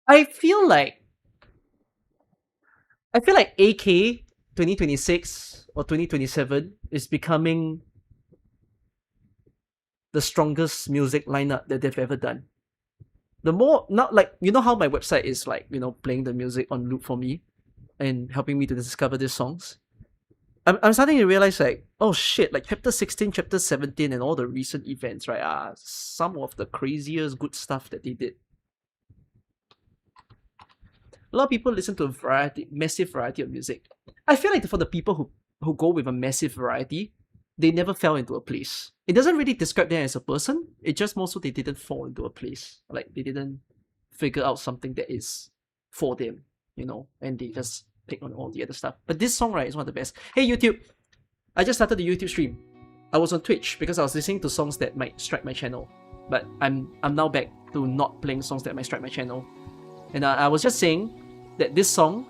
I feel like AK 2026 or 2027 is becoming the strongest music lineup that they've ever done. The more, not like, you know how my website is like, playing the music on loop for me and helping me to discover these songs. I'm starting to realize like, oh shit, like chapter 16, chapter 17 and all the recent events, right, are some of the craziest good stuff that they did. A lot of people listen to massive variety of music. I feel like for the people who go with a massive variety, they never fell into a place. It doesn't really describe them as a person. It just more so they didn't fall into a place. Like they didn't figure out something that is for them, and they just pick on all the other stuff. But this song, right, is one of the best. Hey YouTube, I just started the YouTube stream. I was on Twitch because I was listening to songs that might strike my channel. But I'm now back to not playing songs that might strike my channel. And I was just saying that this song,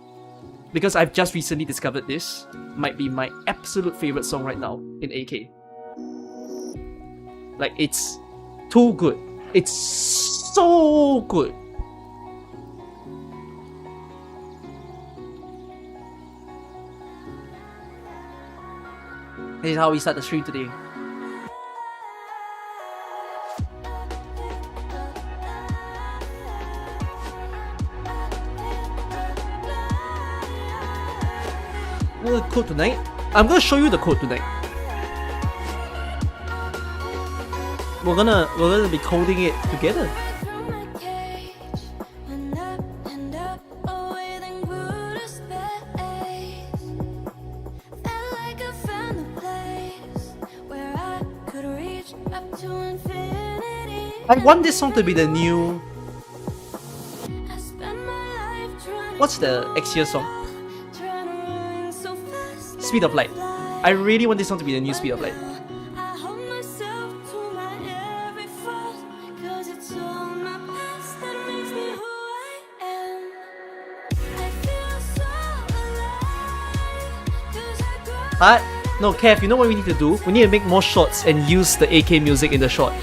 because I've just recently discovered this, might be my absolute favorite song right now in AK. Like, it's too good. It's so good. This is how we start the stream today. The code tonight? I'm gonna show you the code tonight. We're gonna be coding it together. I want this song to be the new. What's the X year song? Speed of Light. I really want this song to be the new Speed of Light. No, Kev, you know what we need to do? We need to make more shorts and use the AK music in the short.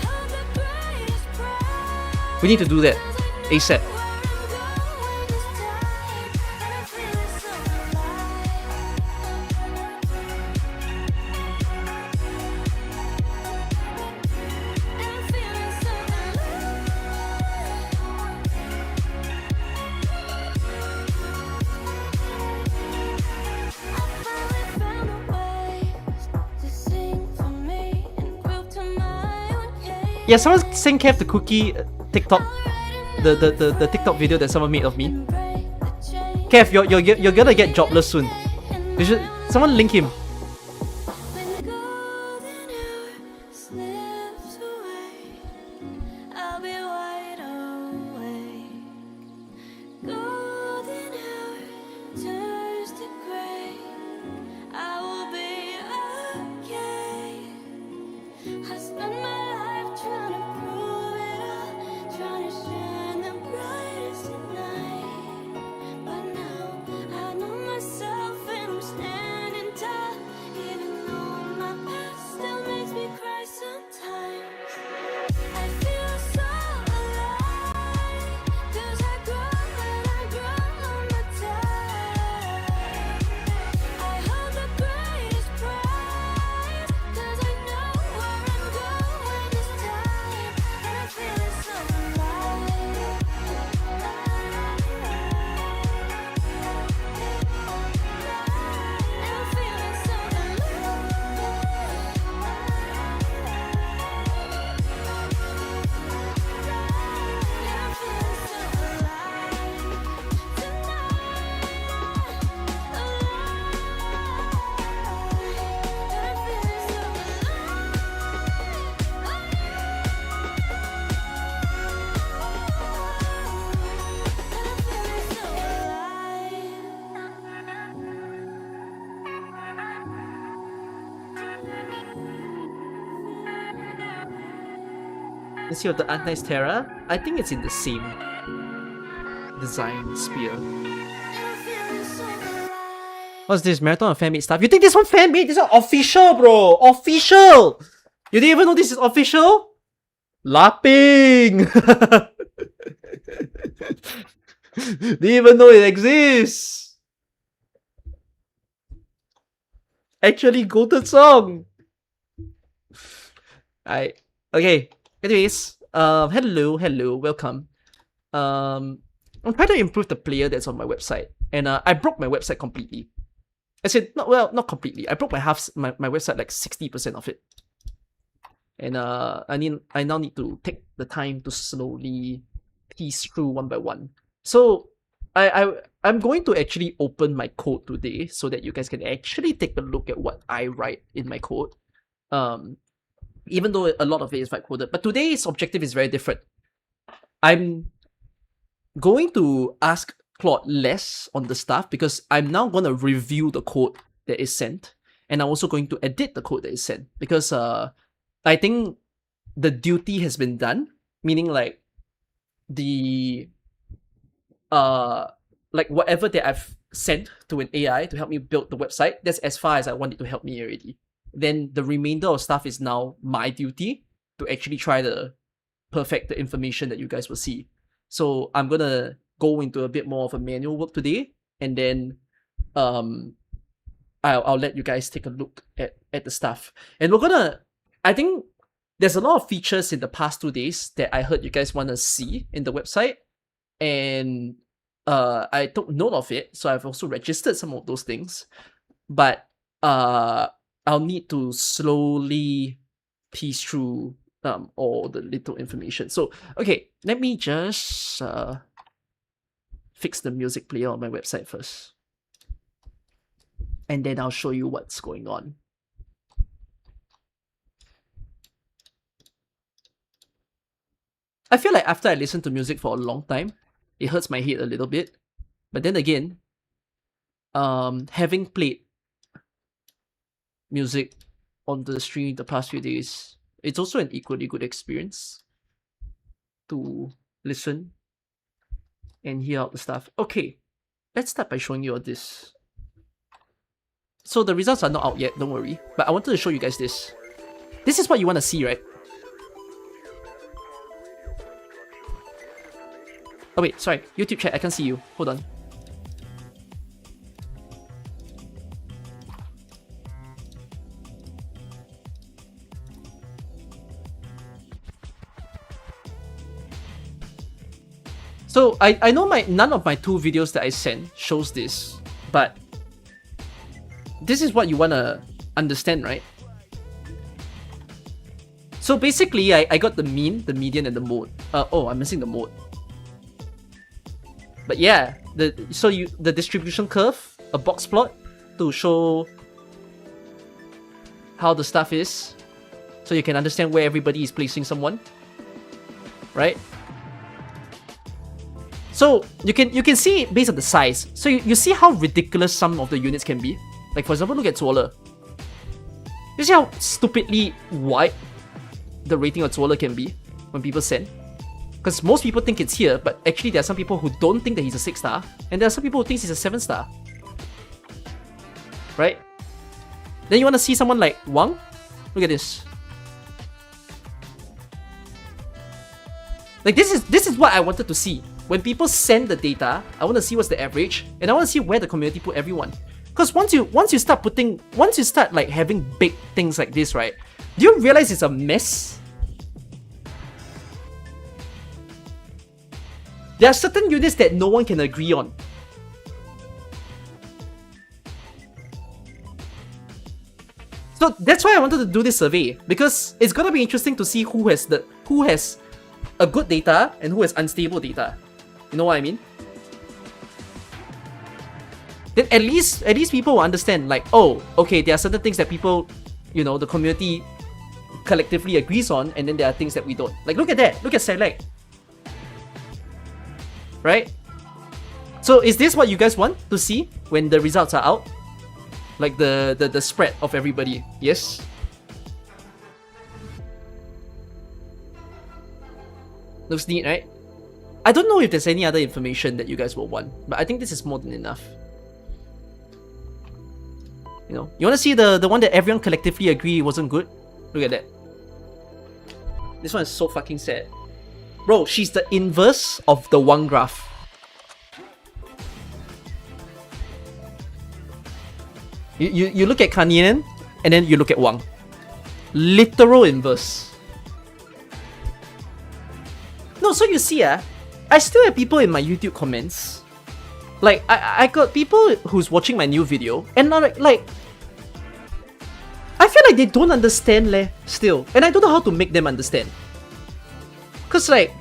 We need to do that ASAP. Yeah, someone sent Kev the cookie TikTok, the TikTok video that someone made of me. Kev, you're gonna get jobless soon. Someone link him. Let's see what the Arknights Terra. I think it's in the same design sphere. What's this? Marathon of fan-made stuff? You think this one fan-made? This one official, bro! Official! You didn't even know this is official? Lapping! Didn't even know it exists. Actually, goated song. Okay. Anyways, hello, welcome. I'm trying to improve the player that's on my website, and I broke my website completely. I said not completely. I broke my website like 60% of it, and I now need to take the time to slowly piece through one by one. So I'm going to actually open my code today so that you guys can actually take a look at what I write in my code. Even though a lot of it is vibe coded, but today's objective is very different. I'm going to ask Claude less on the stuff because I'm now going to review the code that is sent, and I'm also going to edit the code that is sent because I think the duty has been done, meaning like the like whatever that I've sent to an AI to help me build the website, that's as far as I want it to help me already. Then the remainder of stuff is now my duty to actually try to perfect the information that you guys will see. So I'm gonna go into a bit more of a manual work today, and then I'll let you guys take a look at the stuff. And I think there's a lot of features in the past 2 days that I heard you guys want to see in the website, and I took note of it, so I've also registered some of those things, but I'll need to slowly piece through all the little information. So okay, let me just fix the music player on my website first, and then I'll show you what's going on. I feel like after I listen to music for a long time, it hurts my head a little bit. But then again, having played music on the stream the past few days, it's also an equally good experience to listen and hear out the stuff. Okay, let's start by showing you all this. So the results are not out yet, don't worry. But I wanted to show you guys this. This is what you want to see, right? Oh wait, sorry. YouTube chat, I can't see you. Hold on. So I know none of my 2 videos that I sent shows this, but this is what you wanna understand, right? So basically, I got the mean, the median, and the mode. Oh, I'm missing the mode. But yeah, the distribution curve, a box plot to show how the stuff is, so you can understand where everybody is placing someone, right? So you can see it based on the size. So you see how ridiculous some of the units can be. Like for example, look at Zwolle. You see how stupidly wide the rating of Zwolle can be when people send? Because most people think it's here, but actually there are some people who don't think that he's a 6-star, and there are some people who think he's a 7-star. Right? Then you want to see someone like Wang? Look at this. Like this is what I wanted to see. When people send the data, I want to see what's the average, and I want to see where the community put everyone. Because once you start like having big things like this, right? Do you realize it's a mess? There are certain units that no one can agree on. So that's why I wanted to do this survey, because it's gonna be interesting to see who has a good data and who has unstable data. You know what I mean? Then at least people will understand, like, oh, okay, there are certain things that people, you know, the community collectively agrees on, and then there are things that we don't. Like, look at that. Look at Select. Right? So is this what you guys want to see when the results are out? Like the spread of everybody. Yes? Looks neat, right? I don't know if there's any other information that you guys will want, but I think this is more than enough. You know, you want to see the one that everyone collectively agree wasn't good? Look at that. This one is so fucking sad. Bro, she's the inverse of the Wang graph. You look at Kanyen, and then you look at Wang. Literal inverse. No, so you see, I still have people in my YouTube comments. Like, I got people who's watching my new video, and like I feel like they don't understand leh, still. And I don't know how to make them understand. Cause like,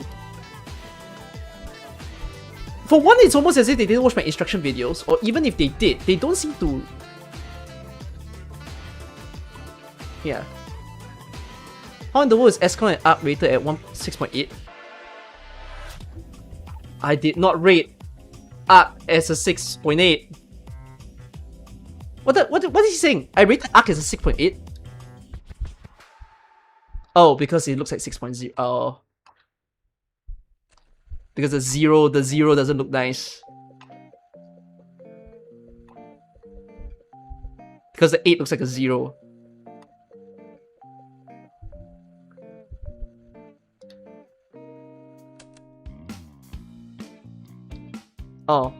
for one, it's almost as if they didn't watch my instruction videos, or even if they did, they don't seem to... Yeah. How in the world is Escon and Arc rated at 6.8? I did not rate Arc as a 6.8. What is he saying? I rated Arc as a 6.8? Oh, because it looks like 6.0. Oh. Because the zero doesn't look nice. Because the 8 looks like a 0. Oh.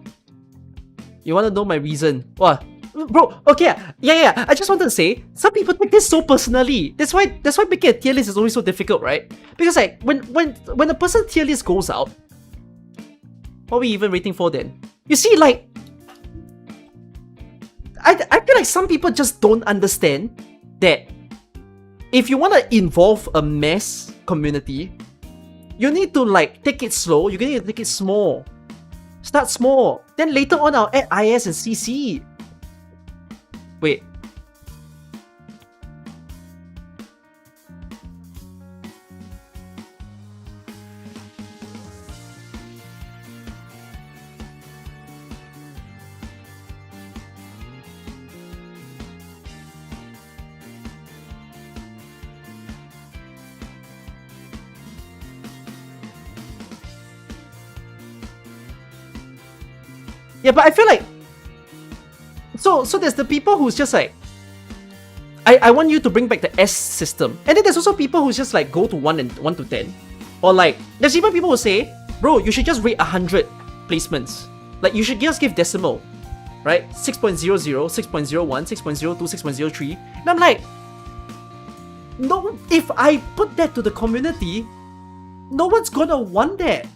You wanna know my reason? What? Bro, okay, yeah. I just wanted to say, some people take this so personally. That's why making a tier list is always so difficult, right? Because like when a person tier list goes out, what are we even rating for then? You see, like, I feel like some people just don't understand that if you want to involve a mass community, you need to like take it slow. You need to take it small. Start small. Then later on, I'll add IS and CC. Wait. Yeah, but I feel like so there's the people who's just like I want you to bring back the S system. And then there's also people who's just like go to 1 to 10. Or like there's even people who say, bro, you should just rate 100 placements. Like you should just give decimal. Right? 6.00, 6.01, 6.02, 6.03. And I'm like, no, if I put that to the community, no one's gonna want that.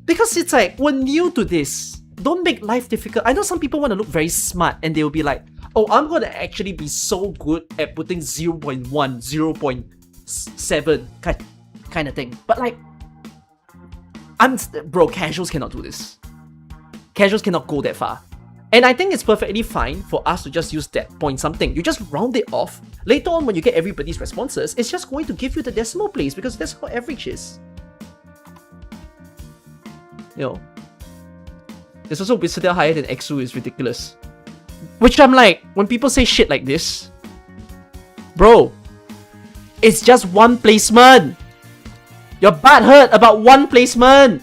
Because it's like, we're new to this. Don't make life difficult. I know some people want to look very smart and they will be like, oh, I'm going to actually be so good at putting 0.1, 0.7 kind of thing. But like, bro, casuals cannot do this. Casuals cannot go that far. And I think it's perfectly fine for us to just use that point something. You just round it off. Later on, when you get everybody's responses, it's just going to give you the decimal place because that's how average is. You know, there's also Wizardel higher than Exu is ridiculous. Which I'm like, when people say shit like this, bro, it's just one placement. Your butt hurt about one placement.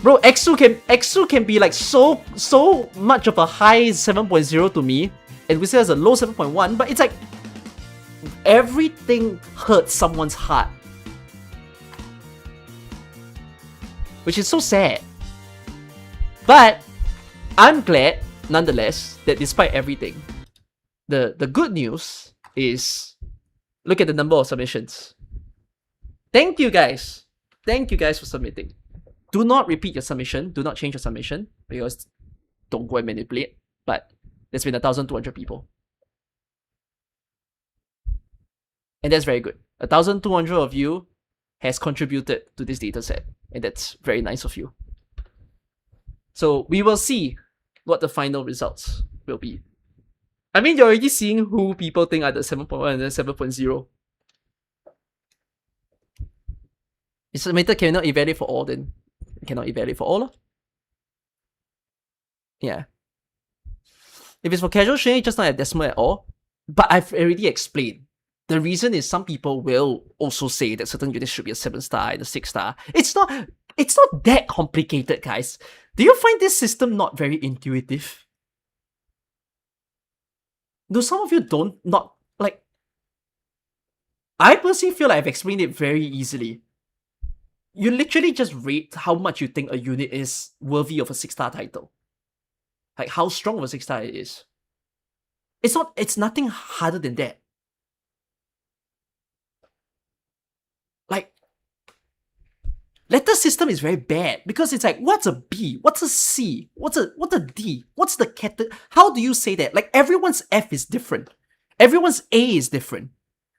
Bro, Exu can be like so much of a high 7.0 to me, and Wizardel has a low 7.1, but it's like everything hurts someone's heart. Which is so sad. But I'm glad, nonetheless, that despite everything, the good news is, look at the number of submissions. Thank you guys. Thank you guys for submitting. Do not repeat your submission. Do not change your submission, because don't go and manipulate. But there's been 1,200 people. And that's very good. 1,200 of you has contributed to this data set. And that's very nice of you. So we will see what the final results will be. I mean, you're already seeing who people think are the 7.1 and the 7.0. It's submitted, cannot evaluate for all, then you cannot evaluate for all. Yeah. If it's for casual sharing, just not a decimal at all. But I've already explained. The reason is some people will also say that certain units should be a 7-star and a 6-star. It's not that complicated, guys. Do you find this system not very intuitive? Do some of you not like... I personally feel like I've explained it very easily. you literally just rate how much you think a unit is worthy of a 6-star title. Like how strong of a 6-star it is. It's nothing harder than that. Like, letter system is very bad because it's like, what's a B? What's a C? What's a D? What's the how do you say that? Like, everyone's F is different. Everyone's A is different.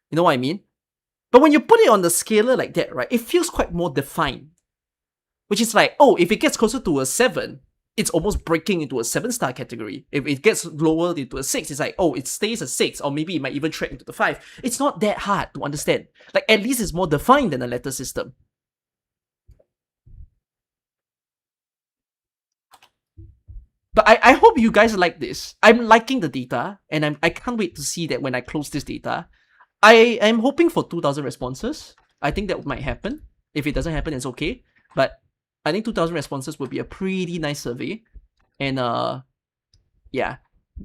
You know what I mean? But when you put it on the scaler like that, right, it feels quite more defined. Which is like, oh, if it gets closer to a 7, it's almost breaking into a 7-star category. If it gets lower into a 6, it's like, oh, it stays a 6, or maybe it might even track into the 5. It's not that hard to understand. Like, at least it's more defined than a letter system. But I hope you guys like this. I'm liking the data, and I can't wait to see that when I close this data. I am hoping for 2,000 responses. I think that might happen. If it doesn't happen, it's okay. But I think 2,000 responses would be a pretty nice survey. And yeah.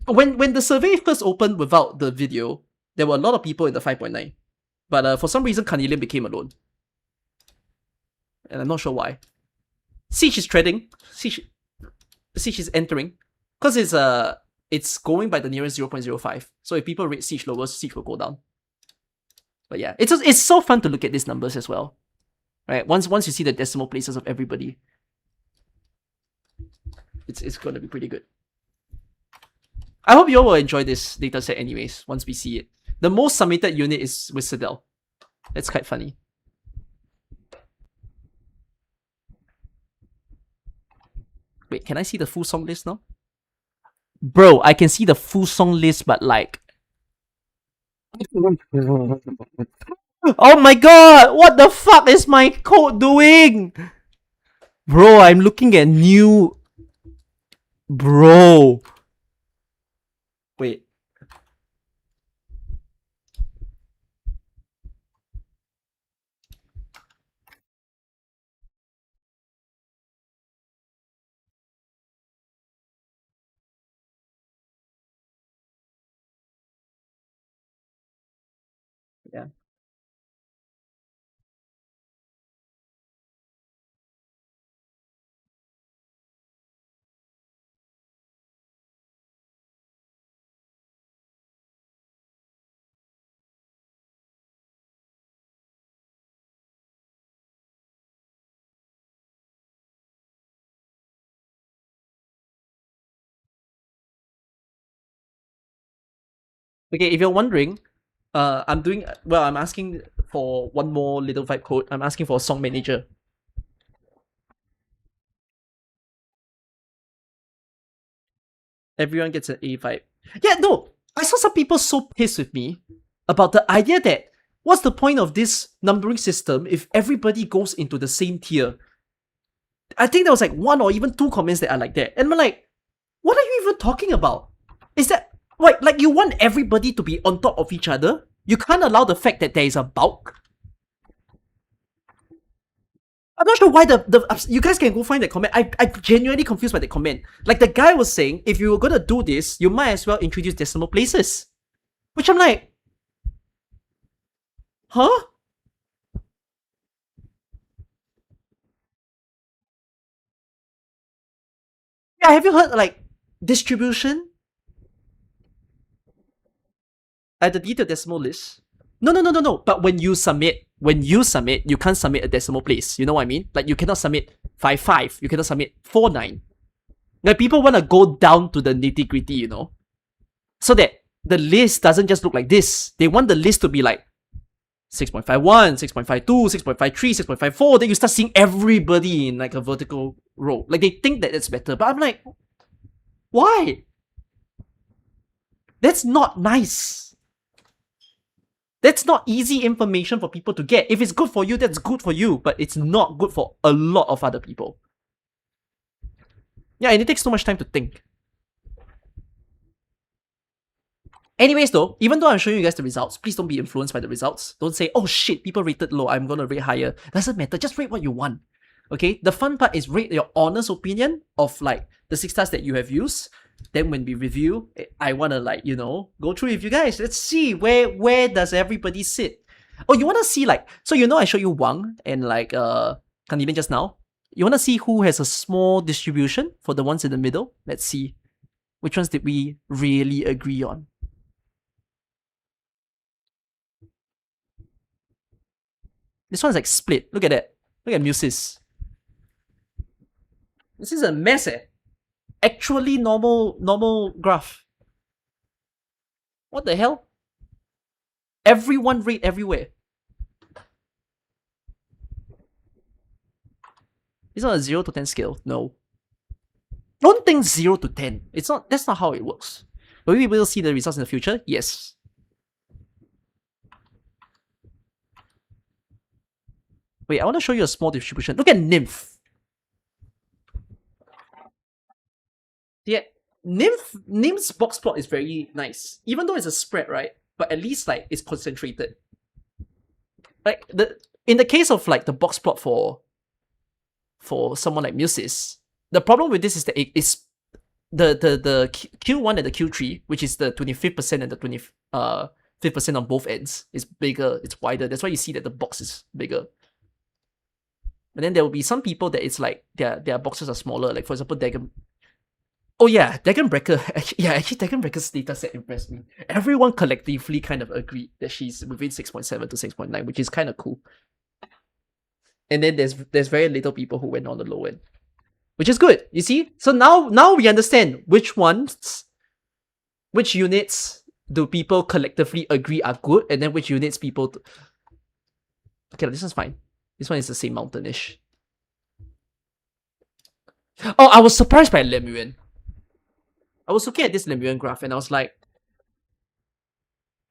When the survey first opened without the video, there were a lot of people in the 5.9. But for some reason, Carnelian became alone. And I'm not sure why. Siege is treading. Siege is entering. Because it's going by the nearest 0.05. So if people rate Siege lower, Siege will go down. But yeah, it's so fun to look at these numbers as well. Right? Once you see the decimal places of everybody, it's gonna be pretty good. I hope you all will enjoy this dataset anyways, once we see it. The most submitted unit is with Citadel. That's quite funny. Wait, can I see the full song list now? Bro, I can see the full song list, but like... Oh my god! What the fuck is my code doing? Bro, I'm looking at new... Bro. Wait. Yeah. Okay, if you're wondering, I'm asking for one more little vibe code. I'm asking for a song manager. Everyone gets an A vibe. Yeah, no, I saw some people so pissed with me about the idea that what's the point of this numbering system if everybody goes into the same tier? I think there was like 1 or even 2 comments that are like that. And I'm like, what are you even talking about? Is that, what, like you want everybody to be on top of each other? You can't allow the fact that there is a bulk? I'm not sure why you guys can go find that comment. I'm genuinely confused by the comment. Like the guy was saying, if you were gonna do this, you might as well introduce decimal places. Which I'm like, huh? Yeah, have you heard like distribution at the detailed decimal list? No. But when you submit, you can't submit a decimal place. You know what I mean? Like you cannot submit 5.5. You cannot submit 4.9. Like people want to go down to the nitty gritty, you know, so that the list doesn't just look like this. They want the list to be like 6.51, 6.52, 6.53, 6.54. Then you start seeing everybody in like a vertical row. Like they think that it's better, but I'm like, why? That's not nice. That's not easy information for people to get. If it's good for you, that's good for you, but it's not good for a lot of other people. Yeah, and it takes too much time to think. Anyways though, even though I'm showing you guys the results, please don't be influenced by the results. Don't say, oh shit, people rated low, I'm gonna rate higher. Doesn't matter, just rate what you want. Okay, the fun part is rate your honest opinion of like the 6 stars that you have used. Then when we review, I wanna like, you know, go through with you guys. Let's see where does everybody sit. Oh, you wanna see like, so you know I showed you Wang and like Canadian just now. You want to see who has a small distribution for the ones in the middle? Let's see. Which ones did we really agree on? This one's like split. Look at that. Look at Muses. This is a mess, eh? Actually normal graph. What the hell? Everyone rate everywhere. It's not a 0 to 10 scale. No. Don't think 0 to 10. It's not. That's not how it works. Will we will see the results in the future? Yes. Wait, I want to show you a small distribution. Look at Nymph. Yeah, Nymph's box plot is very nice. Even though it's a spread, right? But at least like it's concentrated. Like in the case of like the box plot for someone like Muses, the problem with this is that it's the Q1 and the Q3, which is the 25% and the 25% on both ends, is bigger, it's wider. That's why you see that the box is bigger. And then there will be some people that it's like their boxes are smaller. Like for example, Dagon. Oh yeah, Dagon Breaker. Actually Dagon Breaker's data set impressed me. Everyone collectively kind of agreed that she's within 6.7 to 6.9, which is kind of cool. And then there's very little people who went on the low end, which is good. You see, so now we understand which units do people collectively agree are good, and then which units people. Okay, this one's fine. This one is the same mountainish. Oh, I was surprised by Lemuel. I was looking at this Lemuel graph and I was like,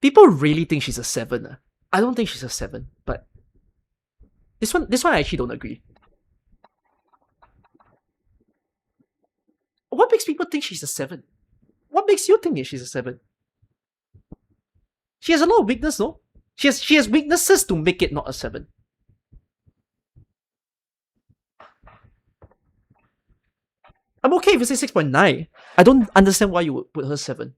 people really think she's a 7. I don't think she's a 7, but this one I actually don't agree. What makes people think she's a 7? What makes you think she's a 7? She has a lot of weakness, though. She has weaknesses to make it not a 7. I'm okay if you say 6.9. I don't understand why you would put her 7.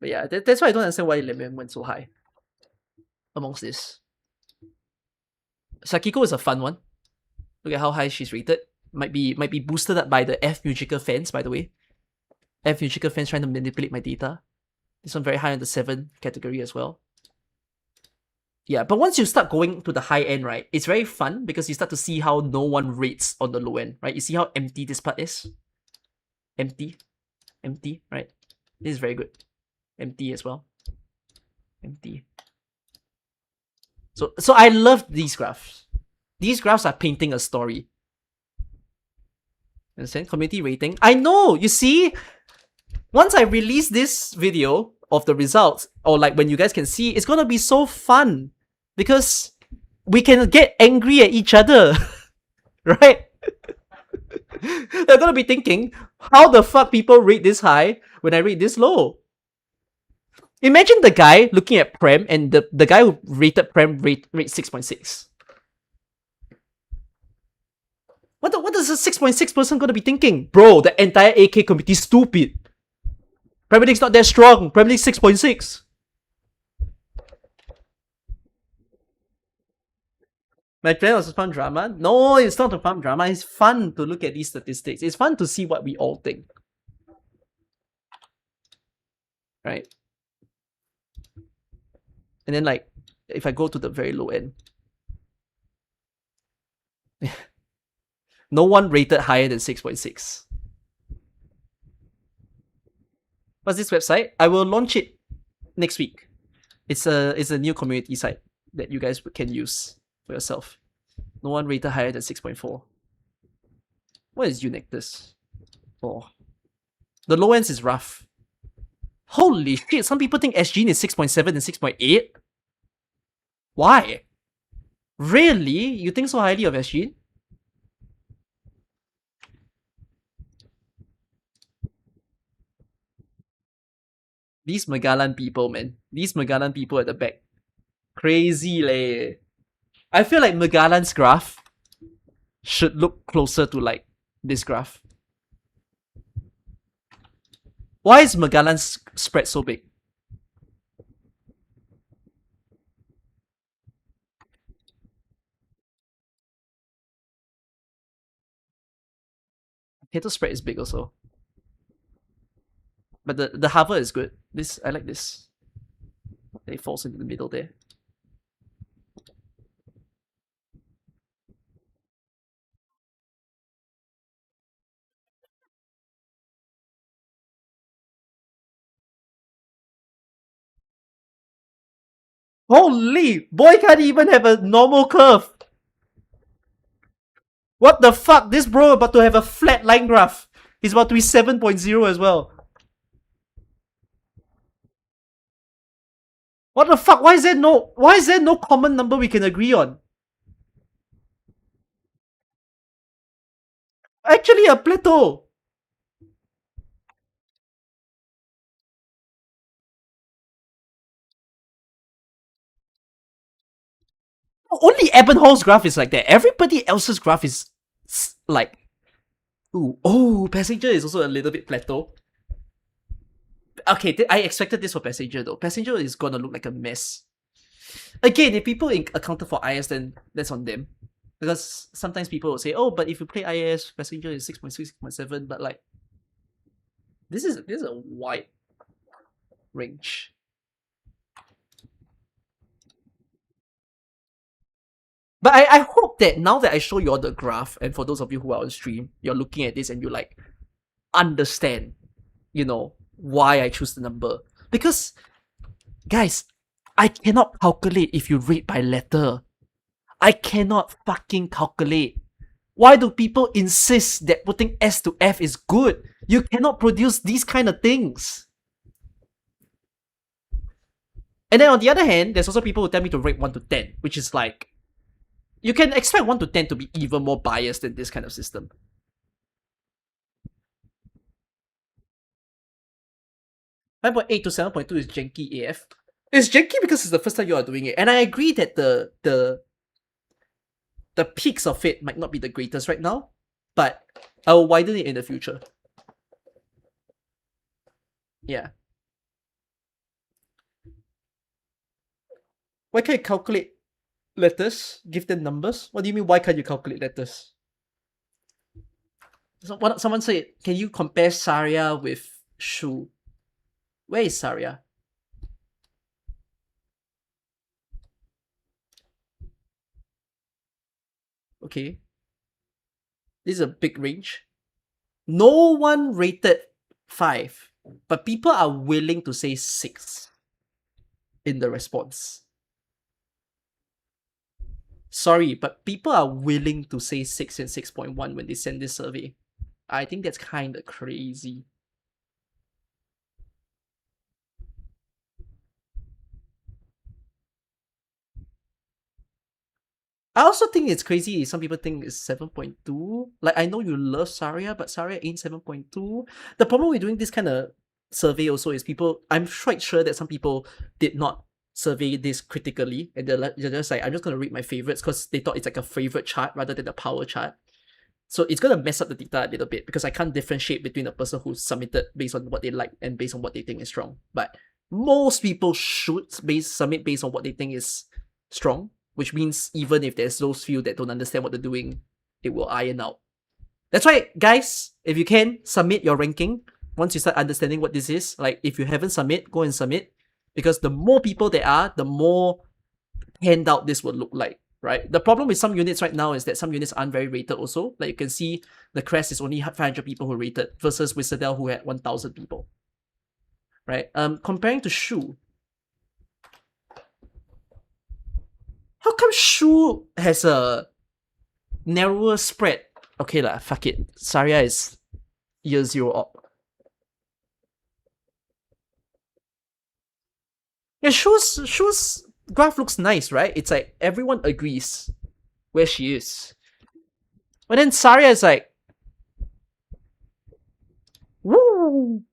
But yeah, that's why I don't understand why Lemon went so high amongst this. Sakiko is a fun one. Look at how high she's rated. Might be boosted up by the F Musical fans, by the way. F Musical fans trying to manipulate my data. This one very high on the 7 category as well. Yeah, but once you start going to the high end, right, it's very fun because you start to see how no one rates on the low end, right? You see how empty this part is? Empty, right? This is very good. Empty as well. Empty. So I love these graphs. These graphs are painting a story. Understand? Community rating. I know, you see? Once I release this video of the results, or like when you guys can see, it's gonna be so fun. Because we can get angry at each other. Right? They're gonna be thinking, how the fuck people rate this high when I rate this low? Imagine the guy looking at Prem and the guy who rated Prem rate 6.6. What is a 6.6 person gonna be thinking? Bro, the entire AK community is stupid. Premier League's not that strong. Premier League 6.6. My plan was to farm drama. No, it's not to farm drama. It's fun to look at these statistics. It's fun to see what we all think. Right? And then like, if I go to the very low end. No one rated higher than 6.6. What's this website? I will launch it next week. It's a new community site that you guys can use for yourself. No one rated higher than 6.4. What is Unectus? Oh. The low ends is rough. Holy shit, some people think SGN is 6.7 and 6.8? Why? Really? You think so highly of SGN? These Magalan people, man. These Magalan people at the back. Crazy leh. I feel like Magalan's graph should look closer to like this graph. Why is Magalan's spread so big? Potato spread is big also. But the hover is good. This I like this. It falls into the middle there. Holy! Boy can't even have a normal curve! What the fuck? This bro about to have a flat line graph. He's about to be 7.0 as well. What the fuck? Why is there no common number we can agree on? Actually a plateau. Only Ebenhol's graph is like that. Everybody else's graph is like, ooh, oh, Passenger is also a little bit plateau. Okay, I expected this for Passenger though. Passenger is gonna look like a mess. Again, if people accounted for IS, then that's on them. Because sometimes people will say, oh, but if you play IS, Passenger is 6.6, 6.7, but like, this is a wide range. But I hope that now that I show you all the graph, and for those of you who are on stream, you're looking at this and you like understand, you know, why I choose the number. Because, guys, I cannot calculate if you rate by letter. I cannot fucking calculate. Why do people insist that putting S to F is good? You cannot produce these kind of things. And then on the other hand, there's also people who tell me to rate 1 to 10, which is like, you can expect 1 to 10 to be even more biased than this kind of system. Nine point eight to 7.2 is janky AF. It's janky because it's the first time you are doing it. And I agree that the peaks of it might not be the greatest right now, but I will widen it in the future. Yeah. Why can't you calculate letters? Give them numbers? What do you mean, why can't you calculate letters? Someone said, can you compare Saria with Shu? Where is Saria? Okay. This is a big range. No one rated 5, but people are willing to say 6 in the response. Sorry, but people are willing to say 6 and 6.1 when they send this survey. I think that's kind of crazy. I also think it's crazy. Some people think it's 7.2. Like, I know you love Saria, but Saria ain't 7.2. The problem with doing this kind of survey also is people, I'm quite sure that some people did not survey this critically, and they're just like, I'm just going to read my favorites because they thought it's like a favorite chart rather than a power chart. So it's going to mess up the data a little bit because I can't differentiate between a person who submitted based on what they like and based on what they think is strong. But most people should submit based on what they think is strong, which means even if there's those few that don't understand what they're doing, it will iron out. That's why, guys, if you can, submit your ranking. Once you start understanding what this is, like if you haven't submit, go and submit. Because the more people there are, the more handout this will look like, right? The problem with some units right now is that some units aren't very rated also. Like you can see the Crest is only 500 people who rated versus Wizardel who had 1,000 people, right? Comparing to Shu, how come Shu has a narrower spread? Okay lah, fuck it. Saria is year 0 op. Yeah, Shu's graph looks nice, right? It's like everyone agrees where she is. But then Saria is like, woo!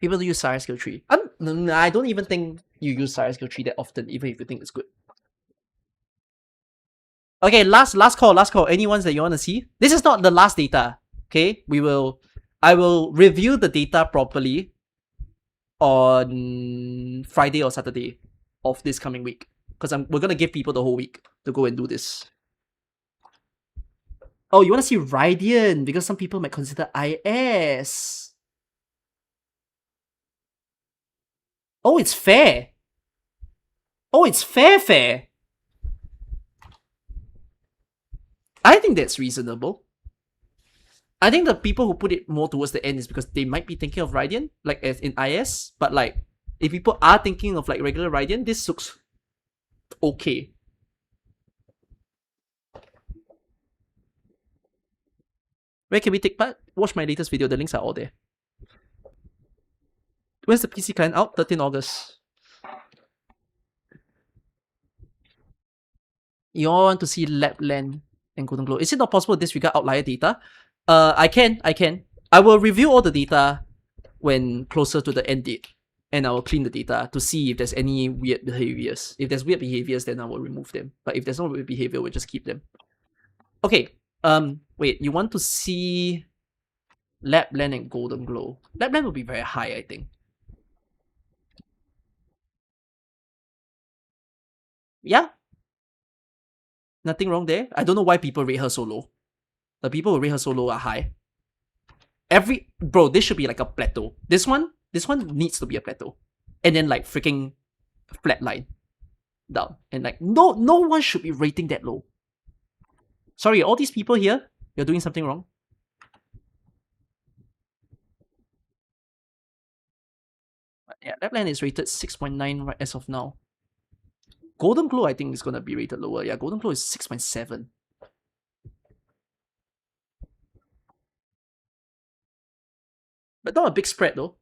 People use Saria skill tree. I don't even think you use Saria skill tree that often, even if you think it's good. Okay, last call. Any ones that you want to see? This is not the last data. Okay, I will review the data properly on Friday or Saturday of this coming week because we're gonna give people the whole week. to go and do this. Oh, you want to see Radiant because some people might consider IS. Oh, it's fair. Oh, it's fair. I think that's reasonable. I think the people who put it more towards the end is because they might be thinking of Radiant, like as in IS, but like if people are thinking of like regular Radiant, this looks okay. Where can we take part? Watch my latest video, the links are all there. When's the PC client out? 13 August. You all want to see Lapland and Golden Glow. Is it not possible to disregard outlier data? I can. I will review all the data when closer to the end date. And I will clean the data to see if there's any weird behaviors. If there's weird behaviors, then I will remove them. But if there's no weird behavior, we'll just keep them. Okay. Wait, you want to see Lapland and Golden Glow. Lapland will be very high, I think. Yeah. Nothing wrong there. I don't know why people rate her so low. The people who rate her so low are high. Bro, this should be like a plateau. This one needs to be a plateau. And then like freaking flat line down. And like no one should be rating that low. Sorry, all these people here, you're doing something wrong. Yeah, Lapland is rated 6.9 right as of now. Golden Glow, I think, is gonna be rated lower. Yeah, Golden Glow is 6.7. But not a big spread though.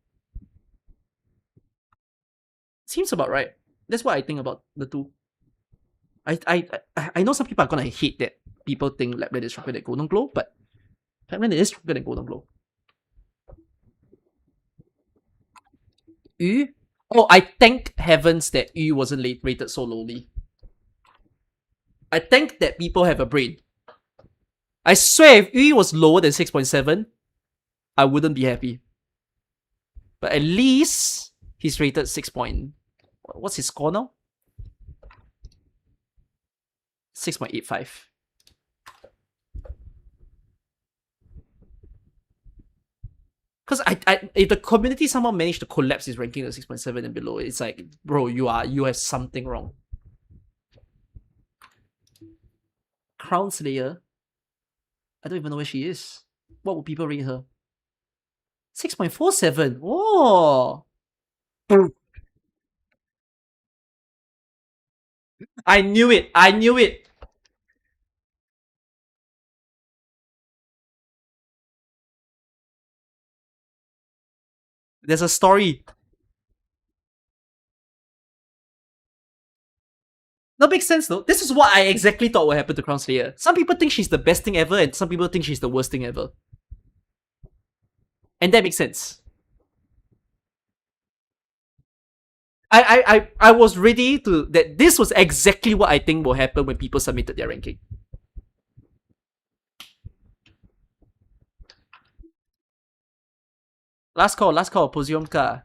Seems about right. That's what I think about the two. I know some people are gonna hate that people think Lapland is stronger than Golden Glow, but Lapland is stronger than Golden Glow. Yu? Oh, I thank heavens that Yu wasn't rated so lowly. I thank that people have a brain. I swear, if Yu was lower than 6.7, I wouldn't be happy. But at least he's rated 6. What's his score now? 6.85. Because if the community somehow managed to collapse his ranking to 6.7 and below, it's like, bro, you have something wrong. Crown Slayer. I don't even know where she is. What would people rate her? 6.47. Oh. I knew it. There's a story. That makes sense though. This is what I exactly thought would happen to Crown Slayer. Some people think she's the best thing ever, and some people think she's the worst thing ever. And that makes sense. I was ready to that this was exactly what I think will happen when people submitted their ranking. Last call, Poziomka.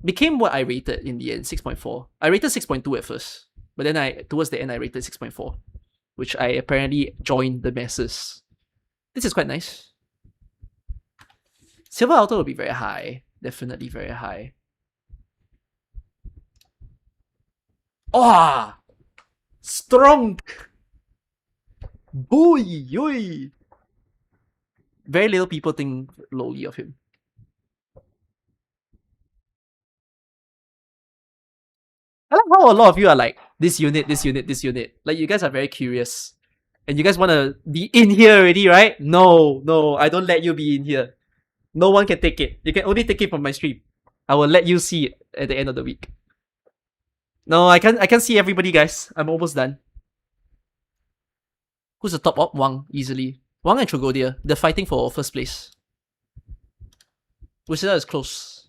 Became what I rated in the end, 6.4. I rated 6.2 at first. But then towards the end I rated 6.4. Which I apparently joined the masses. This is quite nice. Silver Alto will be very high. Definitely very high. Oh! Strong! Boy! Very little people think lowly of him. I like how a lot of you are like, this unit. Like, you guys are very curious. And you guys want to be in here already, right? No, I don't let you be in here. No one can take it. You can only take it from my stream. I will let you see it at the end of the week. No, I can't see everybody, guys. I'm almost done. Who's the top op? Wang, easily. Wang and Trogodia, they're fighting for first place. Wisada is close,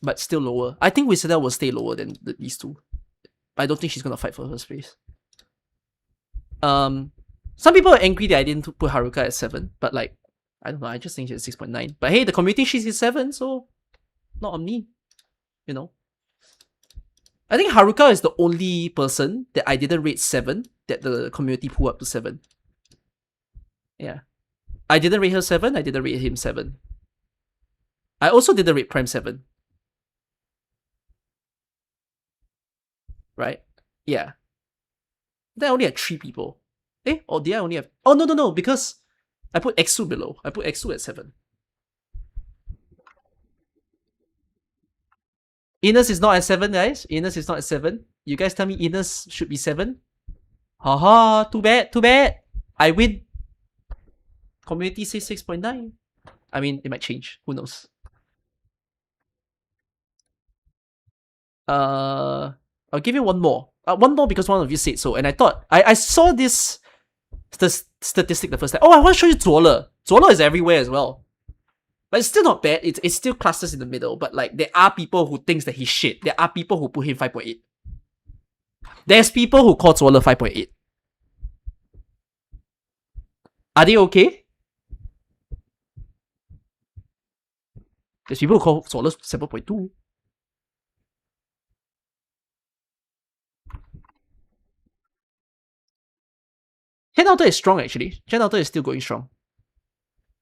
but still lower. I think Wisada will stay lower than these two. But I don't think she's gonna fight for first place. Some people are angry that I didn't put Haruka at 7, but like, I don't know, I just think she's at 6.9. But hey, the community she's at 7, so not on me. You know. I think Haruka is the only person that I didn't rate 7 that the community pulled up to 7. Yeah. I didn't rate her 7, I didn't rate him 7. I also didn't rate Prime 7. Right? Yeah. Then I only had 3 people. Or did I only have... Oh, no, because I put Exu below. I put Exu at 7. Ines is not at 7, guys. Ines is not at 7. You guys tell me Ines should be 7? Haha, too bad. I win. Community says 6.9. I mean, it might change. Who knows? I'll give you one more. One more because one of you said so, and I thought I saw this statistic the first time. Oh, I want to show you Zuola. Zuola is everywhere as well, but it's still not bad. It's still clusters in the middle. But like, there are people who thinks that he's shit. There are people who put him 5.8. There's people who call Zuola 5.8. Are they okay? There's people who call Zuola 7.2. Chen Outer is strong actually. Chen Outer is still going strong.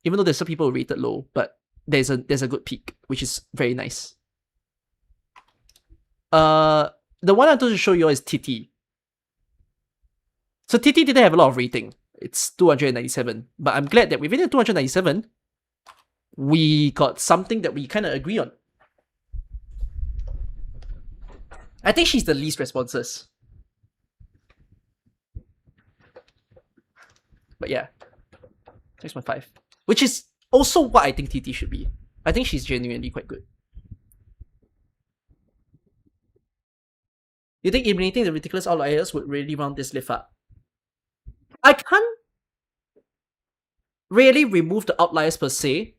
Even though there's some people rated low, but there's a good peak, which is very nice. The one I wanted to show you is TT. So TT didn't have a lot of rating. It's 297. But I'm glad that within the 297, we got something that we kind of agree on. I think she's the least responses. But yeah, 6.5. Which is also what I think TT should be. I think she's genuinely quite good. You think eliminating the ridiculous outliers would really round this lift up? I can't really remove the outliers per se,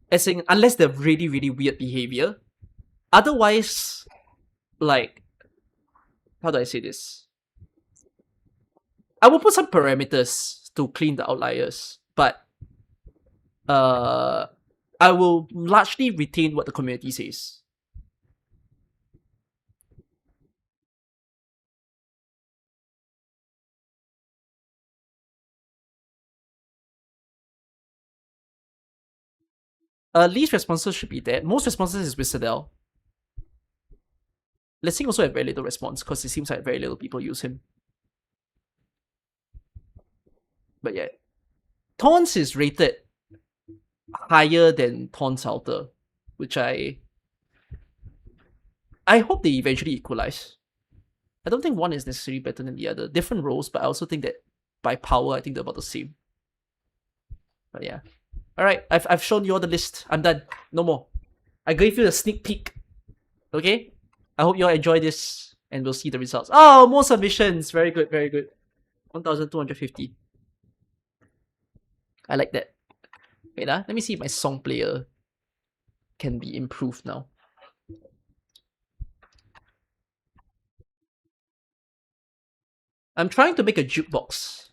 as in, unless they're really, really weird behavior. Otherwise, like, how do I say this? I will put some parameters to clean the outliers, but I will largely retain what the community says. Least responses should be there. Most responses is Wizardel. Lessing also have very little response because it seems like very little people use him. But yeah, Taunts is rated higher than Taunt's Alter, which I hope they eventually equalize. I don't think one is necessarily better than the other. Different roles, but I also think that by power, I think they're about the same. But yeah. Alright, I've shown you all the list. I'm done. No more. I gave you a sneak peek. Okay? I hope you all enjoy this and we'll see the results. Oh, more submissions. Very good, very good. 1,250. I like that. Wait, let me see if my song player can be improved now. I'm trying to make a jukebox.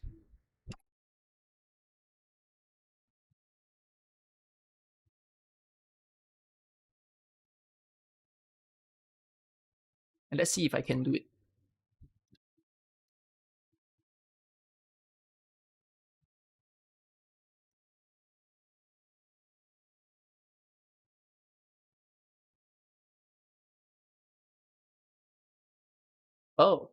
And let's see if I can do it. Oh.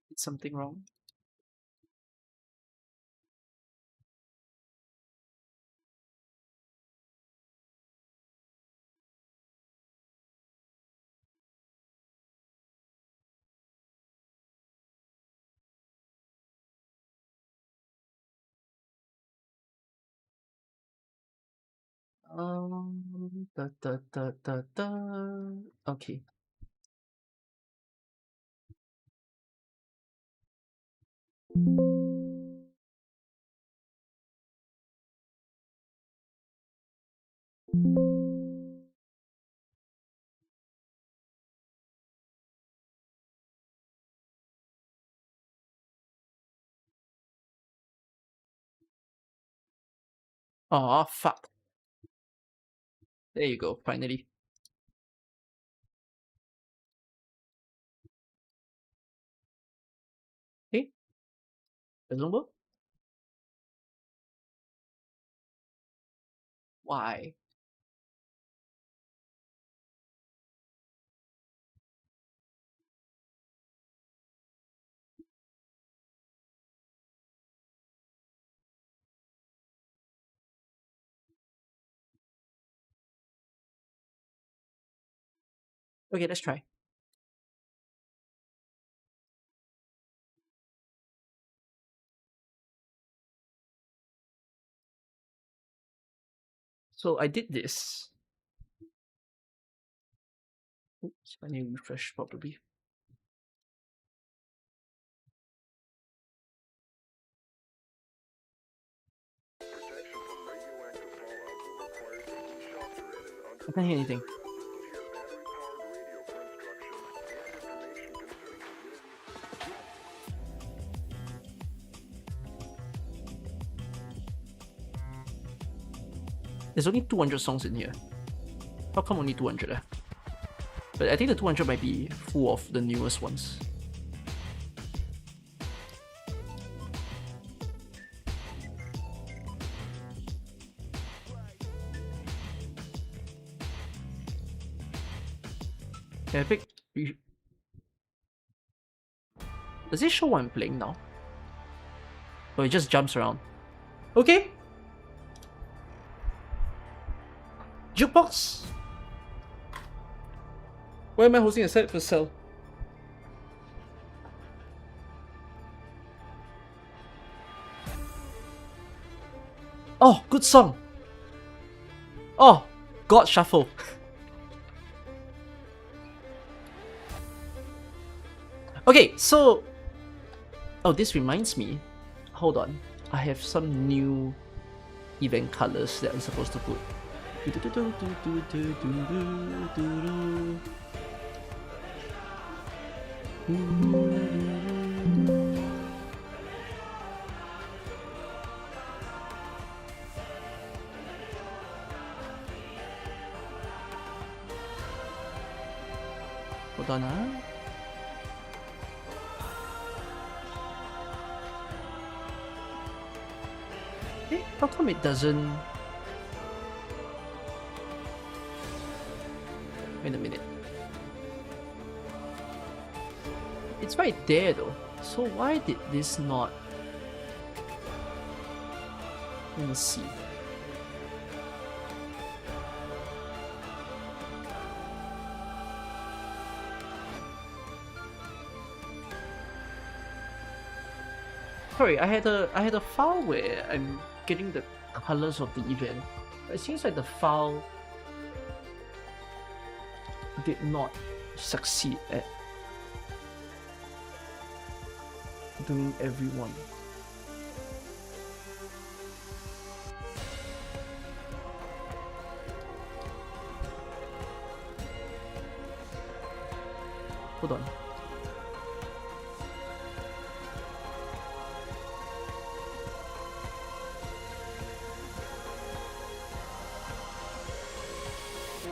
Did something wrong? Da. Okay. Oh, fuck. There you go, finally. Hey, doesn't work? Why? Okay, let's try. So I did this. Oops, I need to refresh probably. I can't hear anything. There's only 200 songs in here. How come only 200? But I think the 200 might be full of the newest ones. Can I pick? Does it show what I'm playing now? Or it just jumps around? Okay. Jukebox. Why am I hosting a set for sale? Oh, good song. Oh, God Shuffle. Okay, so... Oh, this reminds me. Hold on. I have some new event colors that I'm supposed to put. Hold on, huh? Eh, how come it doesn't... Wait a minute. It's right there though. So why did this not... Let me see. Sorry, I had a file where I'm getting the colors of the event. It seems like the file did not succeed at doing everyone. Hold on.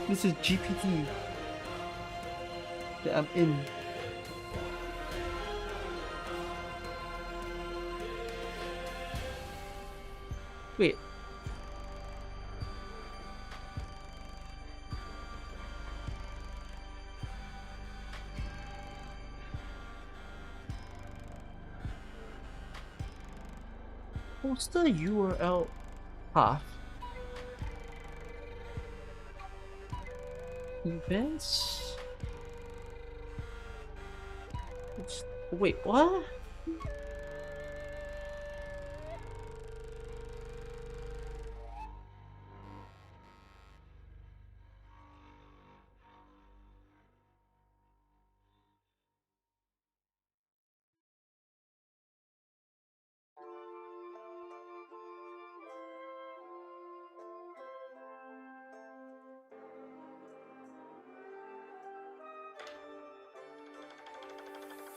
This is GPT that I'm in. Wait. Poster URL path. Events? Wait, what?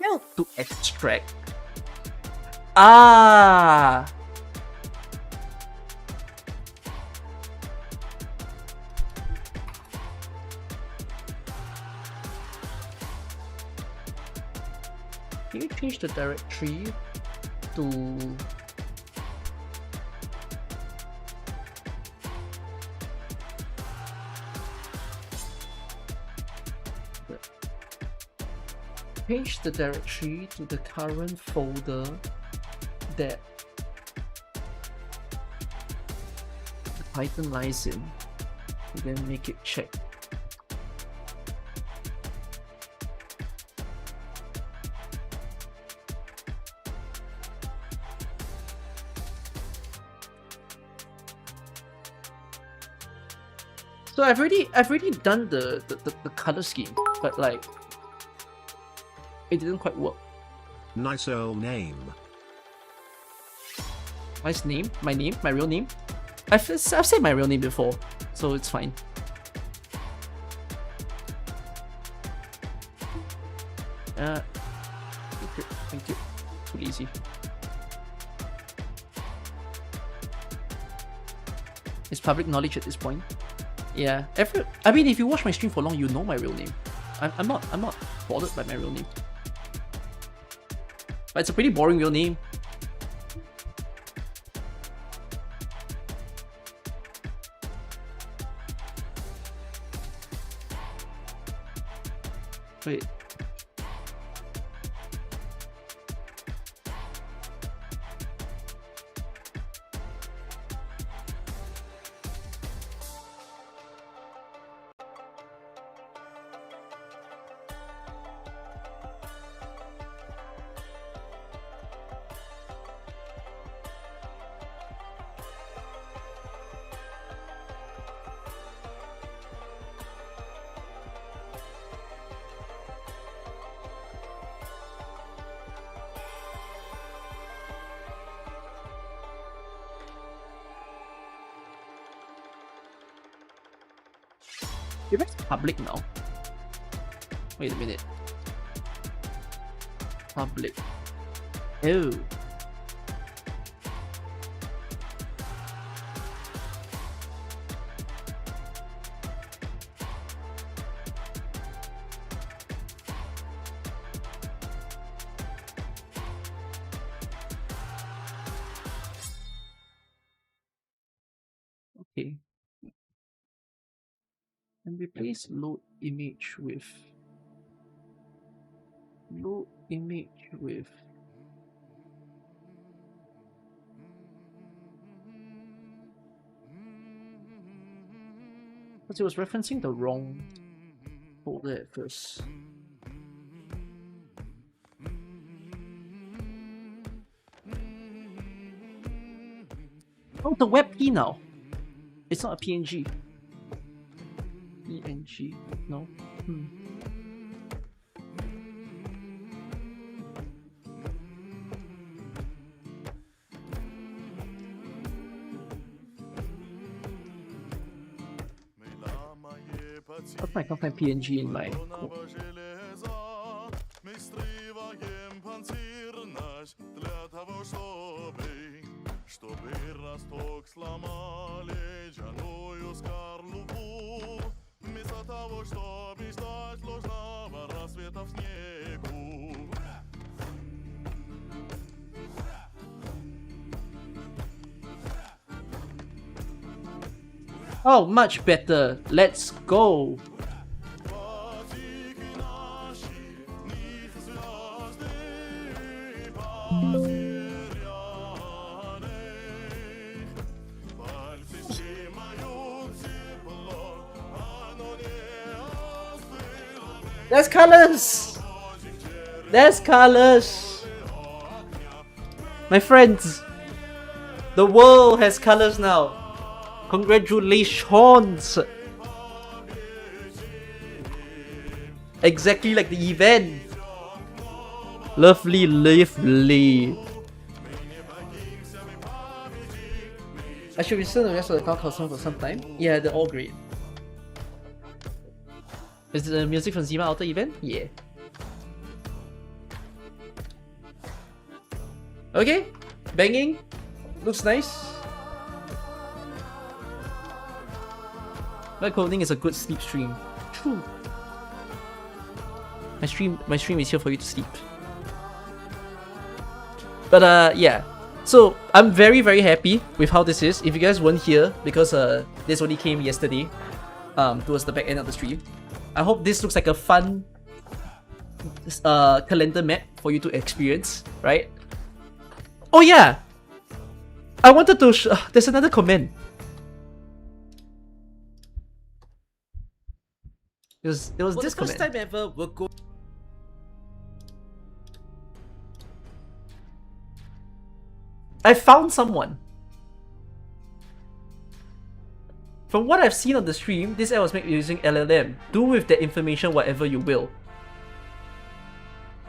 How to extract? Ah! Can you change the directory to the current folder that the Python lies in, and then make it check. So I've already done the color scheme, but like it didn't quite work. Nice old name. Nice name? My name? My real name? I've said my real name before, so it's fine. Okay, thank you. Too lazy. It's public knowledge at this point. Yeah, I mean, if you watch my stream for long, you know my real name. I'm not bothered by my real name. But it's a pretty boring real name. Wait. If it's public now. Wait a minute. Public. Oh. Okay. And replace load image with because it was referencing the wrong folder at first. Oh, the WebP now. It's not a PNG. PNG, no. How come I can't find PNG in my code? Oh, much better. Let's go. There's colors. There's colors. My friends, the world has colors now. Congratulations! Exactly like the event. Lovely, lovely. I should listen to the rest of the account customer for some time. Yeah, they're all great. Is the music from Zima Outer event? Yeah. Okay, banging. Looks nice. Light clothing is a good sleep stream. True. My stream is here for you to sleep. But yeah. So I'm very happy with how this is. If you guys weren't here because this only came yesterday, towards the back end of the stream, I hope this looks like a fun calendar map for you to experience, right? Oh yeah, I wanted to. There's another comment. It was this comment. First time ever, we're going. I found someone. From what I've seen on the stream, this app was made using LLM. Do with that information whatever you will.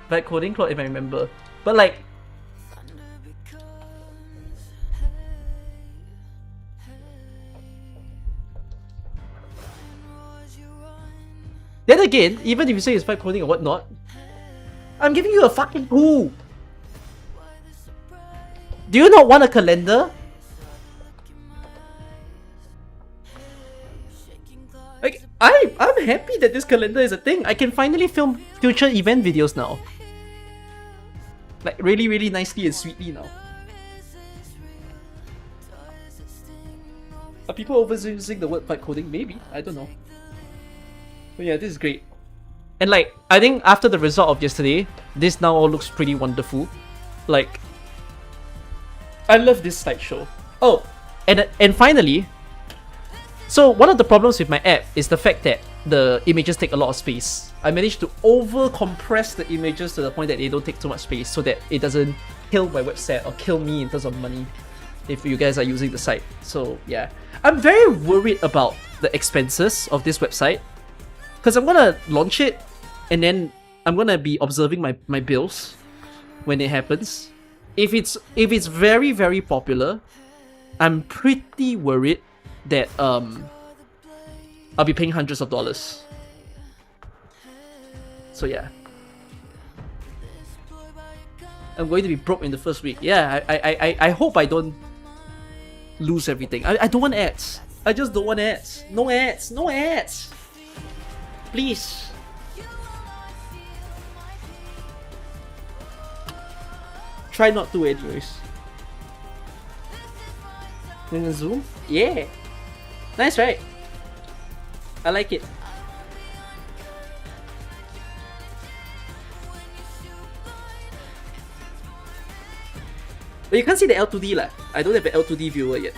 Vibe coding, Claude, if I remember. But like, then again, even if you say it's vibe coding or whatnot, I'm giving you a fucking tool. Do you not want a calendar? Like, I'm happy that this calendar is a thing. I can finally film future event videos now. Like, really nicely and sweetly now. Are people overusing the word vibe coding? Maybe. I don't know. But yeah, this is great. And like, I think after the result of yesterday, this now all looks pretty wonderful. Like, I love this slideshow. Oh, and finally, so one of the problems with my app is the fact that the images take a lot of space. I managed to over compress the images to the point that they don't take too much space so that it doesn't kill my website or kill me in terms of money if you guys are using the site. So yeah, I'm very worried about the expenses of this website because I'm gonna launch it and then I'm gonna be observing my bills when it happens. If it's very popular, I'm pretty worried that I'll be paying hundreds of dollars. So yeah, I'm going to be broke in the first week. Yeah, I hope I don't lose everything. I don't want ads. I just don't want ads. No ads. No ads. Please. Try not to anyways. In the Zoom? Yeah. Nice, right? I like it. But you can't see the L2D lah. I don't have an L2D viewer yet.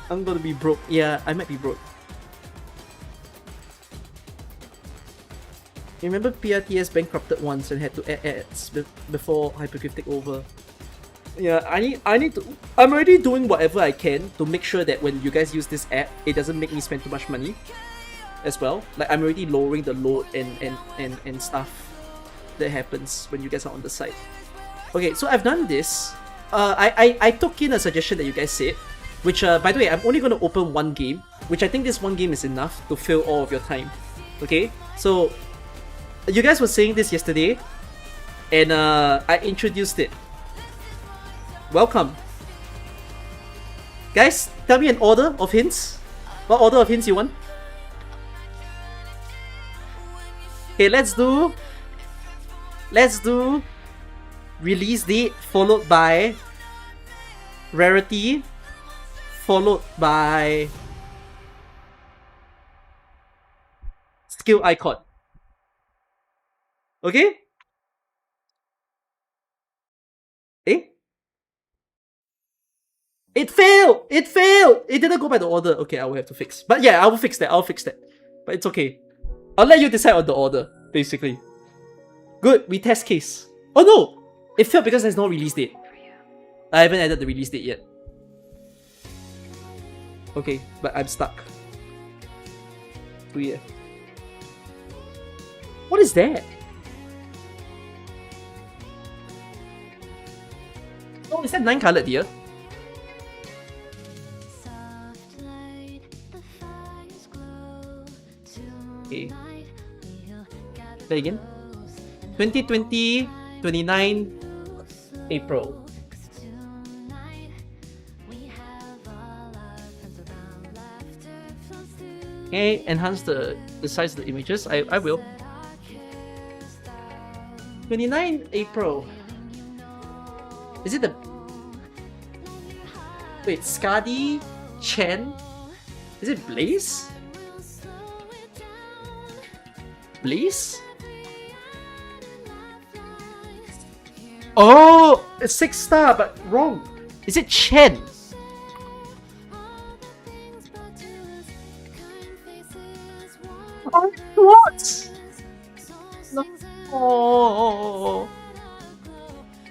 I'm gonna be broke. Yeah, I might be broke. You remember PRTS bankrupted once and had to add ads before Hypergraph take over. Yeah, I need to. I'm already doing whatever I can to make sure that when you guys use this app, it doesn't make me spend too much money as well. Like, I'm already lowering the load and stuff that happens when you guys are on the site. Okay, so I've done this. I took in a suggestion that you guys said, which by the way, I'm only going to open one game, which I think this one game is enough to fill all of your time. Okay, so you guys were saying this yesterday, and I introduced it. Welcome. Guys, tell me an order of hints. What order of hints you want? Okay, let's do release date followed by rarity followed by skill icon. Okay? Eh? It failed! It failed! It didn't go by the order. Okay, I will have to fix. But yeah, I will fix that. I'll fix that. But it's okay. I'll let you decide on the order, basically. Good, we test case. Oh no! It failed because there's no release date. I haven't added the release date yet. Okay, but I'm stuck. Oh yeah. What is that? Oh, is that 9 colored deer? Okay. Say again. 2020, 29 April. Okay, enhance the size of the images. I will. 29 April. Is it the... Wait, Skadi, Chen? Is it Blaze? Blaze? Oh! It's 6-star, but wrong. Is it Chen? Oh, what? No. Oh.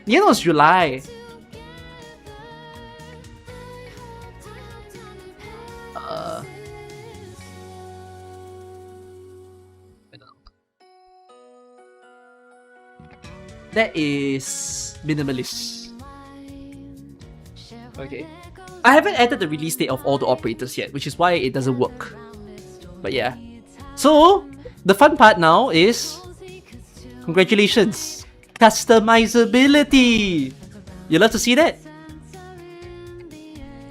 The end was July. I don't know. That is minimalist. Okay. I haven't added the release date of all the operators yet, which is why it doesn't work. But yeah. So, the fun part now is... Congratulations! Customizability! You love to see that?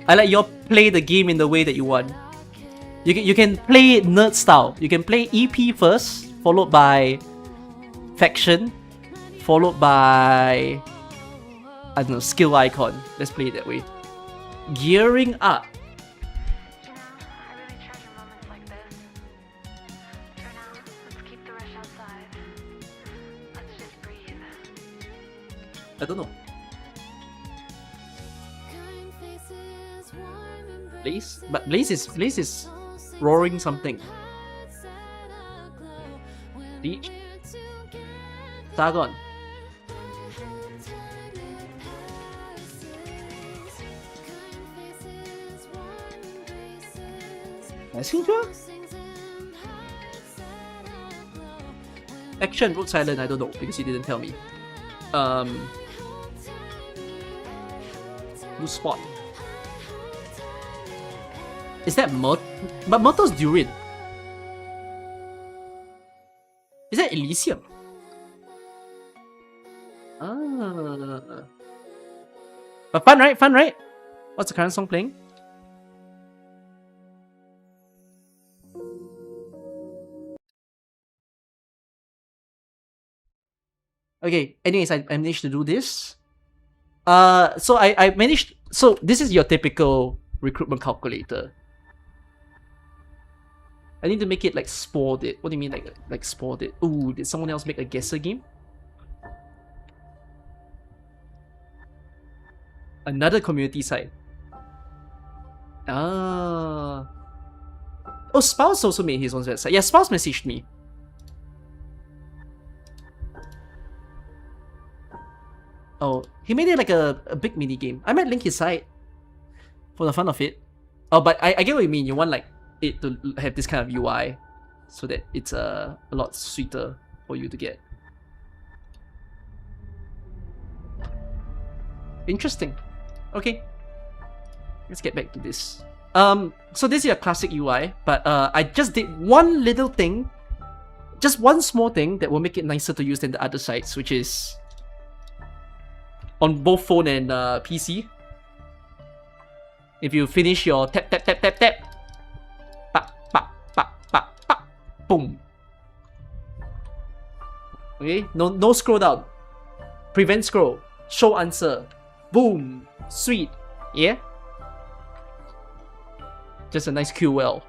I let you play the game in the way that you want. You can play nerd style. You can play EP first, followed by faction, followed by... I don't know, skill icon. Let's play it that way. Gearing up. I don't know. Blaze? But Blaze is roaring something. Leech? Sargon. Messenger? Action, Road Silent, I don't know because he didn't tell me. Blue Spot. Is that But Myrtle's Durin. Is that Elysium? Ah. But fun, right? Fun, right? What's the current song playing? Okay, anyways, I managed to do this. So I managed... So this is your typical recruitment calculator. I need to make it like Spored It. What do you mean like Spored It? Ooh, did someone else make a guesser game? Another community site. Ah. Oh, Spouse also made his own website. Yeah, Spouse messaged me. Oh, he made it like a big mini game. I might link his site for the fun of it. Oh, but I get what you mean. You want like it to have this kind of UI so that it's a lot sweeter for you to get. Interesting. Okay, let's get back to this. So this is your classic UI, but I just did one little thing, just one small thing that will make it nicer to use than the other sites, which is on both phone and PC. If you finish your tap, boom. Okay, no scroll down. Prevent scroll. Show answer. Boom. Sweet. Yeah? Just a nice QL.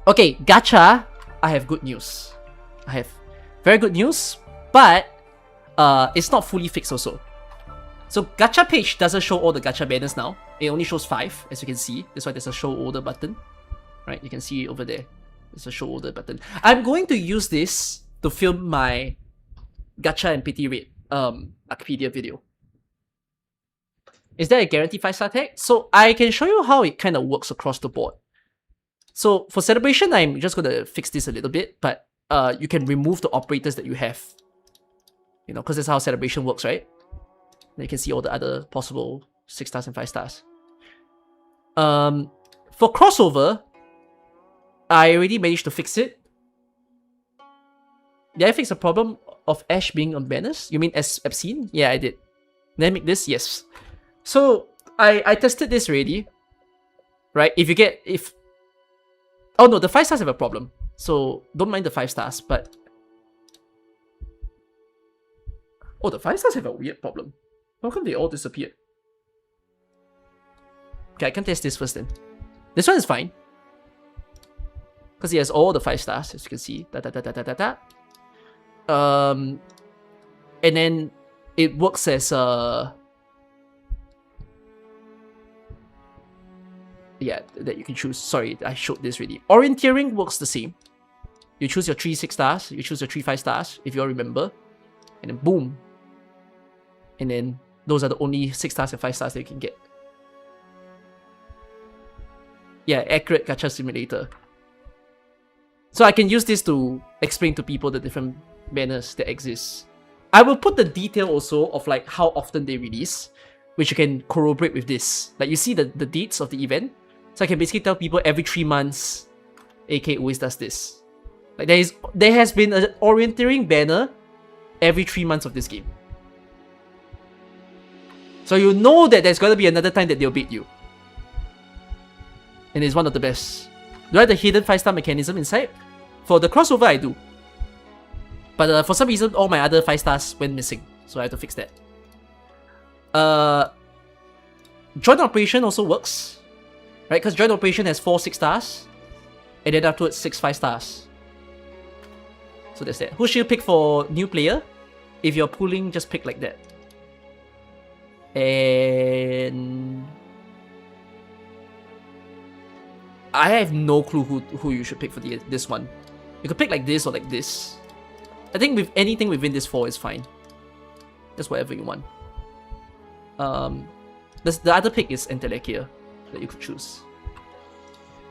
Okay, gacha. I have good news. I have very good news, but it's not fully fixed also. So gacha page doesn't show all the gacha banners now. It only shows 5, as you can see. That's why there's a show order button. Right, you can see it over there. There's a show order button. I'm going to use this to film my gacha and pity rate Wikipedia video. Is that a guaranteed 5-star tag? So I can show you how it kind of works across the board. So for celebration, I'm just going to fix this a little bit, but you can remove the operators that you have. You know, because that's how celebration works, right? Then you can see all the other possible 6 stars and 5 stars. For crossover, I already managed to fix it. Did I fix the problem of Ash being on banners? You mean as obscene? Yeah, I did. Did I make this? Yes. So I tested this already. Right? Oh no, the 5 stars have a problem. So don't mind the 5 stars, but Oh, the 5 stars have a weird problem. How come they all disappeared? Okay, I can test this first then. This one is fine. Because it has all the 5 stars, as you can see. And then it works as yeah, that you can choose. Sorry, I showed this already. Orienteering works the same. You choose your 3 6 stars, you choose your 3 5 stars, if you all remember. And then boom. And then those are the only 6 stars and 5 stars that you can get. Yeah, accurate gacha simulator. So I can use this to explain to people the different banners that exist. I will put the detail also of like how often they release, which you can corroborate with this. Like you see the dates of the event. So I can basically tell people every 3 months, AK always does this. Like there has been an orienteering banner every 3 months of this game. So you know that there's gonna be another time that they'll beat you. And it's one of the best. Do I have the hidden 5-star mechanism inside? For the crossover, I do. But for some reason, all my other 5 stars went missing. So I have to fix that. Joint operation also works. Right? Because joint operation has 4 6 stars. And then afterwards 6 5 stars. So that's that. Who should you pick for new player? If you're pulling, just pick like that. And I have no clue who you should pick for this one. You could pick like this or like this. I think with anything within this 4 is fine. Just whatever you want. The other pick is Entelekia that you could choose.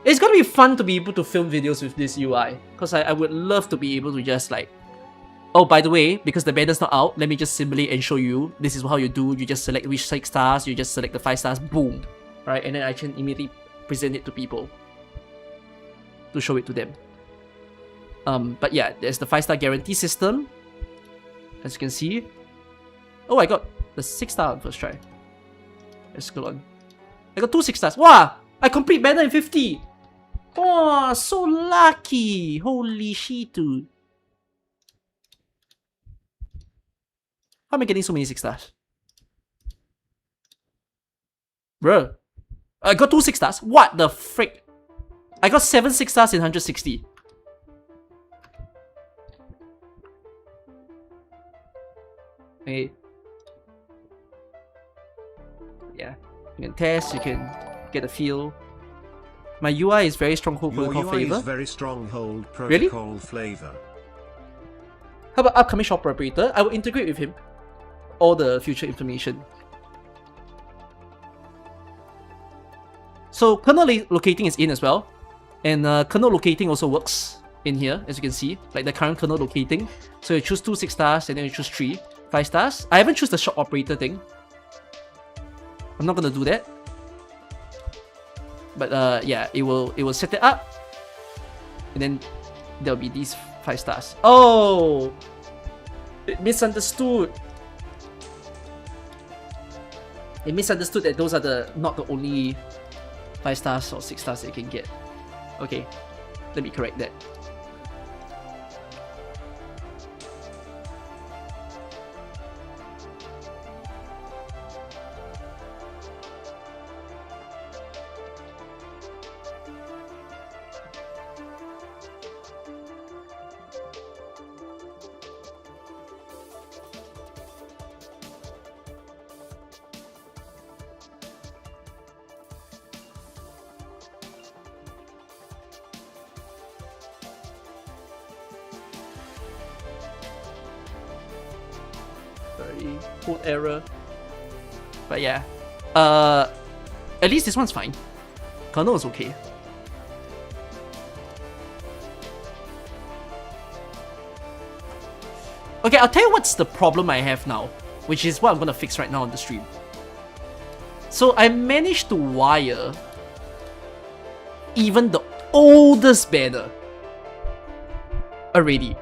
It's gonna be fun to be able to film videos with this UI. Because I would love to be able to just like, oh, by the way, because the banner's not out, let me just simulate and show you. This is how you do. You just select which 6 stars, you just select the 5 stars, boom. Right? And then I can immediately present it to people. To show it to them. But yeah, there's the 5-star guarantee system. As you can see. Oh, I got the 6-star on first try. Let's go on. I got 2 6 stars. Wow! I complete banner in 50! Oh, so lucky! Holy shit, dude. How am I getting so many 6 stars? Bruh. I got 2 6 stars? What the frick? I got 7 6 stars in 160. Okay. Yeah. You can test, you can get a feel. My UI is very stronghold protocol flavor. Is very stronghold Really? protocol flavor. How about upcoming shop operator? I will integrate with him all the future information. So kernel locating is in as well. And kernel locating also works in here, as you can see. Like the current kernel locating. So you choose 2 6 stars and then you choose 3 5 stars. I haven't choose the shop operator thing. I'm not gonna do that. But yeah, it will set it up. And then there'll be these 5 stars. Oh! It misunderstood. It misunderstood that those are not the only 5 stars or 6 stars that you can get. Okay, let me correct that. Sorry, code error. But yeah, at least this one's fine. Kernel is okay. Okay, I'll tell you what's the problem I have now, which is what I'm gonna fix right now on the stream. So I managed to wire even the oldest banner already.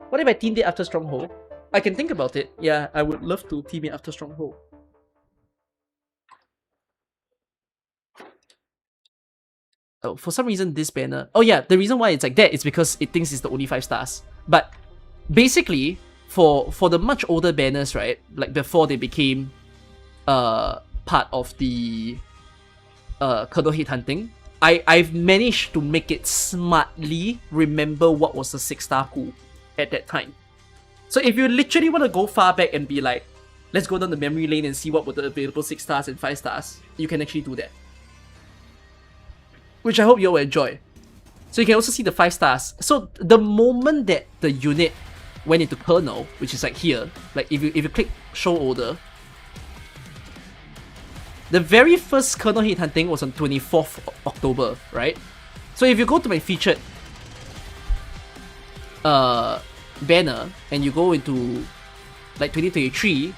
What if I teamed it after Stronghold? I can think about it. Yeah, I would love to team it after Stronghold. Oh, for some reason this banner... Oh yeah, the reason why it's like that is because it thinks it's the only 5 stars. But basically, for the much older banners, right? Like before they became part of the kernel hit hunting, I've managed to make it smartly remember what was the 6-star pool at that time. So if you literally want to go far back and be like, let's go down the memory lane and see what were the available 6 stars and 5 stars, you can actually do that. Which I hope you'll enjoy. So you can also see the 5 stars. So the moment that the unit went into kernel, which is like here, like if you click show order, the very first kernel hit hunting was on 24th October, right? So if you go to my featured banner and you go into like 2023, you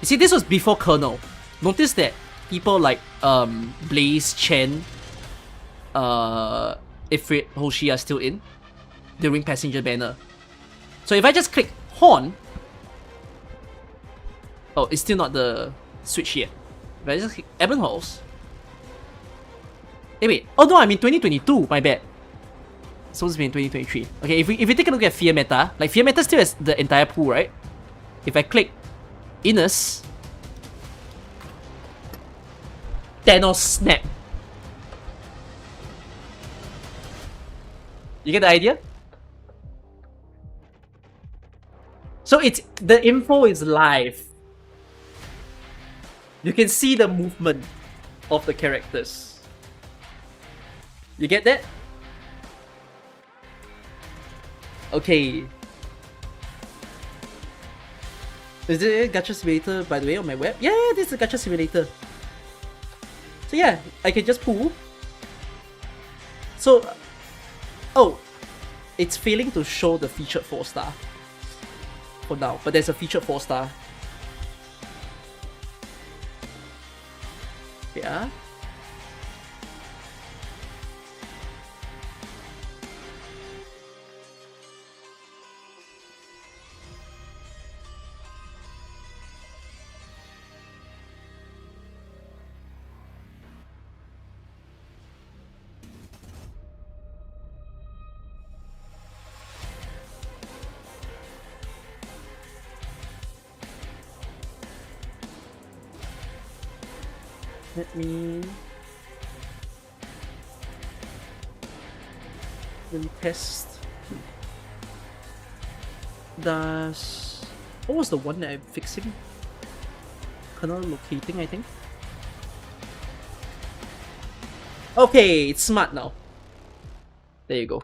see this was before kernel. Notice that people like Blaze, Chen, Ifrit, Hoshi are still in during passenger banner. So if I just click Horn, oh, it's still not the switch yet. If I just click Ebon Halls, wait, oh no, I'm in 2022, my bad. It's supposed to be in 2023. Okay, if we take a look at Fear Meta, like Fear Meta still has the entire pool, right? If I click Innes, Thanos Snap. You get the idea? So it's the info is live. You can see the movement of the characters. You get that? Okay. Is it a gacha simulator, by the way, on my web? Yeah, this is a gacha simulator. So yeah, I can just pull. So, oh, it's failing to show the featured 4-star for now, but there's a featured 4-star. Yeah. Let me test. Does what was the one that I'm fixing? Kernel locating, I think. Okay, it's smart now. There you go.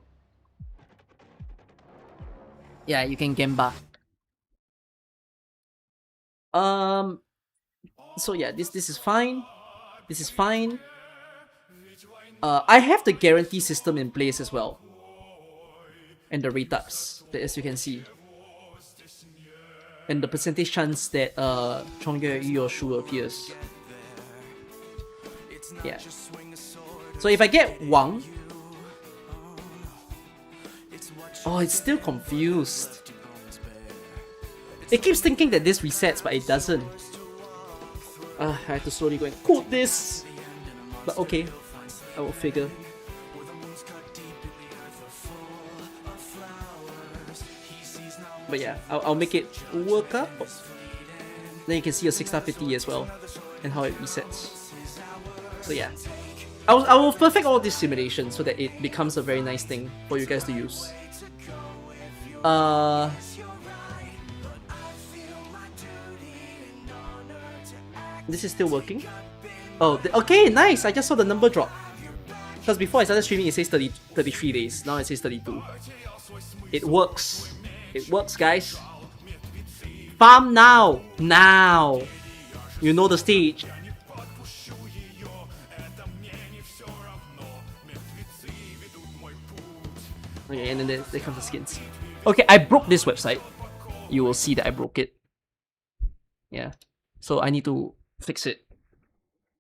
Yeah, you can Gemba. So yeah, this is fine. This is fine. I have the guarantee system in place as well. And the rate ups, as you can see. And the percentage chance that Chongye Yu or Shu appears. Yeah. So if I get Wang... Oh, it's still confused. It keeps thinking that this resets, but it doesn't. I have to slowly go and code this. But okay, I will figure. But yeah, I'll make it work up. Then you can see a 6-star 50 as well, and how it resets. So yeah, I will perfect all this simulation so that it becomes a very nice thing for you guys to use. This is still working. Oh, okay, nice. I just saw the number drop. Because before I started streaming, it says 33 days. Now it says 32. It works. It works, guys. Farm now. Now. You know the stage. Okay, and then there comes the skins. Okay, I broke this website. You will see that I broke it. Yeah. So I need to fix it.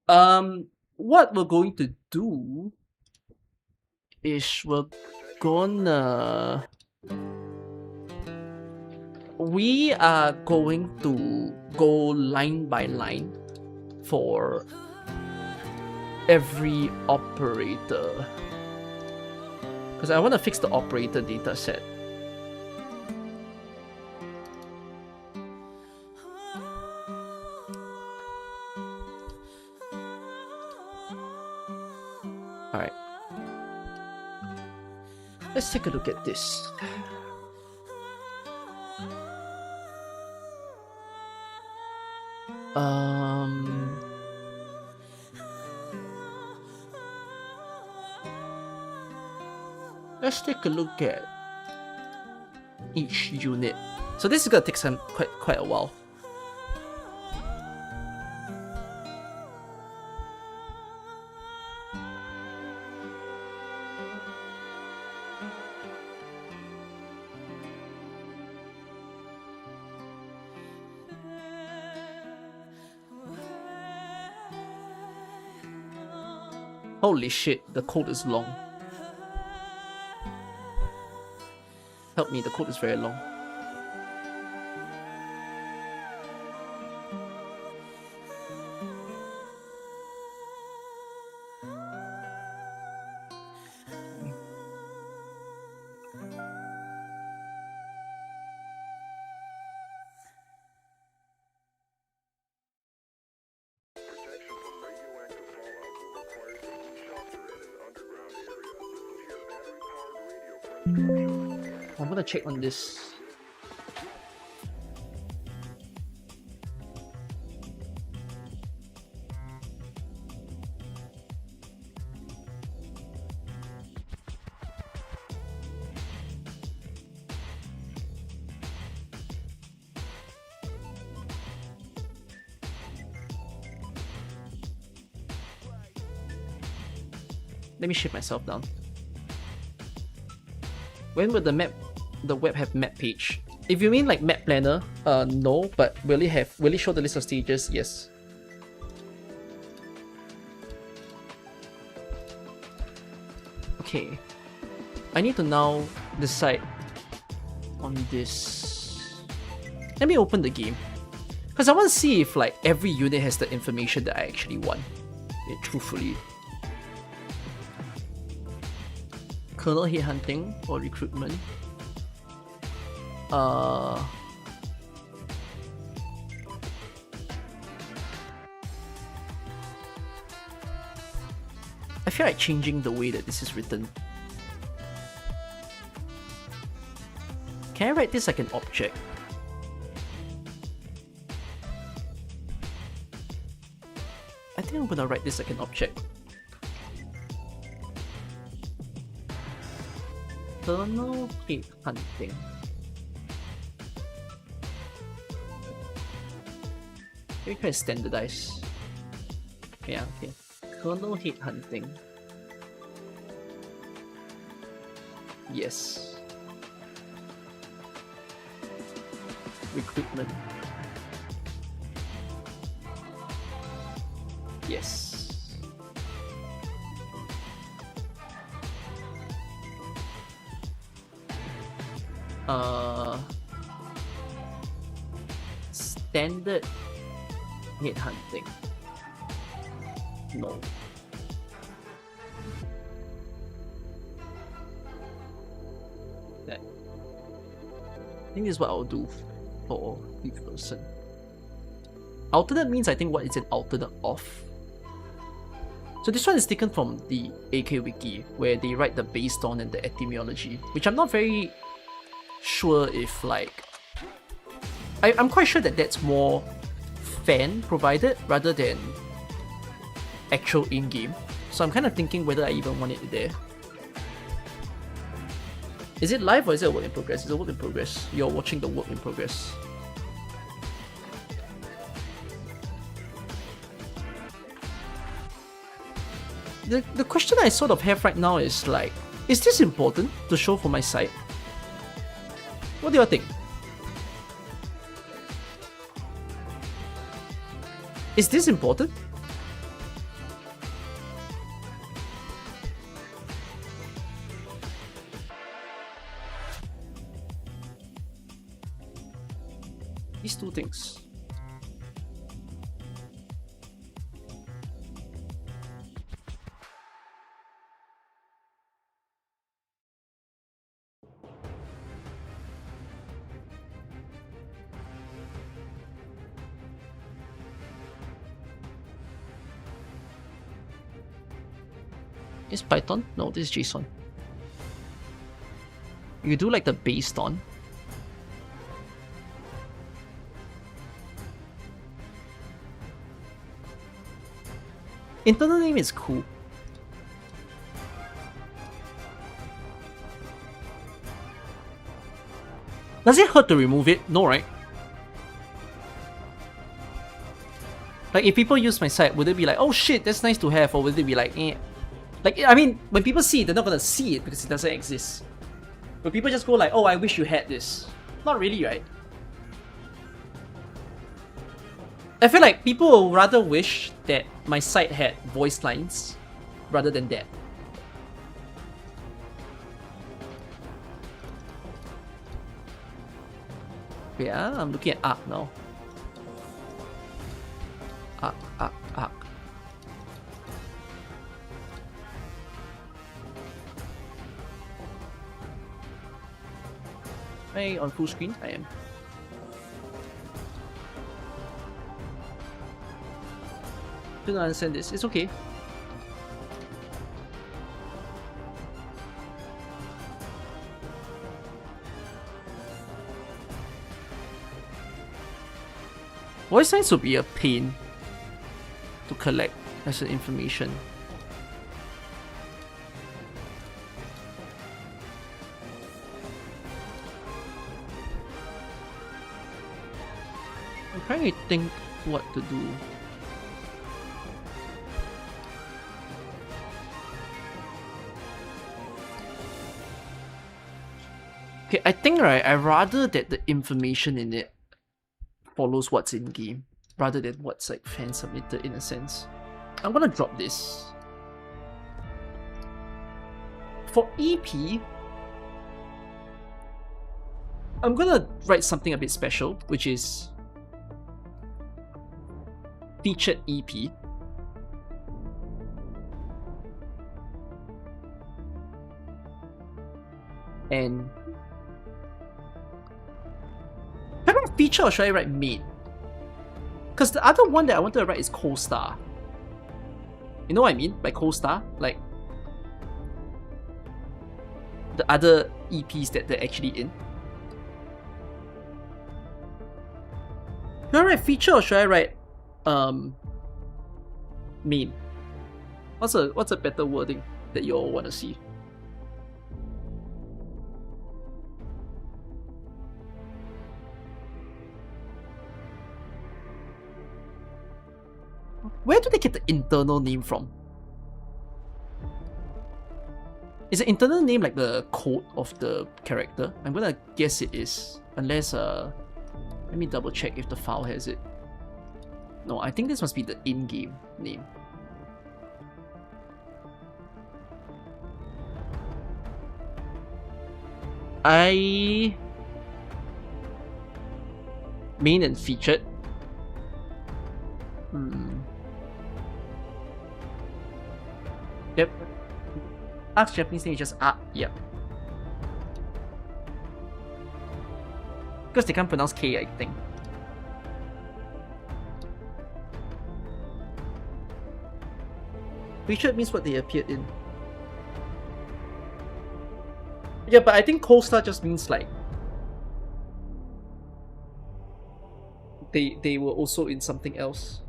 What we're going to do is we are going to go line by line for every operator, because I want to fix the operator data set. take a look at this. Let's take a look at each unit. So this is gonna take some quite a while. Holy shit, the code is long. Help me, the code is very long. I'm gonna check on this. Let me shift myself down. When will the web have map page? If you mean like map planner, no, but will it show the list of stages? Yes. Okay. I need to now decide on this. Let me open the game. Because I want to see if like every unit has the information that I actually want. Yeah, truthfully. Colonel hit hunting or recruitment. I feel like changing the way that this is written. Can I write this like an object? I think I'm gonna write this like an object. Colonel hit hunting. Maybe try to standardize. Yeah, okay. Colonel hit hunting. Yes. Recruitment. Yes. Standard hit hunting. No. That. I think this is what I'll do for each person. Alternate means I think what is an alternate of. So this one is taken from the AK Wiki, where they write the based on and the etymology, which I'm not very sure if like... I'm quite sure that that's more fan provided rather than actual in-game. So I'm kind of thinking whether I even want it there. Is it live or is it a work in progress? It's a work in progress. You're watching the work in progress. The question I sort of have right now is like, is this important to show for my site? What do you think? Is this important? These two things. Is Python? No, this is JSON. You do like the based on. Internal name is cool. Does it hurt to remove it? No, right? Like, if people use my site, would it be like, oh shit, that's nice to have, or would it be like, eh? Like, I mean, when people see it, they're not gonna see it because it doesn't exist. But people just go like, oh, I wish you had this. Not really, right? I feel like people will rather wish that my site had voice lines rather than that. Yeah, I'm looking at Ark now. Ark. Am I on full screen? I am. Don't understand this. It's okay. Voice lines would be a pain to collect as an information. I'm trying to think what to do. Okay, I think I'd rather that the information in it follows what's in game rather than what's like fan submitted in a sense. I'm gonna drop this. For EP, I'm gonna write something a bit special, which is featured EP. And should I write feature or should I write main? Because the other one that I wanted to write is co-star. You know what I mean by co-star? Like the other EPs that they're actually in. Should I write feature or should I write main? What's a better wording that you all want to see? Where do they get the internal name from? Is the internal name like the code of the character? I'm gonna guess it is. Unless, let me double check if the file has it. No, I think this must be the in-game name. Main and featured. Yep. Ark's Japanese name is just Ark. Yep. Because they can't pronounce K, I think. Featured means what they appeared in. Yeah, but I think co-star just means like they were also in something else.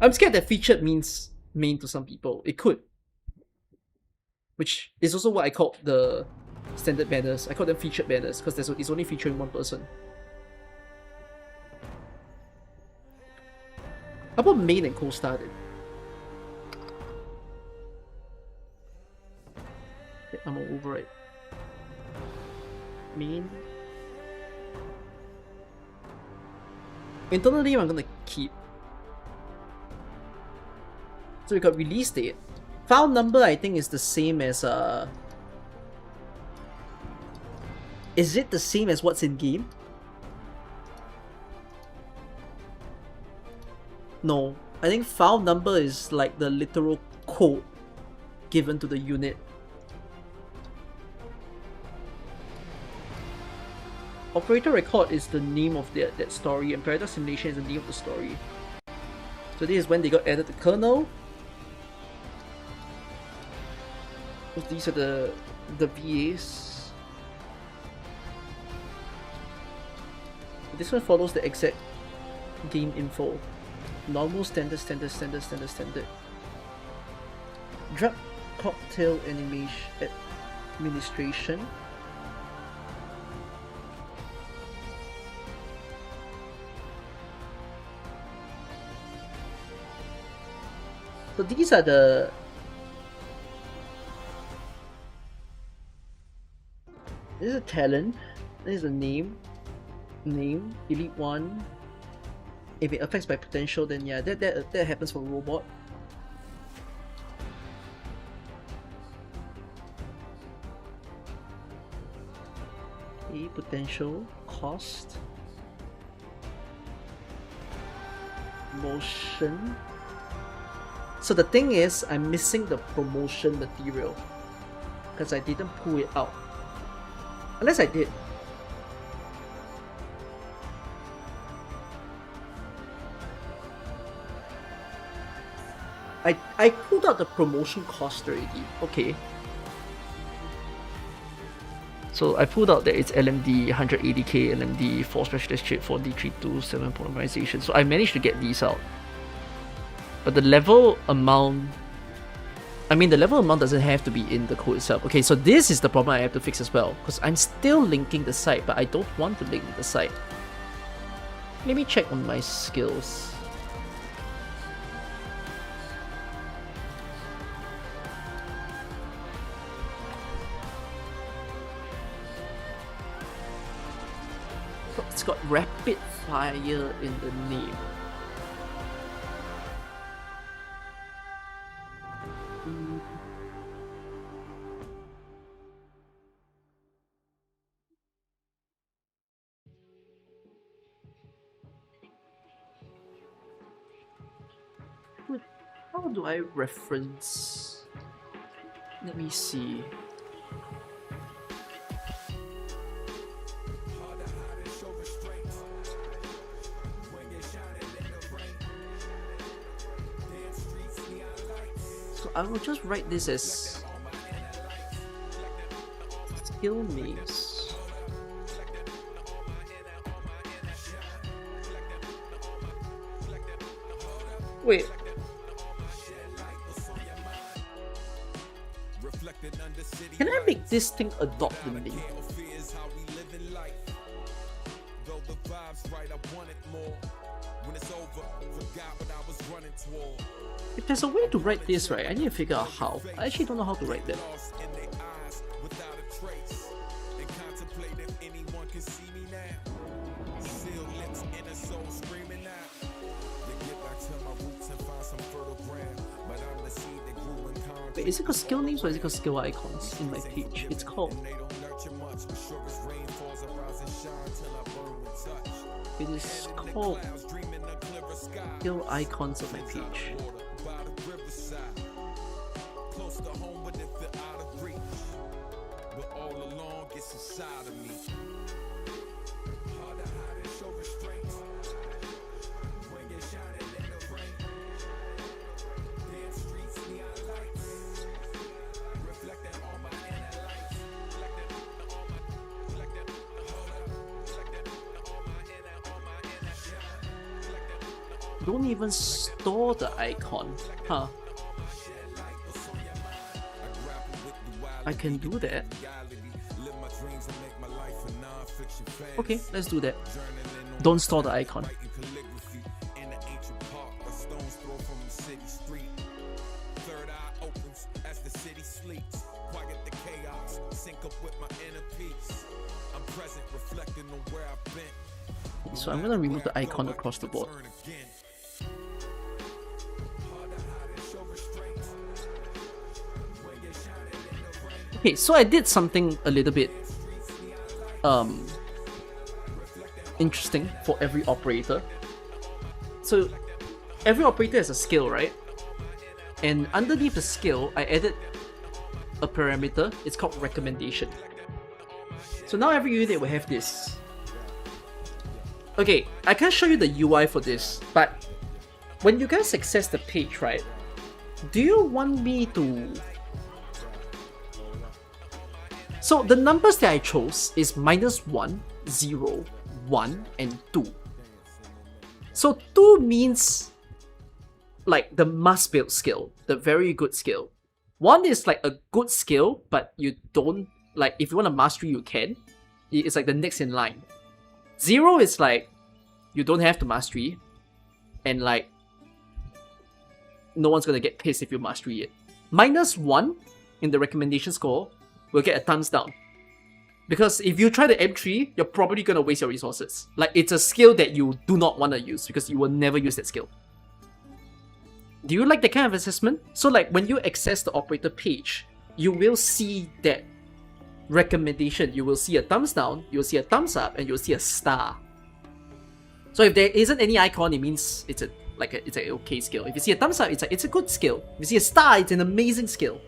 I'm scared that featured means main to some people. It could. Which is also what I called the standard banners. I call them featured banners because it's only featuring one person. How about main and co-star then? Okay, I'm gonna overwrite. Main. Internal name I'm gonna keep. So we got release date. File number I think is the same as is it the same as what's in game? No. I think file number is like the literal code given to the unit. Operator record is the name of that story, and paradox simulation is the name of the story. So this is when they got added to kernel. These are the VAs. This one follows the exact game info. Normal, standard, standard, standard, standard, standard. Drug cocktail animation administration. So these are the this is a talent, this is a name, elite 1. If it affects by potential, then yeah, that happens for robot. Okay, potential, cost, motion. So the thing is, I'm missing the promotion material because I didn't pull it out. Unless I did. I pulled out the promotion cost already. Okay. So I pulled out that it's LMD 180k, LMD 4 specialist chip, 4D32, 7 polymerization. So I managed to get these out. But the level amount, I mean the level amount doesn't have to be in the code itself. Okay, so this is the problem I have to fix as well, because I'm still linking the site, but I don't want to link the site. Let me check on my skills. It's got rapid fire in the name. How do I reference? Let me see. So I will just write this as skill names. Wait. Can I make this thing adopt the name? If there's a way to write this, right, I need to figure out how. I actually don't know how to write that. Wait, is it called skill names or is it called skill icons in my page? It's called. It is called skill icons on my page. Don't even store the icon, huh? I can do that. Okay, let's do that. Don't store the icon. So I'm gonna remove the icon across the board. Okay, so I did something a little bit interesting for every operator. So every operator has a skill, right? And underneath the skill, I added a parameter. It's called recommendation. So now every unit will have this. Okay, I can't show you the UI for this, but when you guys access the page, right? Do you want me to... So the numbers that I chose is -1, 0, 1 and 2. So 2 means like the must build skill, the very good skill. 1 is like a good skill, but you don't, like, if you want a mastery, you can. It's like the next in line. 0 is like, you don't have to mastery, and like, no one's gonna get pissed if you mastery it. -1 in the recommendation score will get a thumbs down. Because if you try the M3, you're probably gonna waste your resources. Like, it's a skill that you do not want to use because you will never use that skill. Do you like that kind of assessment? So like, when you access the operator page, you will see that recommendation. You will see a thumbs down, you'll see a thumbs up, and you'll see a star. So if there isn't any icon, it means it's an okay skill. If you see a thumbs up, it's a good skill. If you see a star, it's an amazing skill.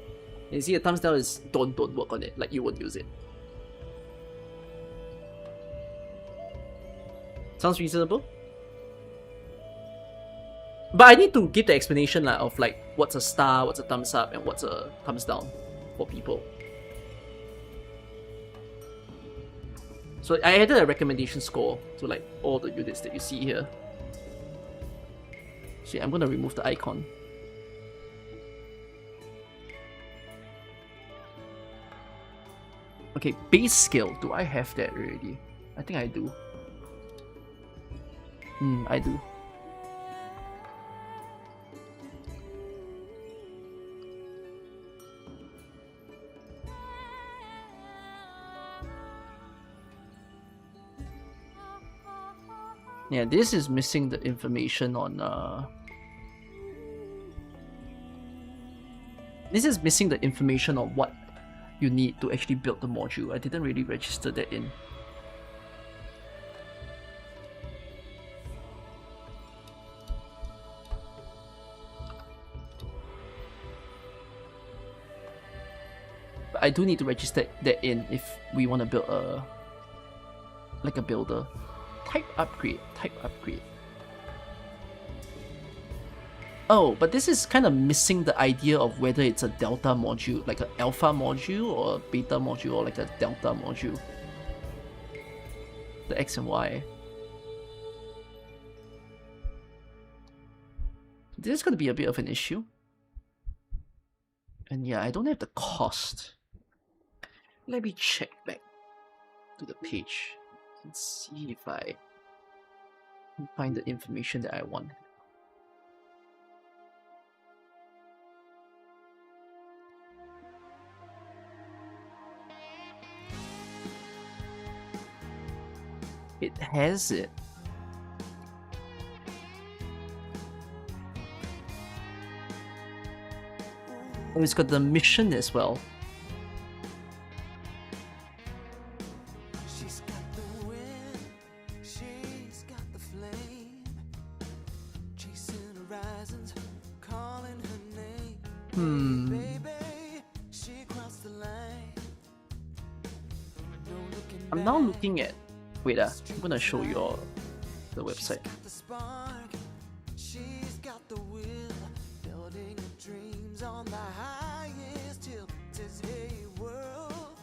And you see a thumbs down, is don't work on it. Like, you won't use it. Sounds reasonable? But I need to give the explanation of like what's a star, what's a thumbs up, and what's a thumbs down for people. So I added a recommendation score to like all the units that you see here. See, I'm gonna remove the icon. Okay, base skill. Do I have that already? I think I do. I do. Yeah, this is missing the information on this is missing the information on what you need to actually build the module. I didn't really register that in. But I do need to register that in if we want to build a builder. Type upgrade. Oh, but this is kind of missing the idea of whether it's a delta module, like an alpha module, or a beta module, or like a delta module. The X and Y. This is going to be a bit of an issue. And yeah, I don't have the cost. Let me check back to the page and see if I can find the information that I want. It has it. Oh, it's got the mission as well. She's got the wind, she's got the flame, chasing horizons, calling her name. Baby, she crossed the line. No looking I'm now looking at. Wait, I'm gonna show you all the website. got the spark, she's got the will, building her dreams on the highest hill. Says, hey world,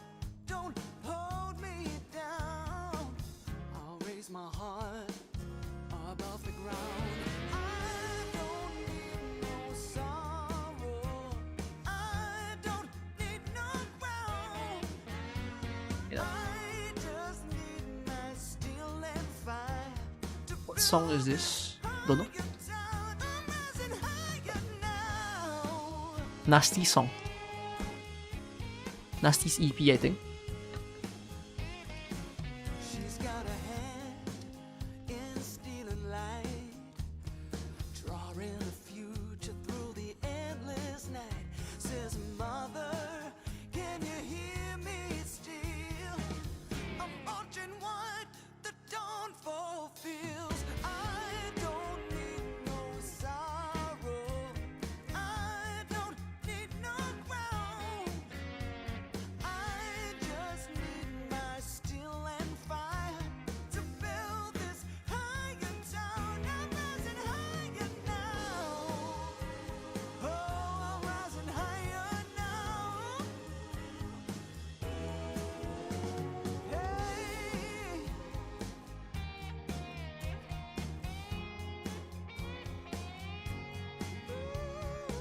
don't hold me down. I'll raise my heart above the ground. I don't need no sorrow, I don't need no crown. You know, I just need my steel and fire to what song is this? Don't know. Nasty song. Nasty's EP, I think. She's got a hand in steel and light, drawing the future through the endless night. Says, mother, can you hear me still? I'm watching what the dawn fulfills. I don't need no sorrow, I don't need no crown. I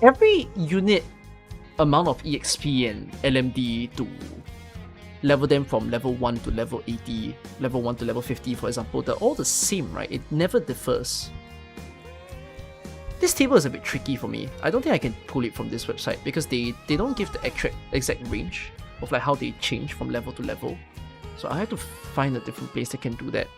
every unit amount of EXP and LMD to level them from level 1 to level 80, level 1 to level 50 for example, they're all the same, right? It never differs. This table is a bit tricky for me. I don't think I can pull it from this website because they don't give the exact range of like how they change from level to level. So I have to find a different place that can do that.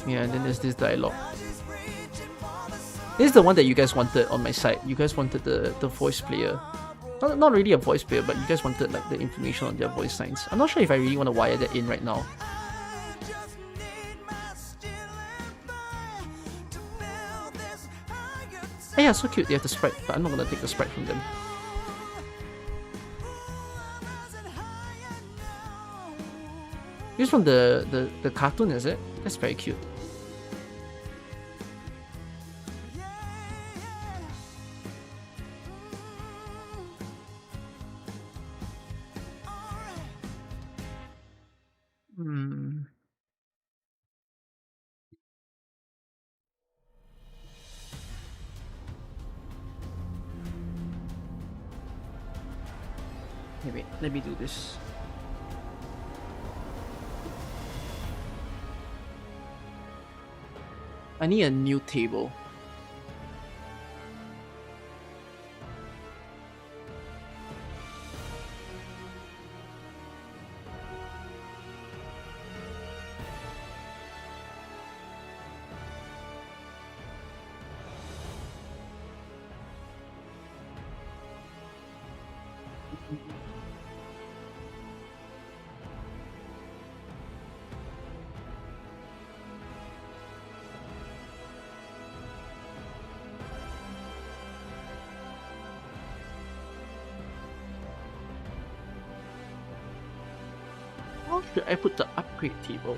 Yeah, and then there's this dialogue. This is the one that you guys wanted on my site. You guys wanted the voice player. Not really a voice player, but you guys wanted like the information on their voice signs. I'm not sure if I really want to wire that in right now. Oh yeah, so cute. They have the sprite, but I'm not gonna take the sprite from them. This is from the cartoon, is it? That's very cute. Wait, let me do this. I need a new table. How should I put the upgrade table?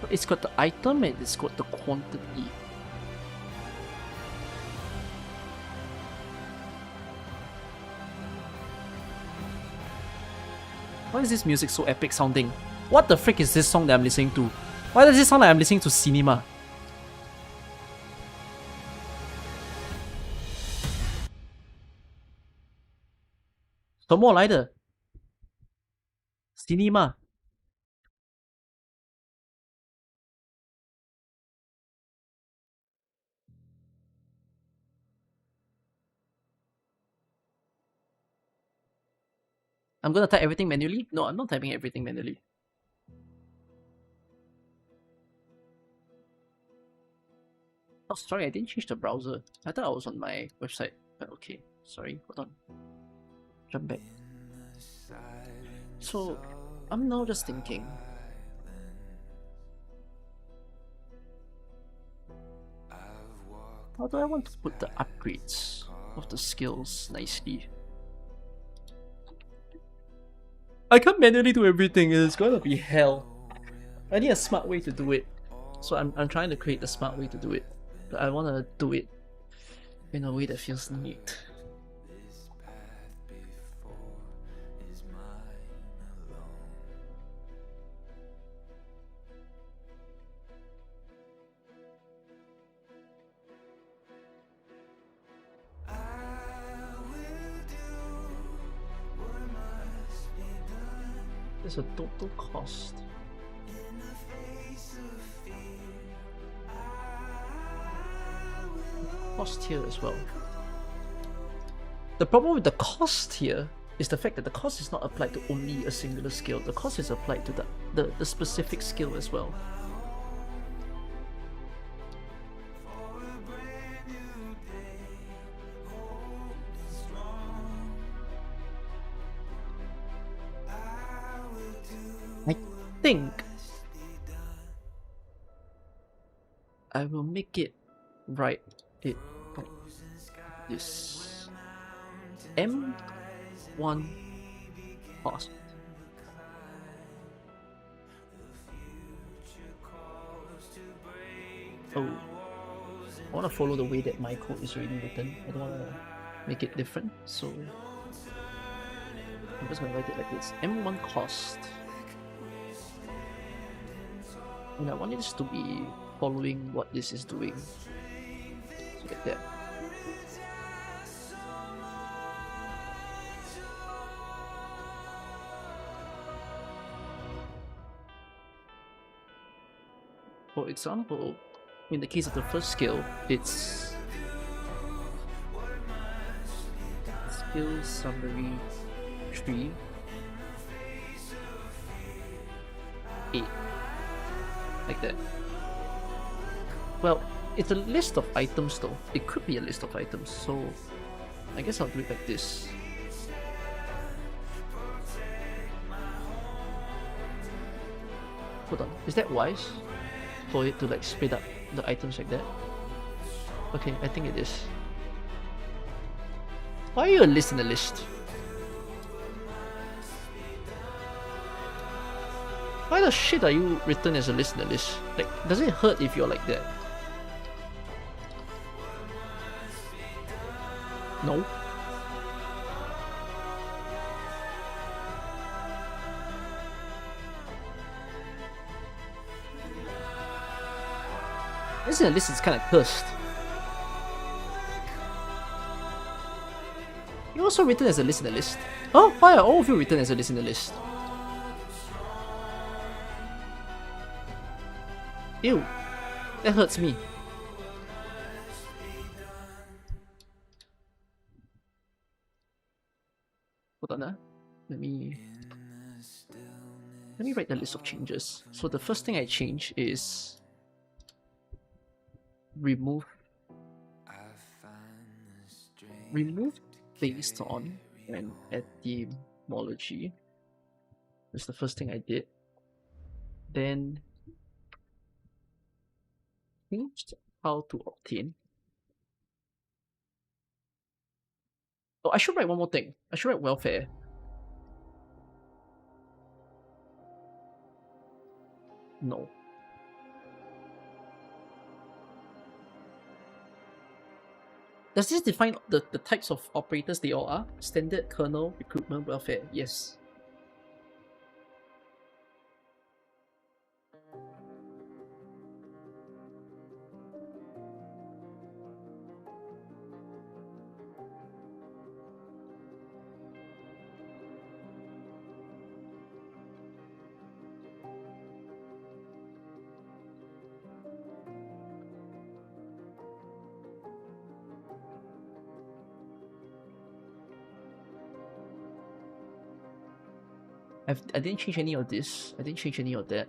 It's got the item and it's got the quantity. Why is this music so epic sounding? What the frick is this song that I'm listening to? Why does it sound like I'm listening to cinema?什么来的 Cinema. I'm gonna type everything manually? No, I'm not typing everything manually. Oh, sorry, I didn't change the browser. I thought I was on my website, but okay. Sorry, hold on. Jump back. So, I'm now just thinking. How do I want to put the upgrades of the skills nicely? I can't manually do everything, it's gonna be hell. I need a smart way to do it. So I'm trying to create a smart way to do it. But I wanna do it in a way that feels neat. There's a total cost. Cost here as well. The problem with the cost here is the fact that the cost is not applied to only a singular skill. The cost is applied to the specific skill as well. I think I will make it right. this M1 cost. Oh, I want to follow the way that my code is already written. I don't want to make it different, so I'm just going to write it like this. M1 cost. And I want this to be following what this is doing. So like that. For example, in the case of the first skill, it's skill summary tree 8, like that. Well, it's a list of items though. It could be a list of items, so I guess I'll do it like this. Hold on, is that wise? For it to like split up the items like that? Okay, I think it is. Why are you a list in a list? Why the shit are you written as a list in a list? Like, does it hurt if you're like that? No. This in a list is kind of cursed. You're also written as a list in a list. Oh, why are all of you written as a list in a list? Ew, that hurts me. Hold on, let me write the list of changes. So the first thing I change is remove based on and etymology. That's the first thing I did. Then changed how to obtain. Oh, I should write one more thing. I should write welfare. No. Does this define the types of operators they all are? Standard, kernel, recruitment, welfare. Yes. I didn't change any of this. I didn't change any of that.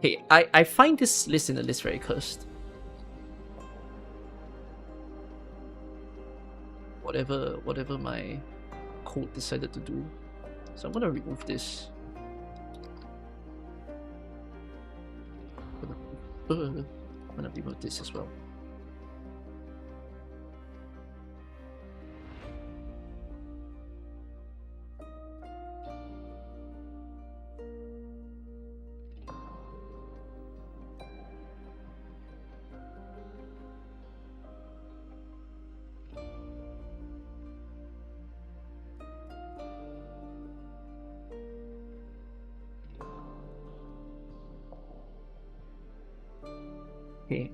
Hey, I find this list in the list very cursed. Whatever my code decided to do. So I'm gonna remove this. I'm gonna remove this as well. Okay.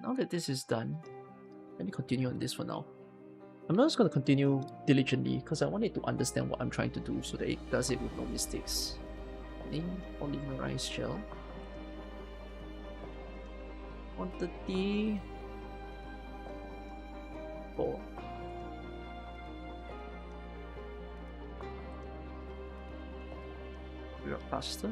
Now that this is done, let me continue on this for now. I'm not just going to continue diligently because I want it to understand what I'm trying to do so that it does it with no mistakes. Name polymerized shell. Quantity 4. Faster.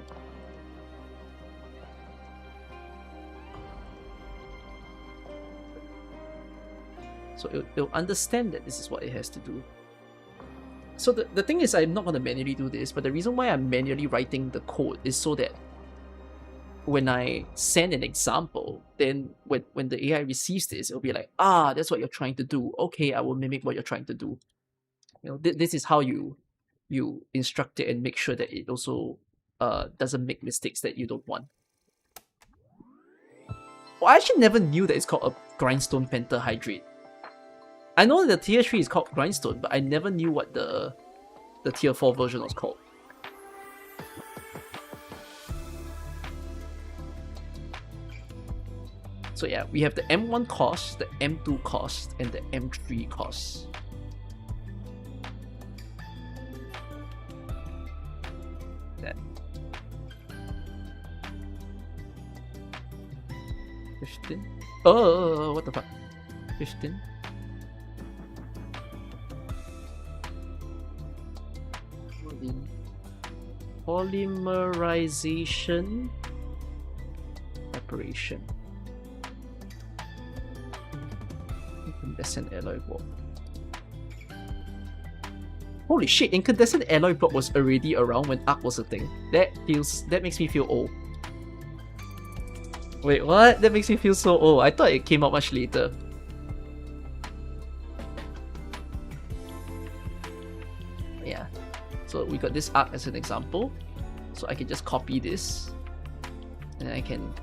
So it'll understand that this is what it has to do. So the thing is, I'm not going to manually do this, but the reason why I'm manually writing the code is so that when I send an example, then when the AI receives this, it'll be like, ah, that's what you're trying to do. Okay, I will mimic what you're trying to do. This is how you instruct it and make sure that it also doesn't make mistakes that you don't want. Well, I actually never knew that it's called a grindstone pentahydrate. I know the tier 3 is called grindstone, but I never knew what the tier 4 version was called. So yeah, we have the M1 cost, the M2 cost, and the M3 cost. That 15. Oh, what the fuck? 15. Polymerization preparation. Incandescent alloy block. Holy shit, incandescent alloy block was already around when Arc was a thing. That makes me feel old. Wait, what? That makes me feel so old. I thought it came out much later. Yeah. So we got this Arc as an example. So I can just copy this. And I can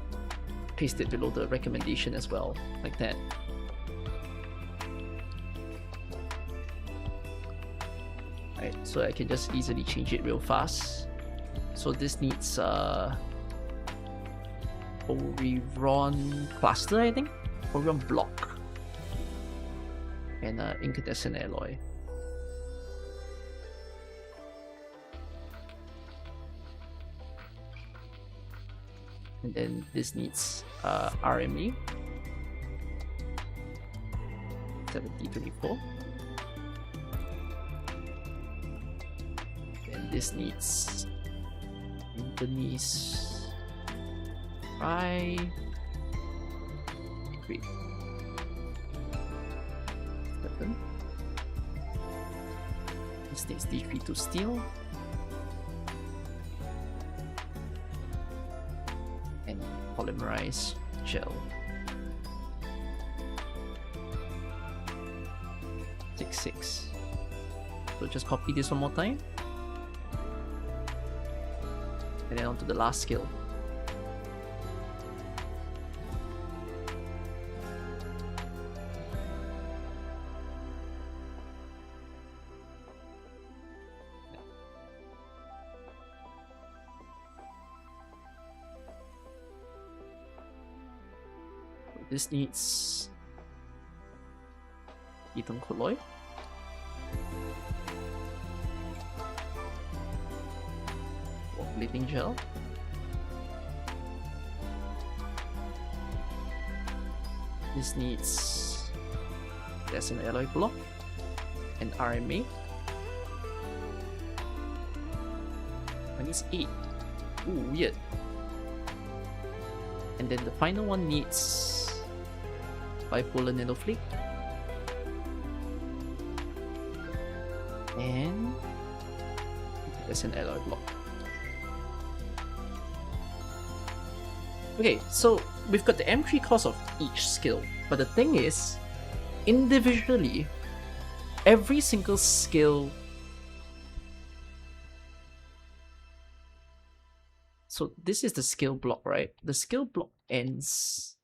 paste it below the recommendation as well. Like that. Right, so I can just easily change it real fast. So this needs Oriron cluster, I think? Oriron block. And incandescent alloy. And then this needs RME 7024. And this needs manganese wait. This needs D3 to steel. And polymerized gel. 6. So just copy this one more time. And then onto the last skill. This needs ethylene colloid. Plating gel. This needs an alloy block and RMA. And needs 8. Ooh, weird. And then the final one needs bipolar nanoflake and there's an alloy block. Okay, so we've got the M3 cost of each skill, but the thing is, individually, every single skill. So this is the skill block, right? The skill block ends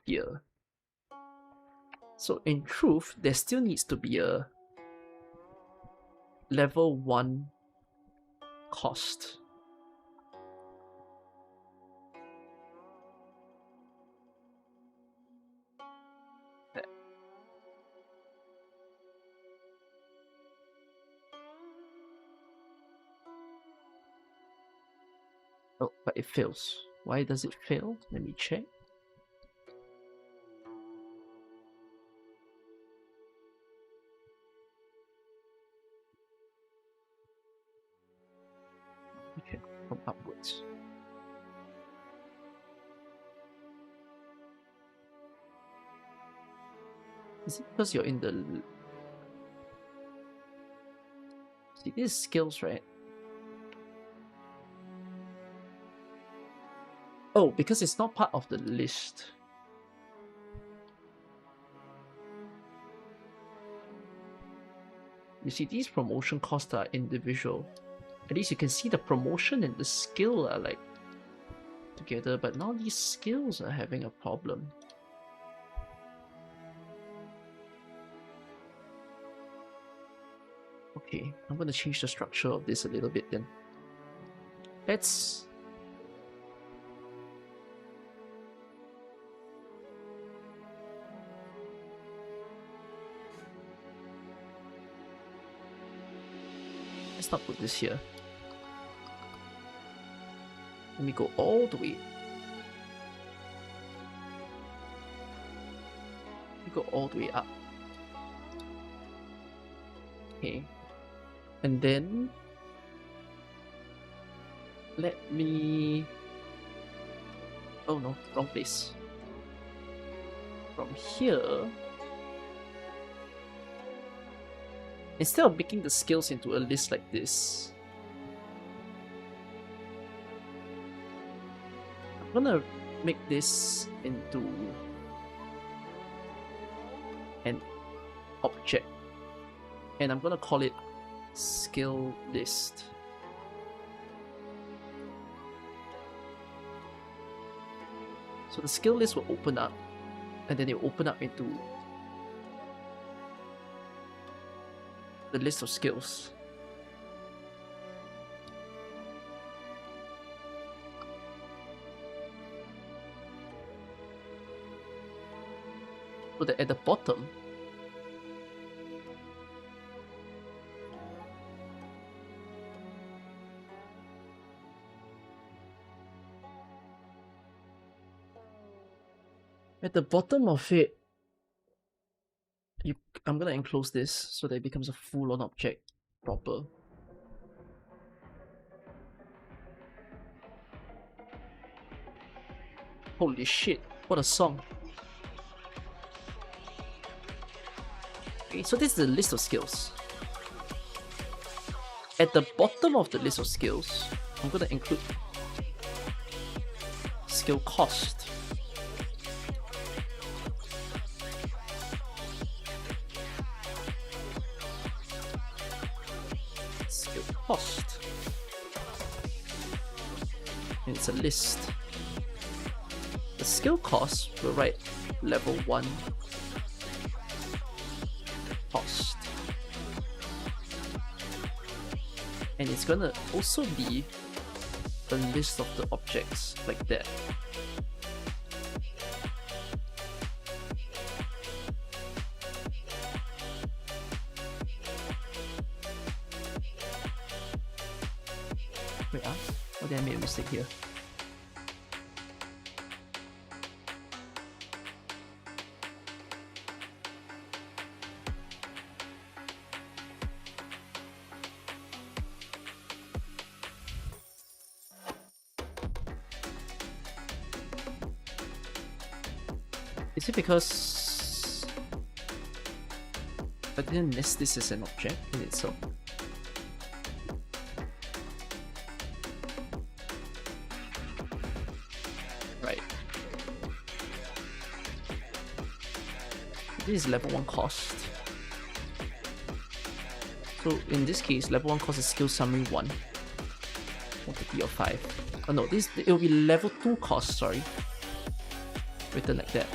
here. So in truth, there still needs to be a level 1 cost. There. Oh, but it fails. Why does it fail? Let me check. Okay, from upwards. Is it because you're in the... See, this is skills, right? Oh, because it's not part of the list. You see, these promotion costs are individual. At least you can see the promotion and the skill are like together, but now these skills are having a problem. Okay, I'm gonna change the structure of this a little bit then. Let's not put this here. Let me go all the way. Let me go all the way up. Okay. And then let me... Oh no, wrong place. From here, instead of making the skills into a list like this, I'm gonna make this into an object, and I'm gonna call it skill list. So the skill list will open up, and then it will open up into the list of skills. So that at the bottom, of it, I'm gonna enclose this so that it becomes a full-on object proper. Holy shit, what a song. Okay, so this is the list of skills. At the bottom of the list of skills, I'm gonna include skill cost. Skill cost. And it's a list. The skill cost will write level 1 cost. And it's gonna also be a list of the objects like that. Wait, oh, did I make a mistake here? Is it because I didn't list this as an object in itself? Right. This is level 1 cost. So in this case, level 1 cost is skill summary 1. Quantity of 5. Oh no, it will be level 2 cost, sorry. Written like that.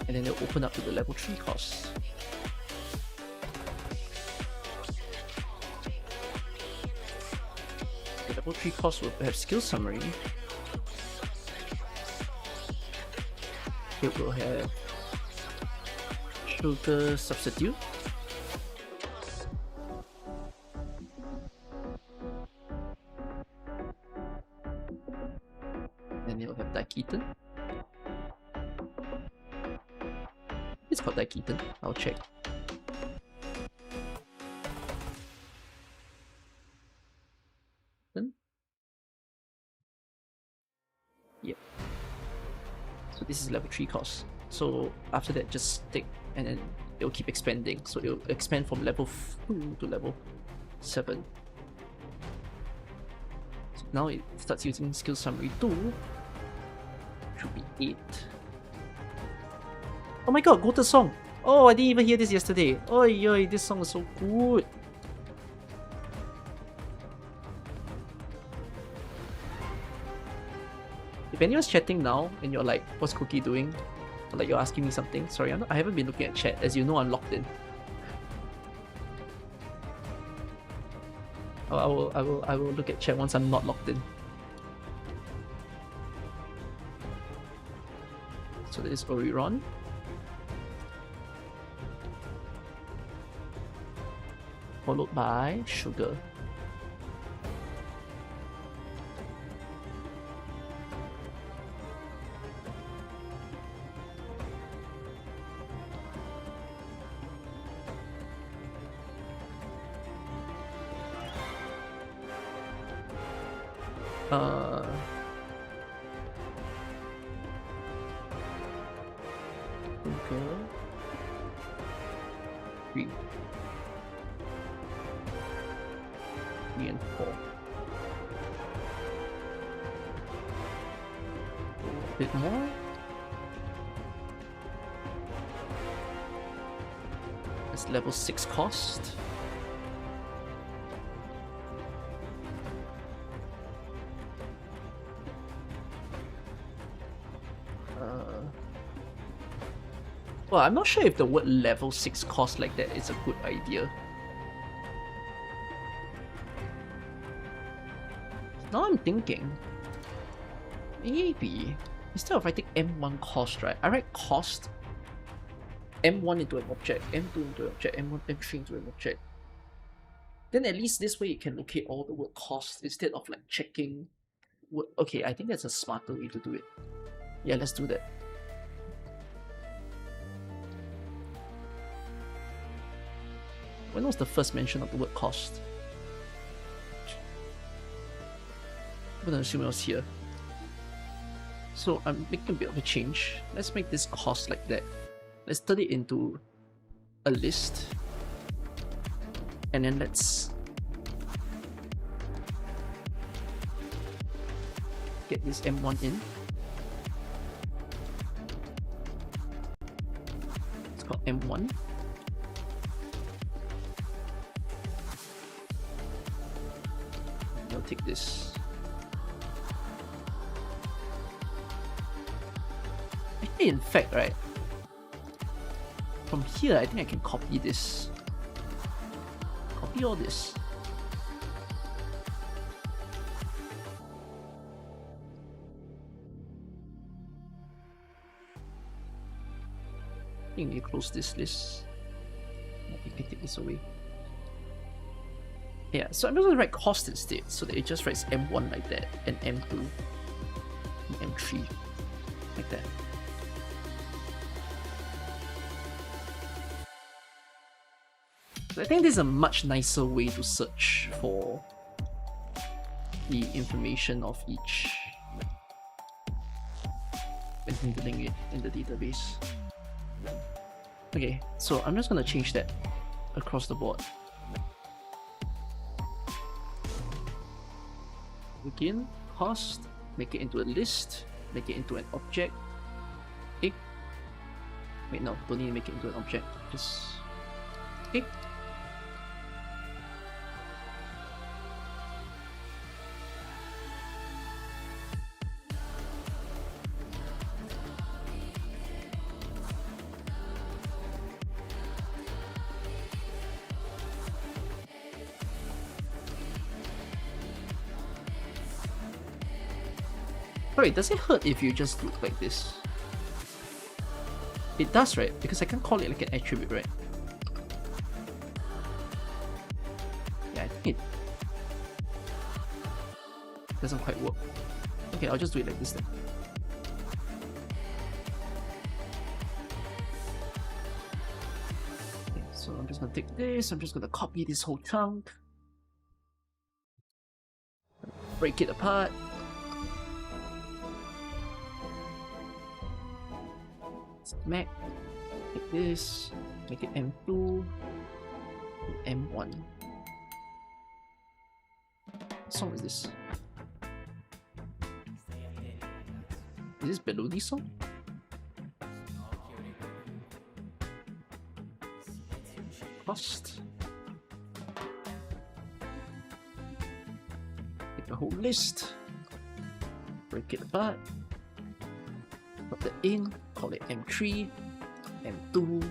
And then it'll open up to the level 3 costs. The level 3 costs will have skill summary. It will have sugar substitute. And it will have Daikiten. It's called Daikiten. I'll check. Then, yep. So this is level 3 cost. So after that, just stick and then it'll keep expanding. So it'll expand from level 2 to level 7. So now it starts using skill summary 2. Should be 8. Oh my god, go to song! Oh, I didn't even hear this yesterday. Oi, this song is so good. If anyone's chatting now and you're like, what's Cookie doing? Or like you're asking me something, sorry, I haven't been looking at chat. As you know, I'm locked in. Oh, I will look at chat once I'm not locked in. So there is Oriron. Followed by Sugar. Sugar. 3. 3 and 4. A bit more. It's level 6 cost. Well, I'm not sure if the word level 6 cost like that is a good idea. Now I'm thinking, maybe instead of writing M1 cost, right, I write cost M1 into an object, M2 into an object, M1, M3 into an object. Then at least this way you can locate all the word cost instead of like checking. Okay, I think that's a smarter way to do it. Yeah, let's do that. When was the first mention of the word cost? I'm gonna assume it was here. So I'm making a bit of a change. Let's make this cost like that. Let's turn it into a list. And then let's get this M1 in. It's called M1. I'll take this. Actually, in fact, right, from here, I think I can copy this. Copy all this. I think we close this list. We can take this away. Yeah, so I'm just going to write cost instead, so that it just writes M1 like that, and M2, and M3, like that. So I think this is a much nicer way to search for the information of each when handling it in the database. Okay, so I'm just going to change that across the board. Again, cost, make it into a list, make it into an object. Okay. Wait, no, don't need to make it into an object. Just okay. Sorry, does it hurt if you just look like this? It does, right? Because I can call it like an attribute, right? Yeah, I think it doesn't quite work. Okay, I'll just do it like this then. Okay, so I'm just gonna take this, I'm just gonna copy this whole chunk, break it apart. Smack, like this, Make it M2, M1. What song is this? Is this Beludi's song? Cost. Take the whole list, break it apart, put that in, call it M3, M2,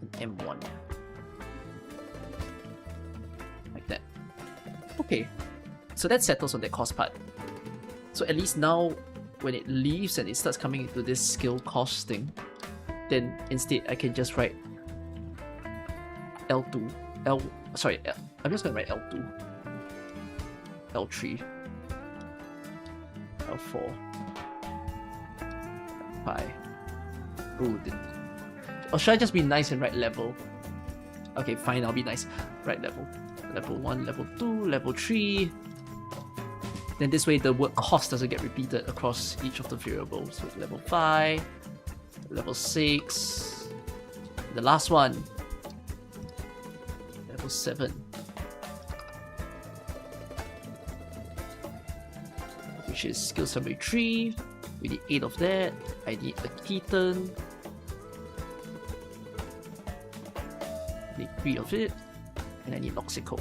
and M1. Like that. Okay, so that settles on that cost part. So at least now, when it leaves and it starts coming into this skill cost thing, then instead I can just write L2, I'm just gonna write L2, L3, L4, 5. Ooh, or should I just be nice and write level? Okay, fine, I'll be nice. Write level. Level 1, level 2, level 3. Then this way the word cost doesn't get repeated across each of the variables. So level 5, level 6, the last one, level 7. Which is skill summary 3. We need 8 of that. I need a Keaton. I need 3 of it. And I need Oxico.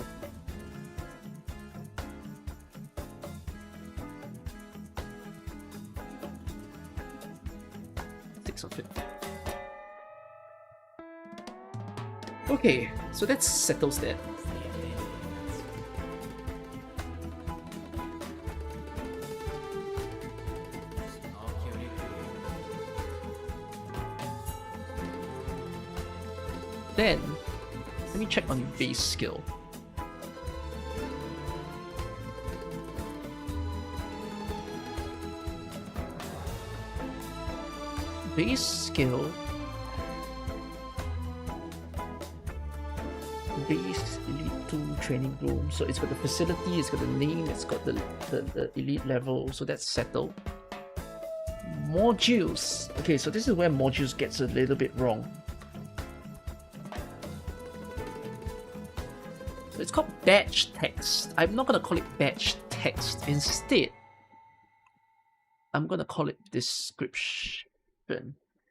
6 of it. Okay, so that settles that. Then, let me check on base skill. Base skill. Base Elite 2 training room. So it's got the facility, it's got the name, it's got the elite level, so that's settled. Modules. Okay, so this is where modules gets a little bit wrong. So it's called batch text. I'm not gonna call it batch text. Instead, I'm gonna call it description.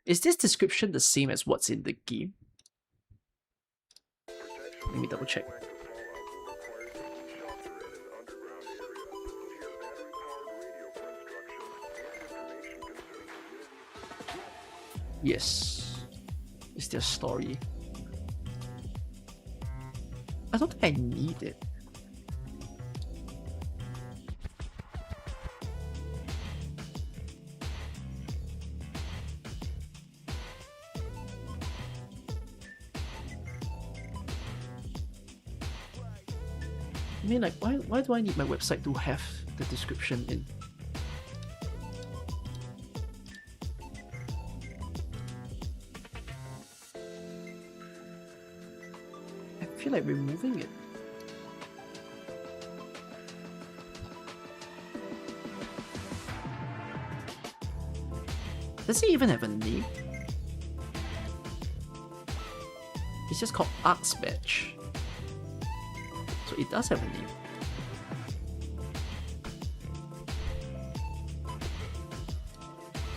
Is this description the same as what's in the game? Let me double check. Yes. It's their story. I don't think I need it. I mean, like, why do I need my website to have the description in? I feel like removing it. Does it even have a name? It's just called Arcs Badge. So it does have a name.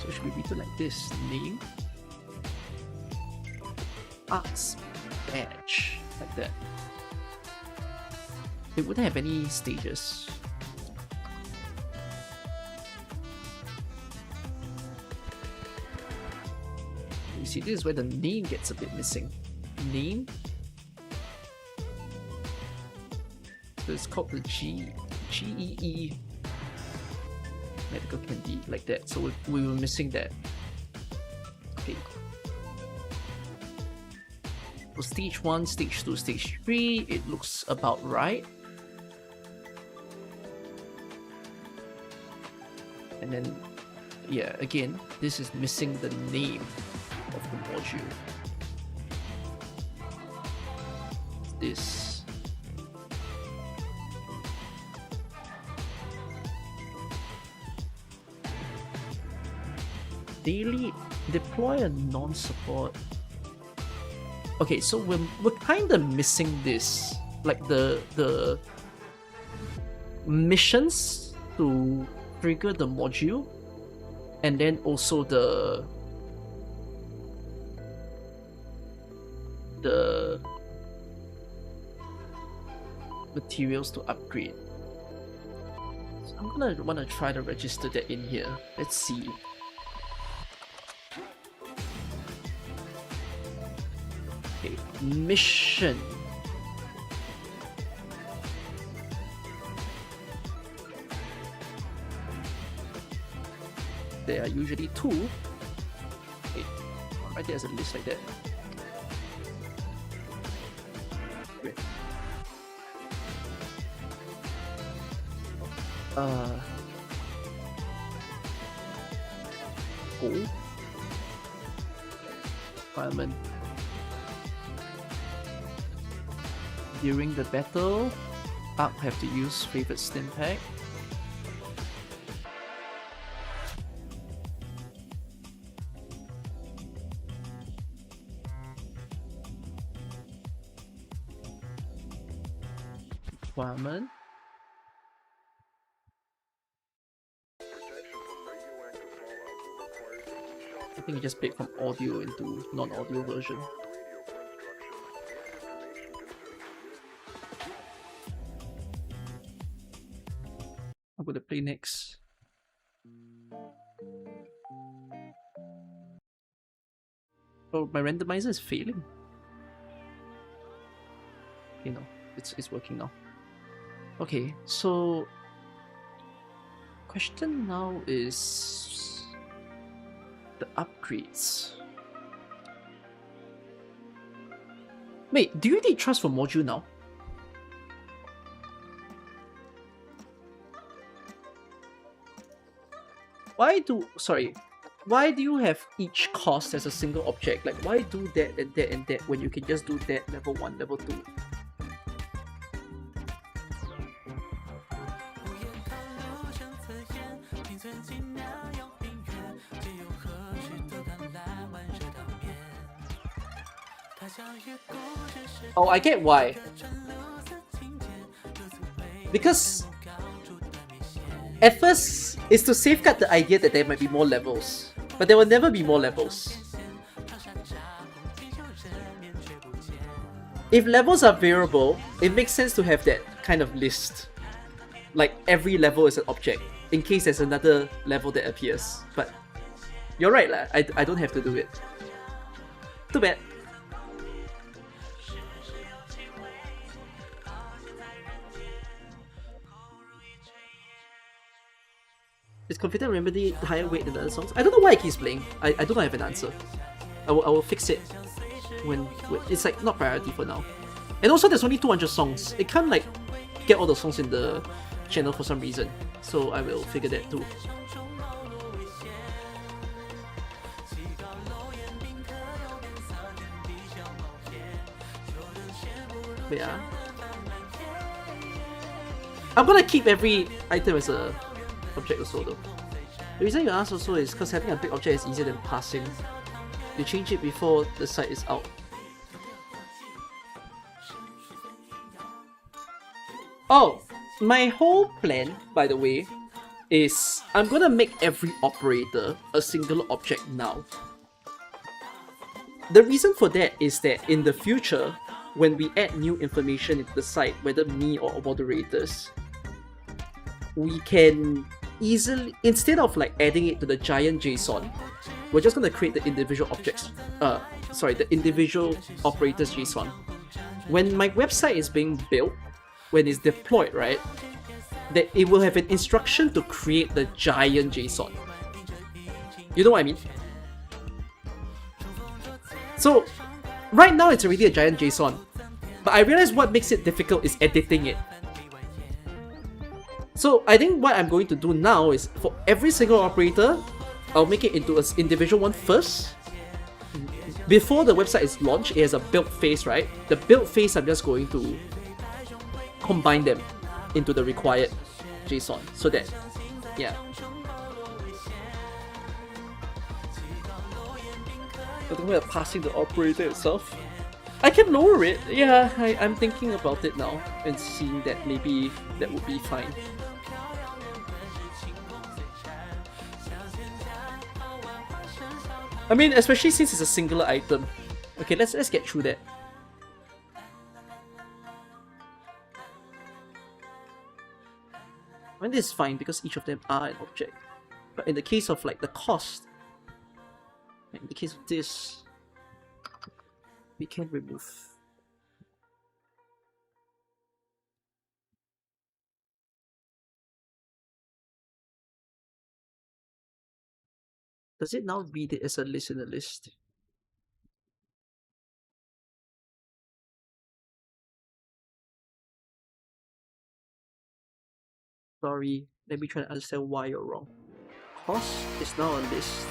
So it should be written like this. Name. Arcs Badge. Like that. It wouldn't have any stages. You see, this is where the name gets a bit missing. Name. So it's called the GEE medical candy, like that. So we were missing that. Okay. So stage 1, stage 2, stage 3, it looks about right. And then, yeah, again, this is missing the name of the module. This. Daily deploy a non-support. Okay, so we're kind of missing this, like the missions to trigger the module, and then also the materials to upgrade. So I'm gonna wanna try to register that in here. Let's see. Okay, mission. There are usually two. Okay, right there's a list like that. Great. Go. Requirement. During the battle, Ark have to use favorite stim pack. Requirement. I think you just pick from audio into non-audio version. I'm gonna play next. Oh, my randomizer is failing. You know, it's working now. Okay, so question now is the upgrades. Wait, do you need trust for module now? Why do you have each cost as a single object? Like, why do that and that and that when you can just do that level 1, level 2? Oh, I get why. Because at first, it's to safeguard the idea that there might be more levels, but there will never be more levels. If levels are variable, it makes sense to have that kind of list. Like every level is an object, in case there's another level that appears. But you're right, lah. I don't have to do it. Too bad. Is Confident Remedy higher weight than the other songs? I don't know why it keeps playing. I do not have an answer. I will fix it when it's like not priority for now. And also there's only 200 songs. It can't like get all the songs in the channel for some reason. So I will figure that too. But yeah. I'm gonna keep every item as a object also though. The reason you ask also is because having a big object is easier than passing. You change it before the site is out. Oh, my whole plan, by the way, is I'm gonna make every operator a single object now. The reason for that is that in the future, when we add new information into the site, whether me or moderators, we can easily, instead of like adding it to the giant JSON, we're just going to create the individual objects, the individual operators JSON. When my website is being built, when it's deployed, right, that it will have an instruction to create the giant JSON. You know what I mean? So right now it's already a giant JSON, but I realize what makes it difficult is editing it. So I think what I'm going to do now is for every single operator, I'll make it into an individual one first. Before the website is launched, it has a build phase, right? The build phase, I'm just going to combine them into the required JSON so that, yeah. I think we're passing the operator itself. I can lower it. Yeah, I'm thinking about it now and seeing that maybe that would be fine. I mean, especially since it's a singular item. Okay, let's get through that. I mean, this is fine because each of them are an object. But in the case of like the cost, in the case of this, we can remove. Does it now read it as a list in a list? Sorry, let me try to understand why you're wrong. Cost is now a list.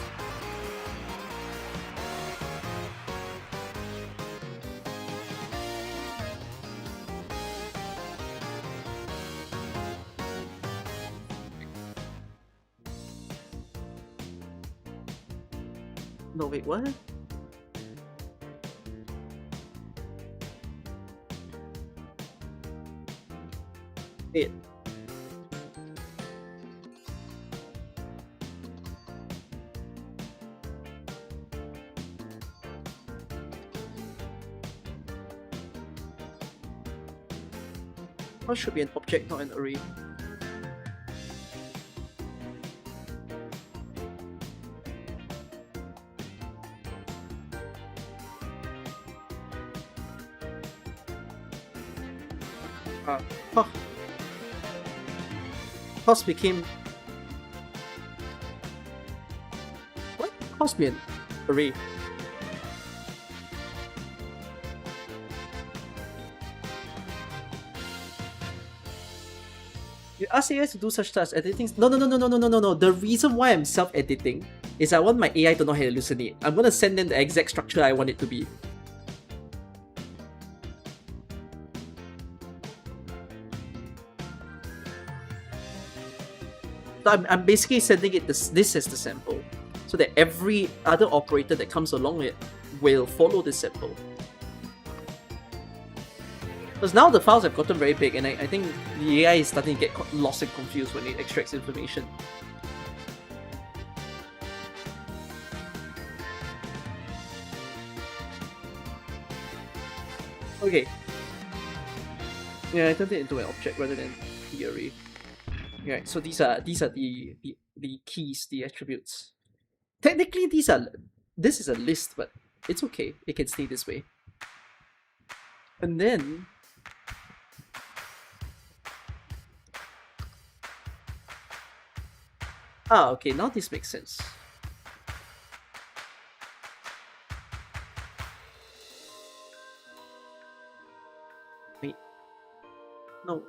No, wait, what? Wait. What should be an object, not an array? Huh. Cost became... What? Cost be an array? You ask AI to do such tasks, editing... No. The reason why I'm self-editing is I want my AI to not hallucinate. I'm gonna send them the exact structure I want it to be. So I'm basically sending it this as the sample, so that every other operator that comes along it will follow this sample. Because now the files have gotten very big, and I think the AI is starting to get lost and confused when it extracts information. Okay. Yeah, I turned it into an object rather than the array. Right, so these are the keys, the attributes. Technically, this is a list, but it's okay. It can stay this way. And then okay, now this makes sense. Wait. No,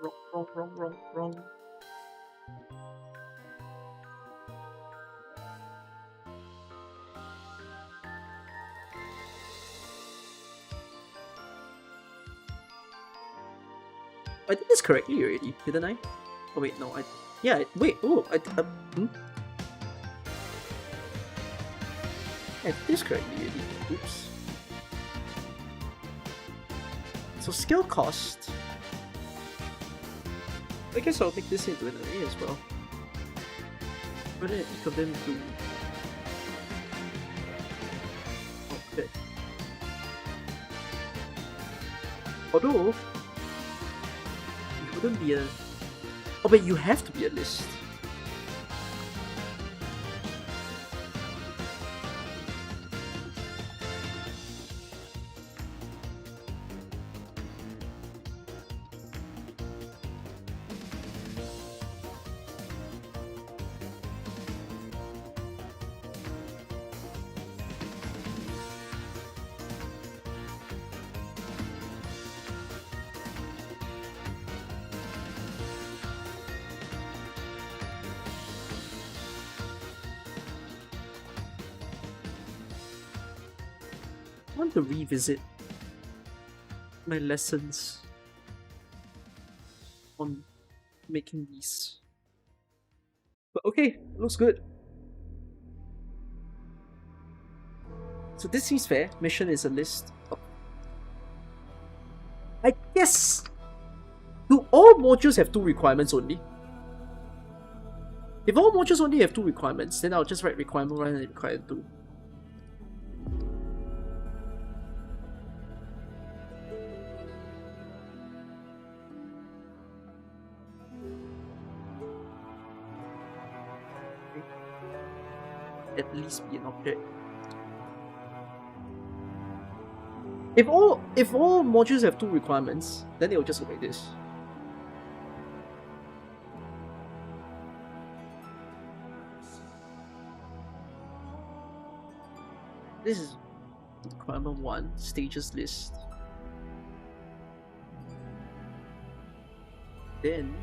wrong. I did this correctly already, didn't I? Oh wait, no, wait, oh, I did this correctly already, oops. So skill cost, I guess I'll make this into an array as well. Rather than each of them do... Okay. Although, it wouldn't be a... Oh, but you have to be a list. I want to revisit my lessons on making these. But okay, looks good. So this seems fair. Mission is a list of Yes! Do all modules have 2 requirements only? If all modules only have 2 requirements, then I'll just write requirement 1 and requirement 2. At least be an object. If all modules have 2 requirements, then it will just look like this. This is requirement 1, stages list. Then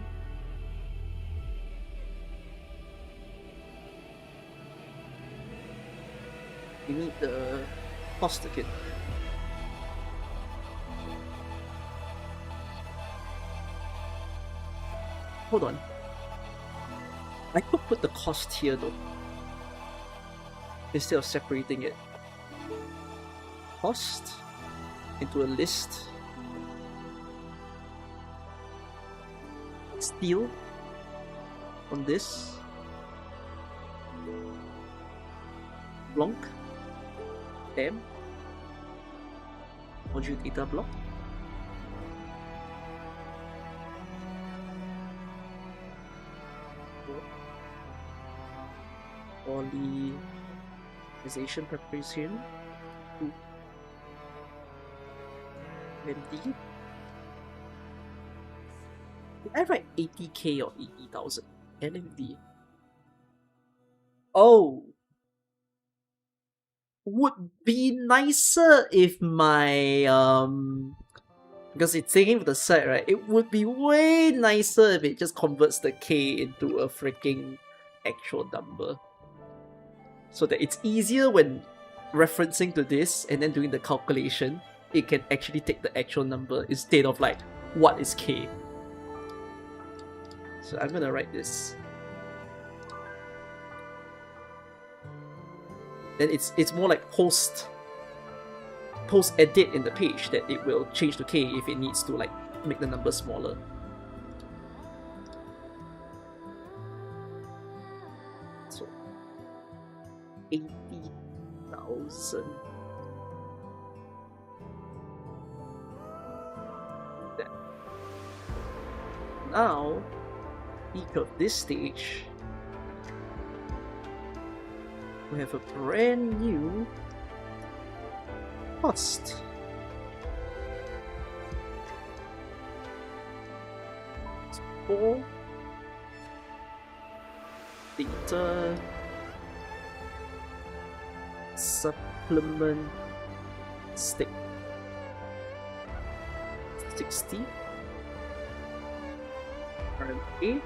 we need the cost again. Hold on. I could put the cost here though, instead of separating it. Cost into a list. Steal on this. Blanc. M. Module data block. Polymerization preparation. MD. Did I write 80k or 80,000? LMD. Oh! Would be nicer if my because it's taking for the side, right? It would be way nicer if it just converts the K into a freaking actual number. So that it's easier when referencing to this and then doing the calculation, it can actually take the actual number instead of like, what is K? So I'm gonna write this. Then it's more like post edit in the page that it will change to K if it needs to like make the number smaller. So 80,000. That. Now, peak of this stage, we have a brand new cost. It's 4 data supplement stick 60 RMA.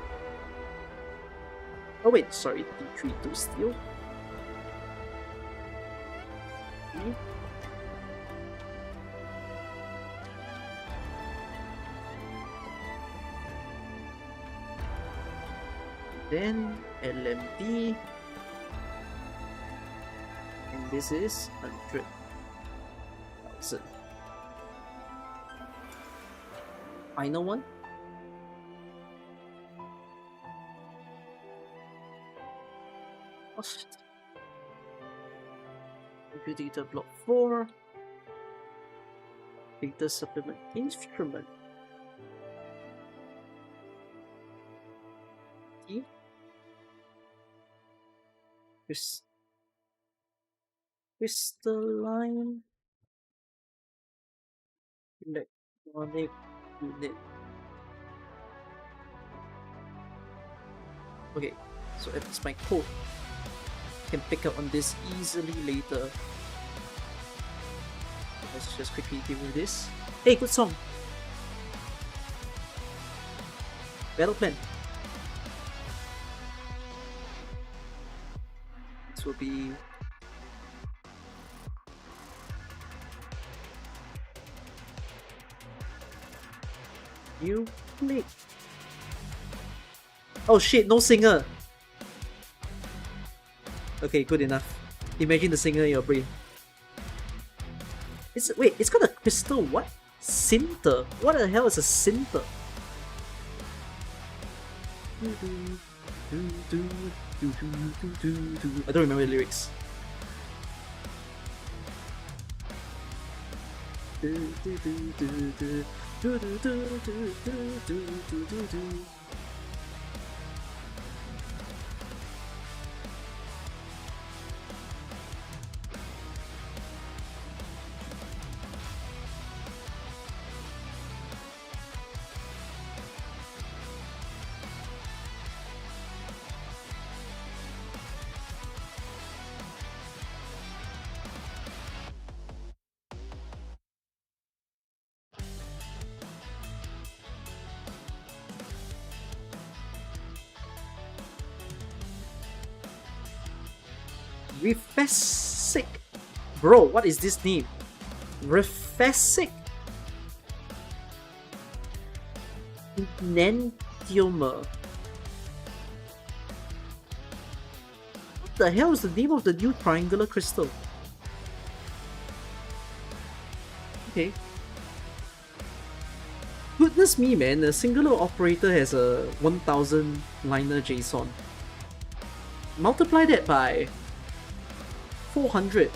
Oh wait, sorry, D3 to steal. Then LMD, and this is 100,000. Final one. Cost. Data block 4. Data supplement instrument. T. Crystalline electronic unit. Okay, so at least my code can pick up on this easily later. Let's just quickly give me this. Hey, good song. Battle plan. This will be you play. Oh shit, no singer. Okay, good enough. Imagine the singer in your brain. Wait, it's got a crystal what? Sinter? What the hell is a Sinter? I don't remember the lyrics. Refesic. Bro, what is this name? Refesic. Enantiomer. What the hell is the name of the new triangular crystal? Okay. Goodness me, man, the singular operator has a 1000 liner JSON. Multiply that by 400.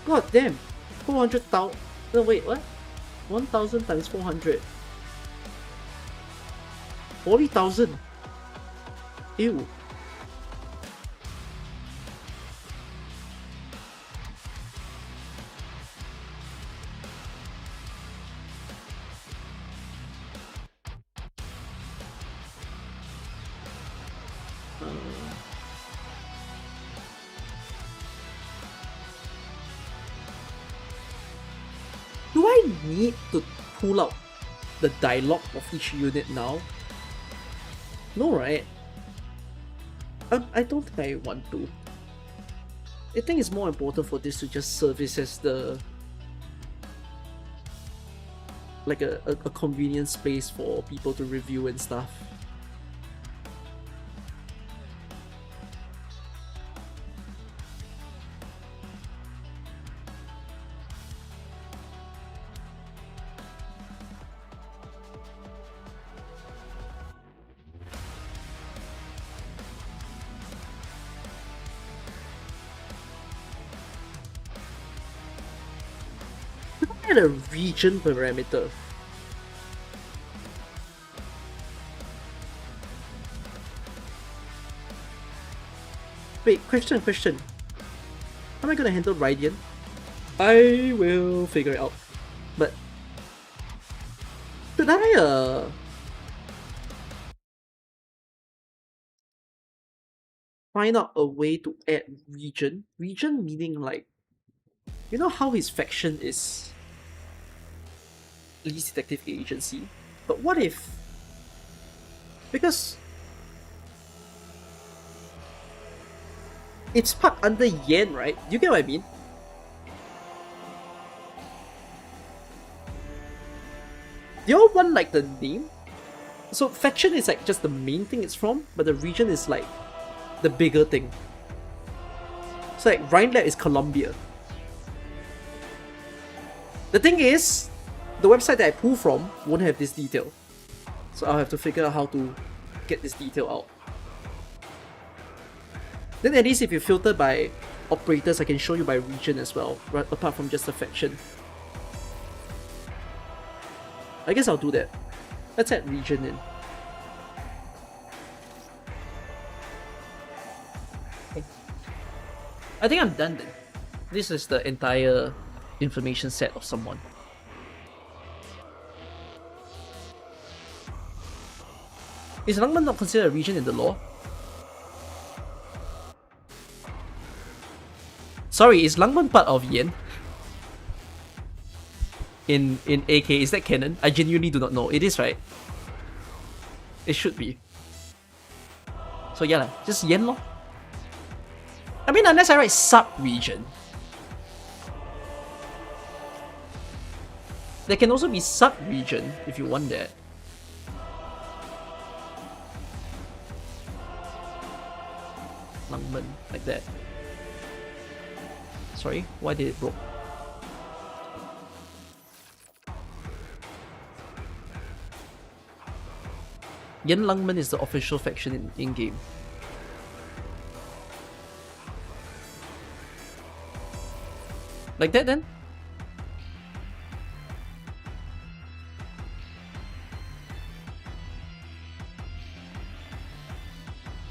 God damn. 400,000. No, wait, what? 1000 times 400. 40,000. Ew. Do I need to pull out the dialogue of each unit now? No, right? I don't think I want to. I think it's more important for this to just service as the like a convenient space for people to review and stuff. Add a region parameter. Wait, question. How am I gonna handle Radiant? I will figure it out. But should I find out a way to add region? Region meaning like, you know how his faction is Least Detective Agency? But what if, because it's part under Yen, right? Do you get what I mean? Do y'all want like the name? So faction is like just the main thing it's from, but the region is like the bigger thing. So like Rhinelab is Colombia. The thing is, the website that I pull from won't have this detail. So I'll have to figure out how to get this detail out. Then at least if you filter by operators, I can show you by region as well, right, apart from just the faction. I guess I'll do that. Let's add region in. Okay. I think I'm done then. This is the entire information set of someone. Is Langman not considered a region in the lore? Sorry, is Langman part of Yen? In AK, is that canon? I genuinely do not know. It is, right? It should be. So yeah, just Yen lor. I mean, unless I write sub-region. There can also be sub-region if you want that. Langman, like that. Sorry, why did it broke? Yanlangmen is the official faction in game. Like that then?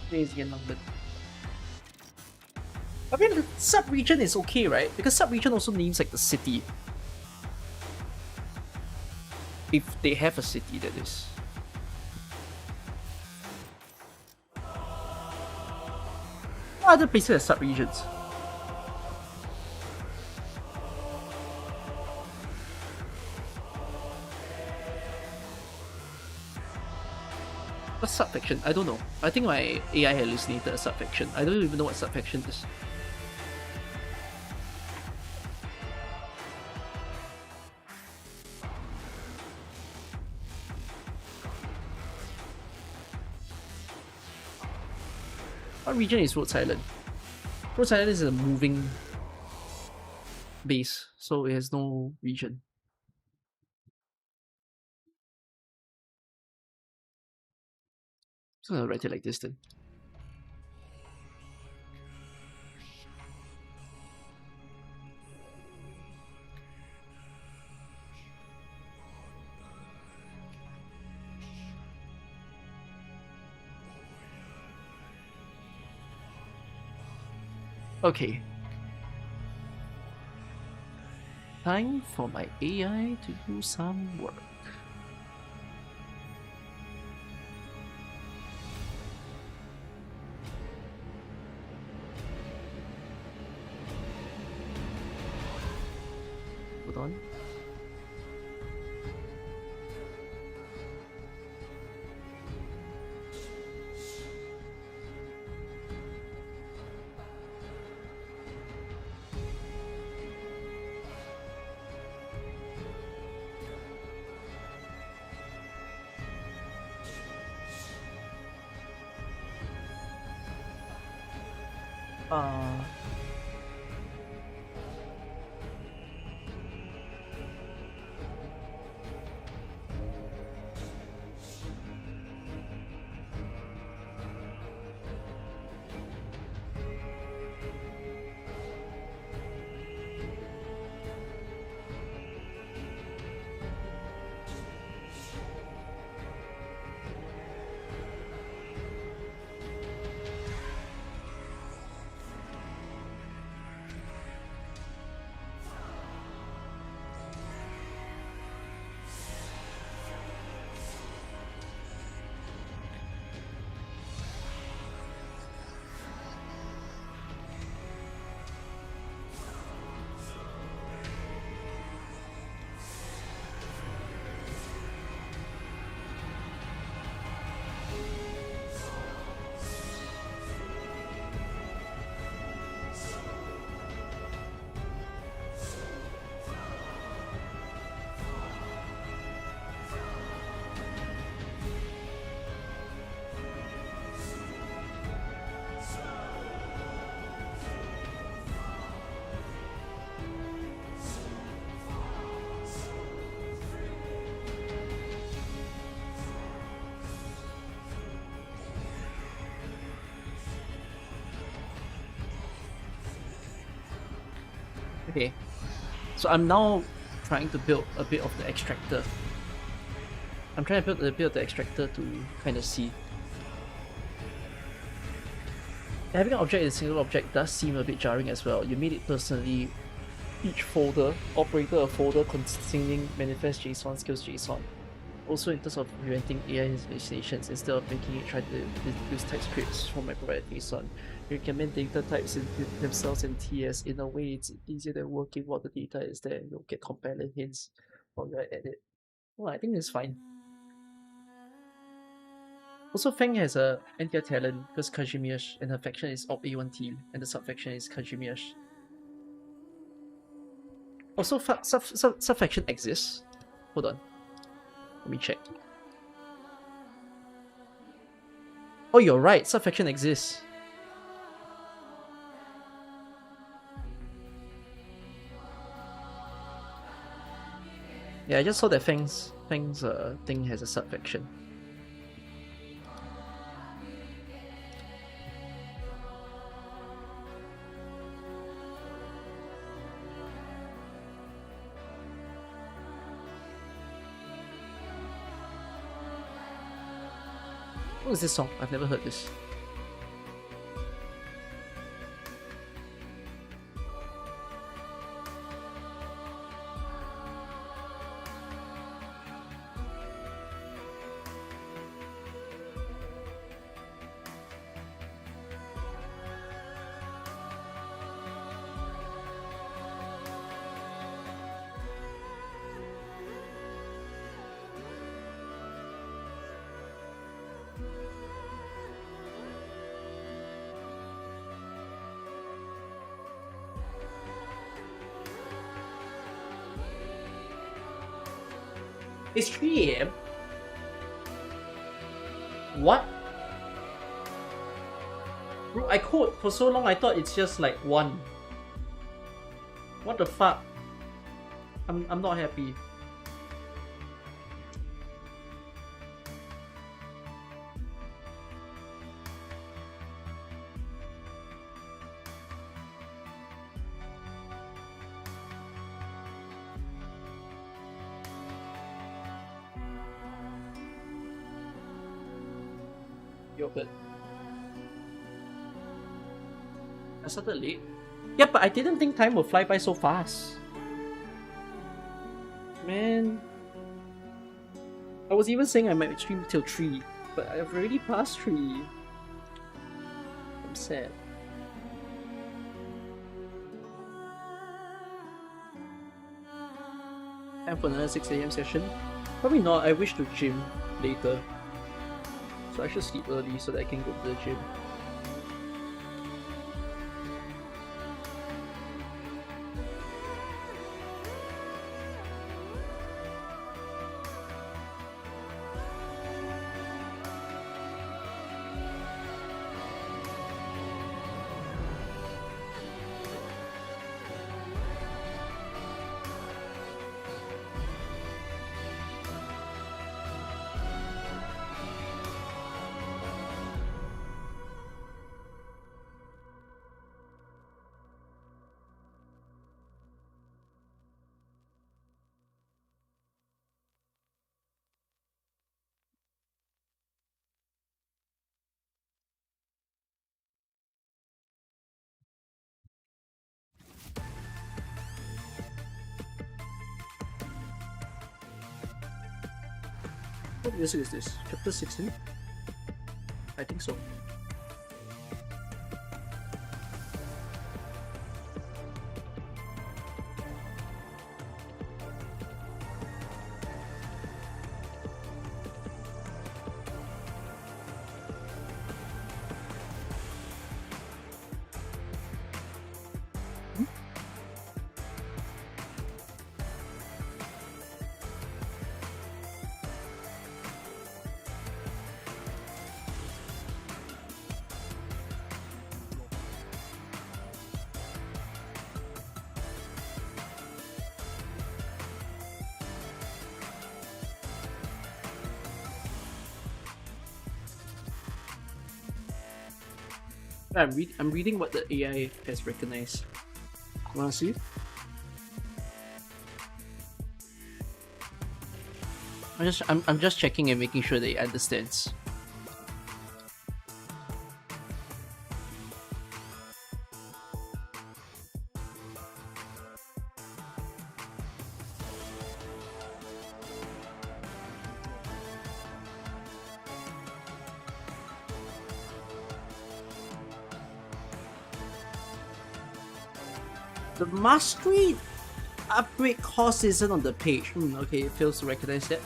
Where is Yanlangmen? I mean, the sub-region is okay, right? Because sub-region also names like the city. If they have a city, that is. What other places have sub-regions? What sub-faction? I don't know. I think my AI hallucinated a sub-faction. I don't even know what sub-faction is. What region is Rhodes Island? Rhodes Island is a moving base, so it has no region. So I'll write it like this then. Okay. Time for my AI to do some work. Hold on. Uh, okay. So I'm now trying to build a bit of the extractor. I'm trying to build a bit of the extractor to kind of see. Having an object as a single object does seem a bit jarring as well. You made it personally. Each folder operated a folder containing manifest JSON, skills JSON. Also, in terms of preventing AI hallucinations, instead of making it try to use type scripts from my provided JSON, you recommend data types in themselves in TS. In a way, it's easier than working while the data is there. You'll get compelling hints while you edit. Well, I think it's fine. Also, Feng has a anti-talent because Kazimierz, and her faction is Op A1 team, and the sub-faction is Kazimierz. Also, sub-faction exists. Hold on. Let me check. Oh, you're right. Sub-faction exists. Yeah, I just saw that Feng's thing has a sub-faction. What is this song? I've never heard this. It's 3 a.m. What? Bro, I code for so long I thought it's just like 1. What the fuck? I'm not happy. Yogurt. I started late. Yeah, but I didn't think time would fly by so fast. Man. I was even saying I might stream till 3, but I've already passed 3. I'm sad. Time for another 6 a.m. session? Probably not, I wish to gym later. So I should sleep early so that I can go to the gym. What music is this? Chapter 16? I think so. I'm reading what the AI has recognized. Wanna see? I'm just checking and making sure that it understands. The mastery upgrade cost isn't on the page. Okay, it fails to recognize that.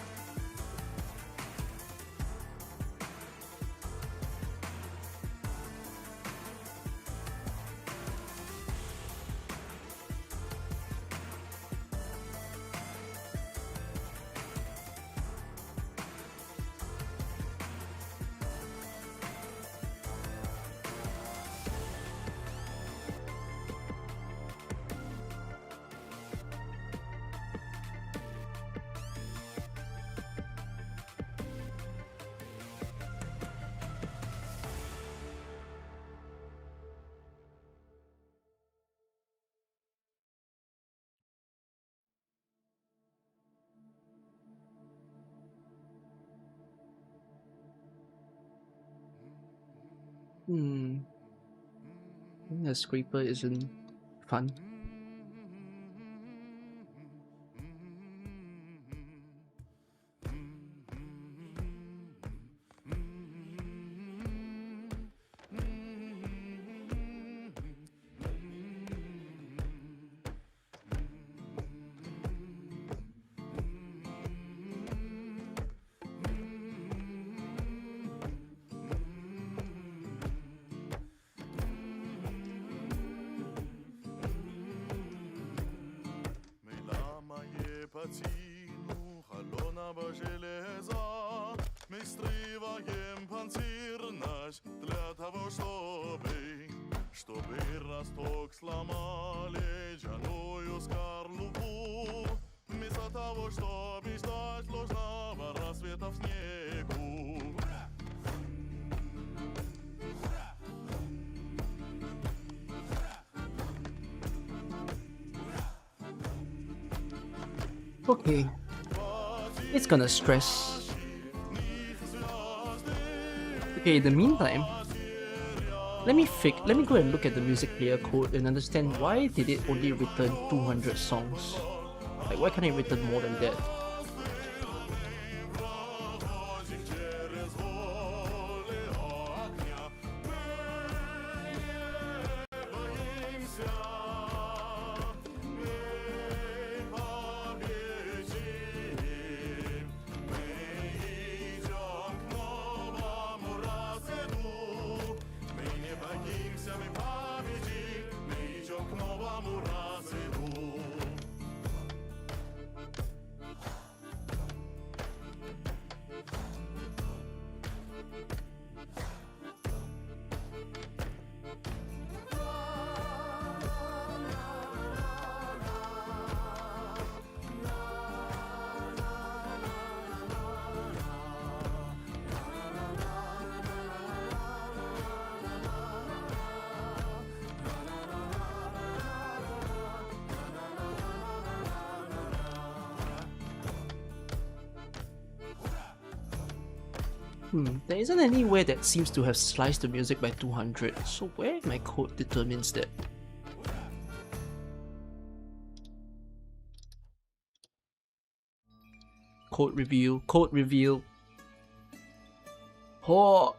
I think the scraper isn't fun. Пацину холодного железа мы строим панцирь наш для того, чтобы росток сломали джаную скорлупу вместо того, чтобы ждать ложного рассвета в снегу. Okay, it's gonna stress. Okay, in the meantime, let me go and look at the music player code and understand why did it only return 200 songs. Like, why can't it return more than that? There isn't anywhere that seems to have sliced the music by 200, so where my code determines that? Code reveal, code reveal. Oh!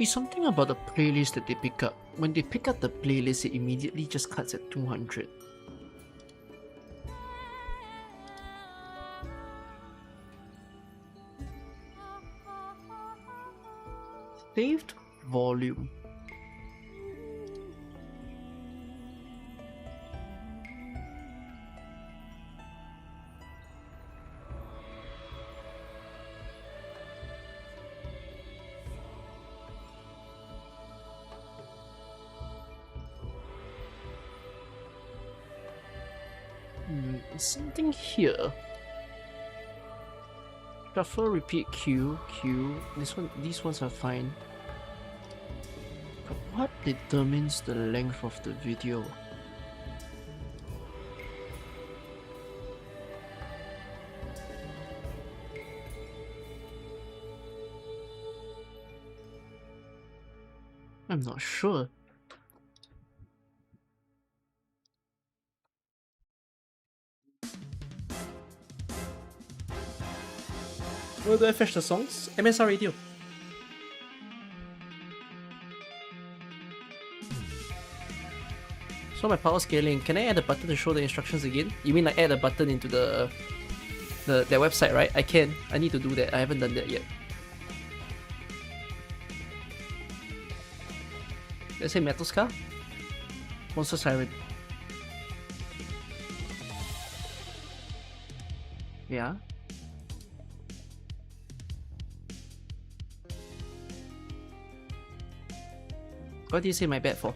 It's something about the playlist that they pick up. When they pick up the playlist, it immediately just cuts at 200. Saved volume. Something here. Shuffle, repeat, Q, Q. These ones are fine. But what determines the length of the video? I'm not sure. Where do I fetch the songs? MSR Radio. So my power scaling, can I add a button to show the instructions again? You mean like add a button into their website, right? I can. I need to do that. I haven't done that yet. Let's say Metal Scar? Monster Siren. Yeah. What do you say my bet for?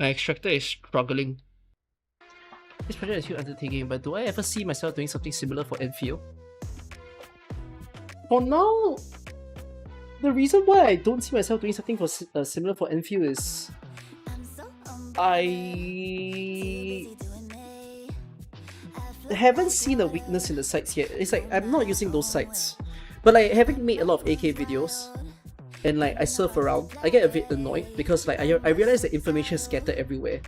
My extractor is struggling. This project is huge undertaking, but do I ever see myself doing something similar for Enfield? For now, the reason why I don't see myself doing something for similar for Enfield is I haven't seen a weakness in the sites yet. It's like I'm not using those sites, but like having made a lot of AK videos and like I surf around, I get a bit annoyed because like I realize that information is scattered everywhere.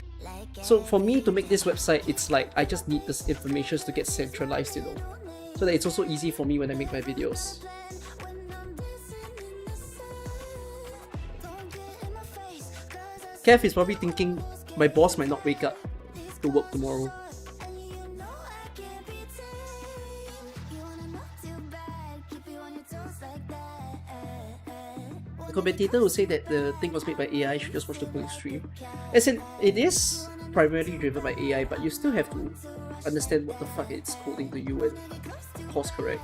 So for me to make this website, it's like I just need this information to get centralized, you know, so that it's also easy for me when I make my videos. Kev is probably thinking my boss might not wake up to work tomorrow. The commentator who said that the thing was made by AI should just watch the full stream. As in, it is primarily driven by AI, but you still have to understand what the fuck it's coding to you and course correct.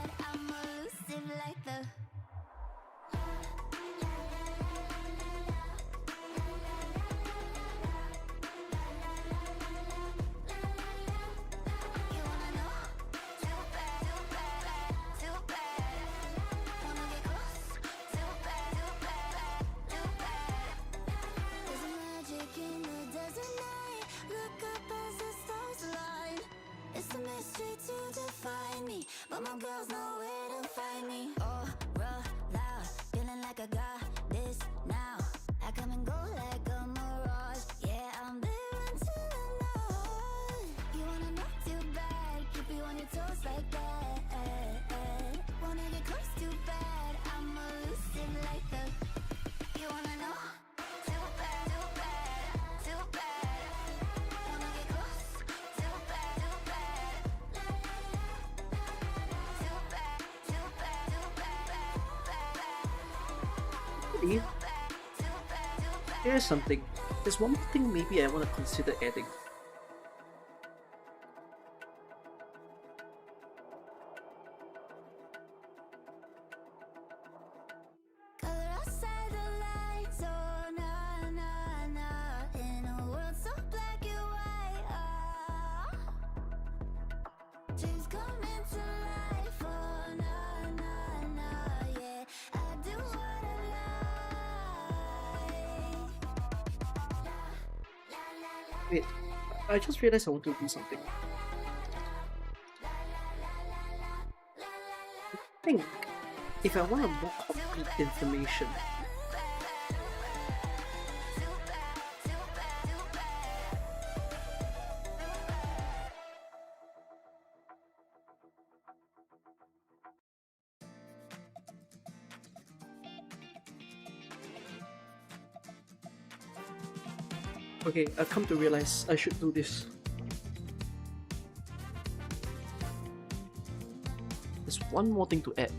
But my girls know where to find me. Oh, roll loud, feeling like I got this now. I come and go like a mirage. Yeah, I'm there until the night. You wanna know too bad, keep you on your toes like that. Wanna get close too bad, I'm elusive like the. You wanna know too bad, too bad, too bad. Wanna get close too bad, too bad. Here's something. There's one more thing maybe I want to consider adding. Wait, I just realized I want to do something. I think if I want a more complete information, Okay, I've come to realize I should do this. There's one more thing to add.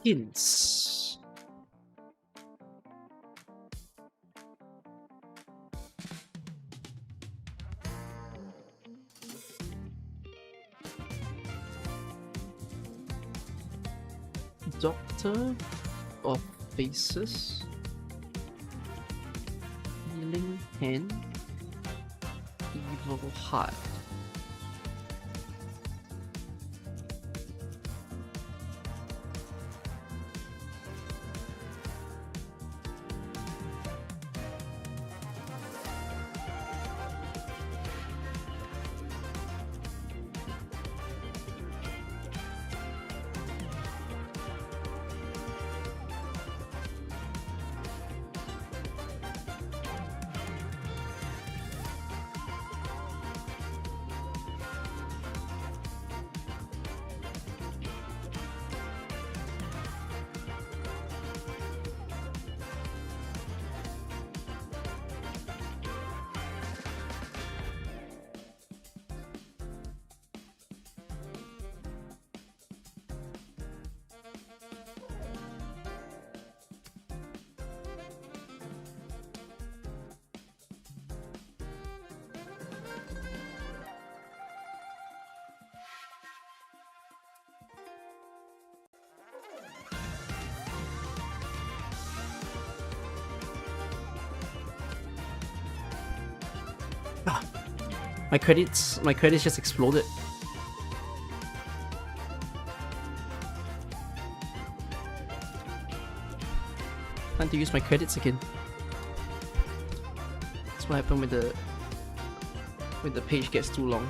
Hints. Doctor of Faces. Healing Hand. Evil Heart. My credits just exploded. Time to use my credits again. That's what happened when the page gets too long.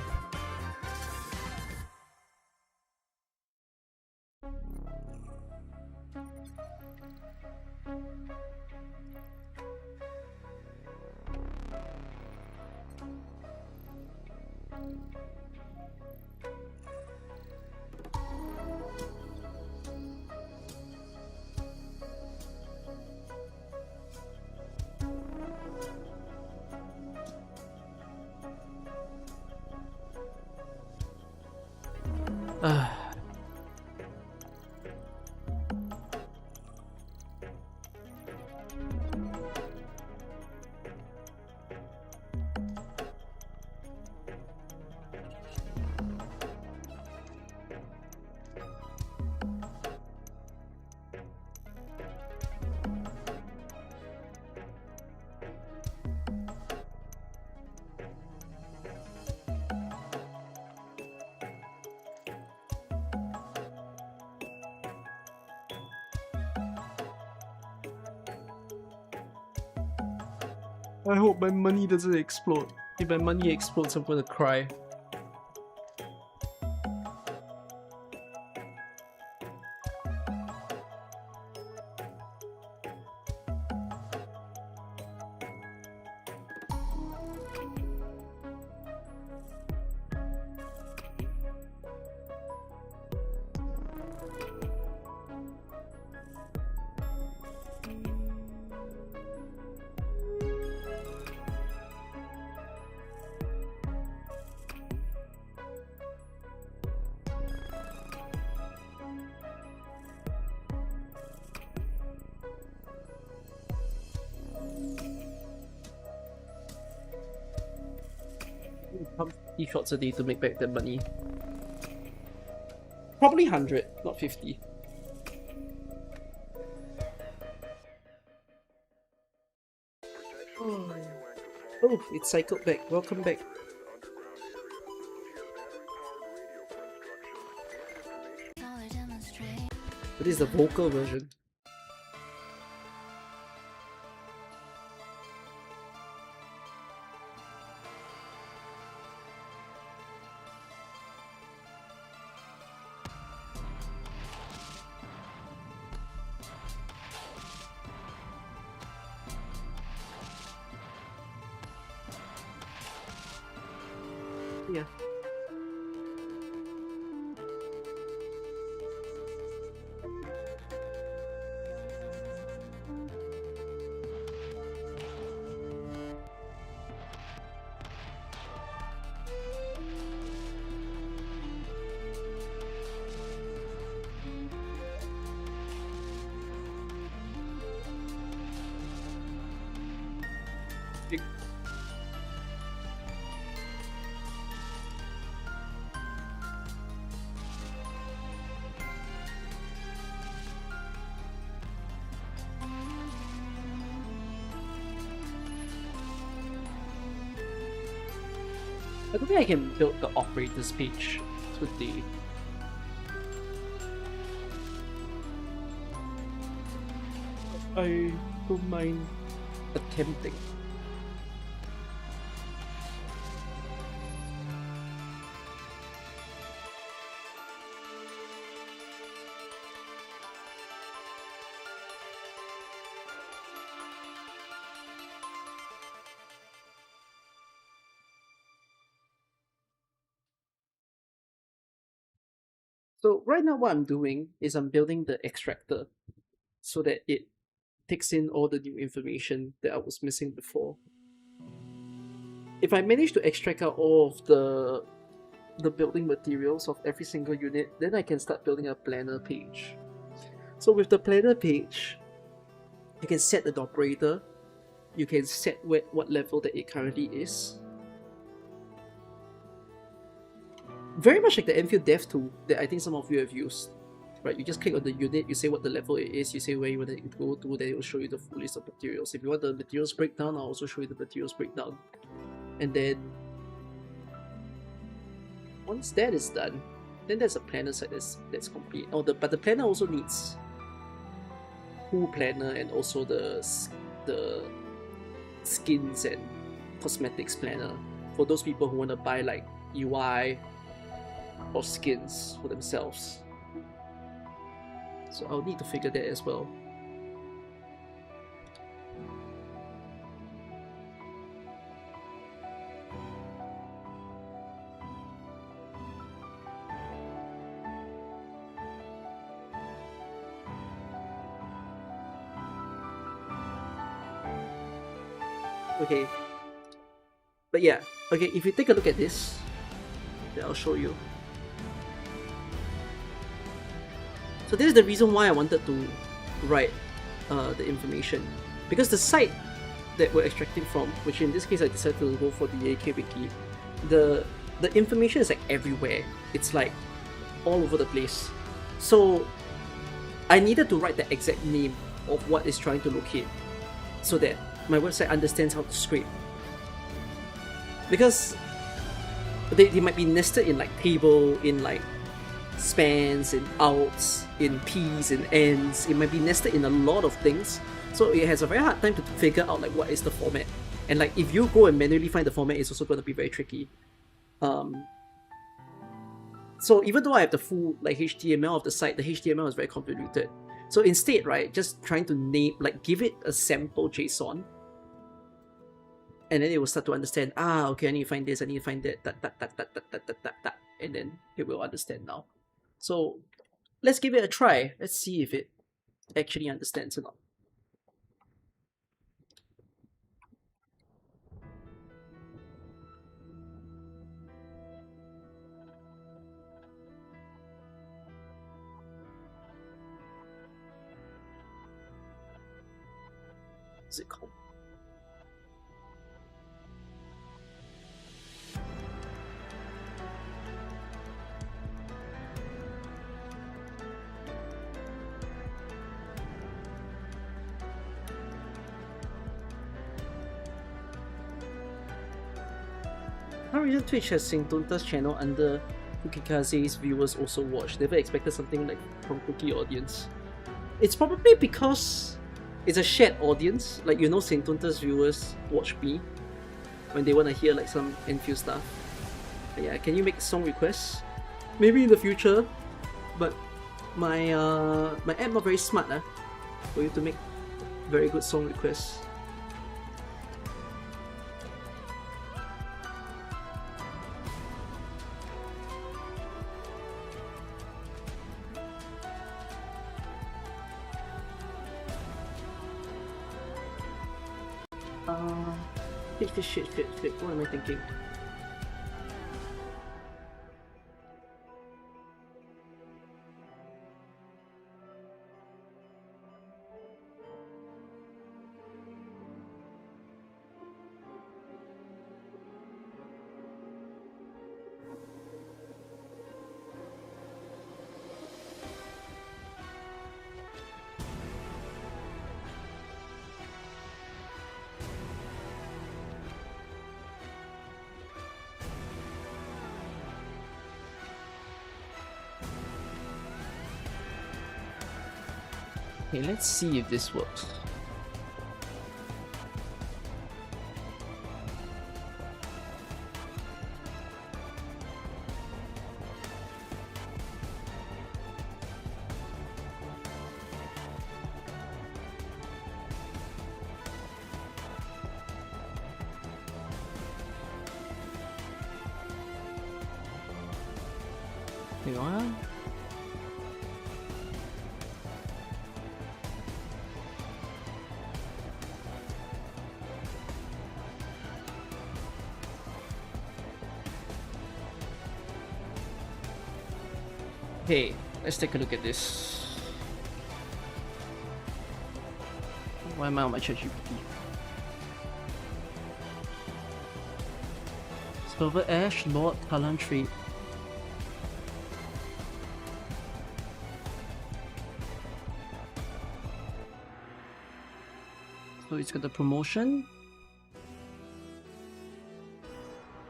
I hope my money doesn't explode. If my money explodes, I'm gonna cry. Pump 50 shots a day to make back that money. Probably 100, not 50. Oh, it cycled back. Welcome back. Only demonstrate. But this is the vocal version. Yeah. I don't think I can build the operator's page today. I don't mind attempting. So right now what I'm doing is I'm building the extractor so that it takes in all the new information that I was missing before. If I manage to extract out all of the building materials of every single unit, then I can start building a planner page. So with the planner page, you can set an operator, you can set what level that it currently is. Very much like the Enfield Dev tool that I think some of you have used. Right, you just click on the unit, you say what the level it is, you say where you want it to go to, then it will show you the full list of materials. If you want the materials breakdown, I'll also show you the materials breakdown. And then once that is done, then there's a planner side that's complete. Oh, but the planner also needs pool planner and also the skins and cosmetics planner for those people who want to buy like UI or skins for themselves. So I'll need to figure that as well. Okay. But yeah, okay, if you take a look at this, then I'll show you. So this is the reason why I wanted to write the information. Because the site that we're extracting from, which in this case I decided to go for the AK Wiki, the information is like everywhere. It's like all over the place. So I needed to write the exact name of what it's trying to locate so that my website understands how to scrape. Because they might be nested in like table, in like spans, in outs, in P's, in N's. It might be nested in a lot of things. So it has a very hard time to figure out like what is the format. And like if you go and manually find the format, it's also going to be very tricky. So even though I have the full like HTML of the site, the HTML is very convoluted. So instead, right, just trying to name, like give it a sample JSON, and then it will start to understand, okay, I need to find this, I need to find that, and then it will understand now. So let's give it a try. Let's see if it actually understands or not. What's it called? Some reason Twitch has Singtonta's channel under Kukikaze's viewers also watch. Never expected something like from Cookie audience. It's probably because it's a shared audience. Like, you know, Saint Tunta's viewers watch me when they want to hear like some Enfield stuff. But yeah, can you make song requests? Maybe in the future, but my my app not very smart for you to make very good song requests. Shit. What am I thinking? Okay, let's see if this works. Hang on. Okay, let's take a look at this. Why am I on my ChatGPT? Silver Ash, Lord, Talon Trade. So it's got the promotion.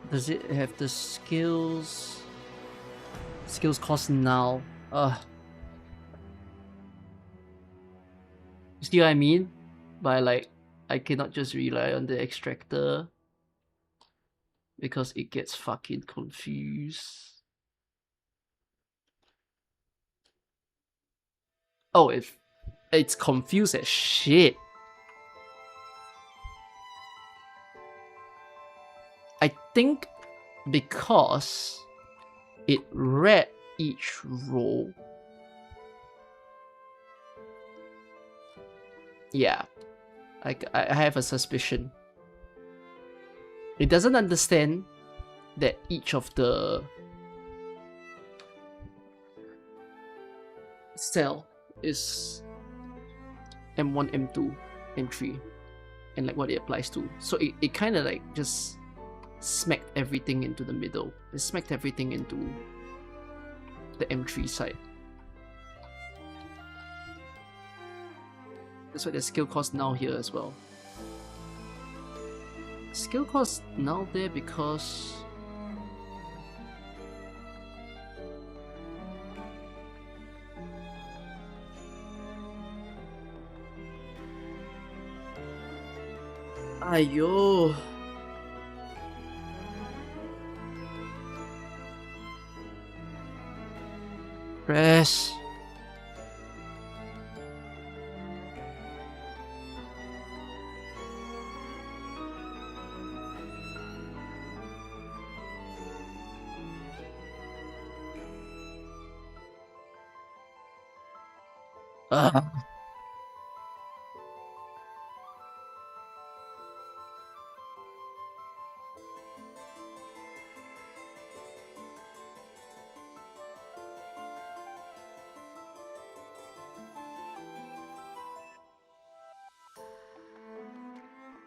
Does it have the skills? Skills cost now. See what I mean? By like, I cannot just rely on the extractor because it gets fucking confused. Oh, it's confused as shit. I think because it read each row. Yeah, I have a suspicion. It doesn't understand that each of the cell is M1, M2, M3, and like what it applies to. So it kind of like just smacked everything into the middle. It smacked everything into the M3 side. That's why there's skill cost now here as well. Skill cost now there because Aiyo. Press.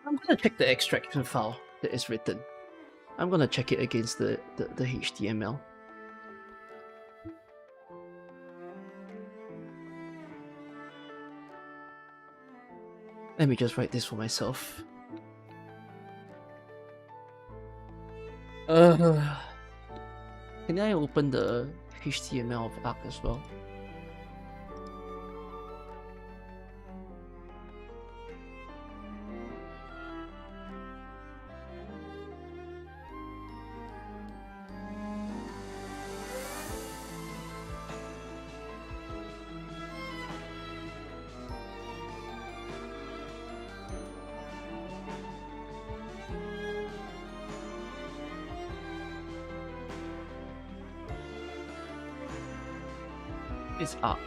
I'm gonna check the extraction file that is written. I'm gonna check it against the HTML. Let me just write this for myself. Can I open the HTML of Arc as well? It's Arc.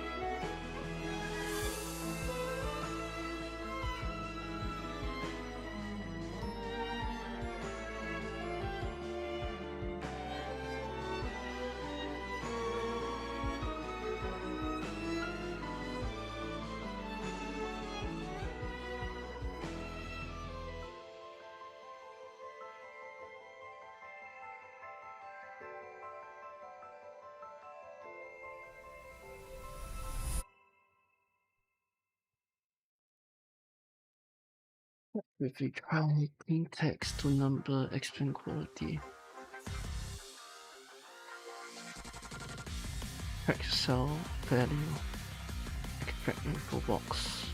If we try clean text to number, expand quality. Extract cell value. Extract info box.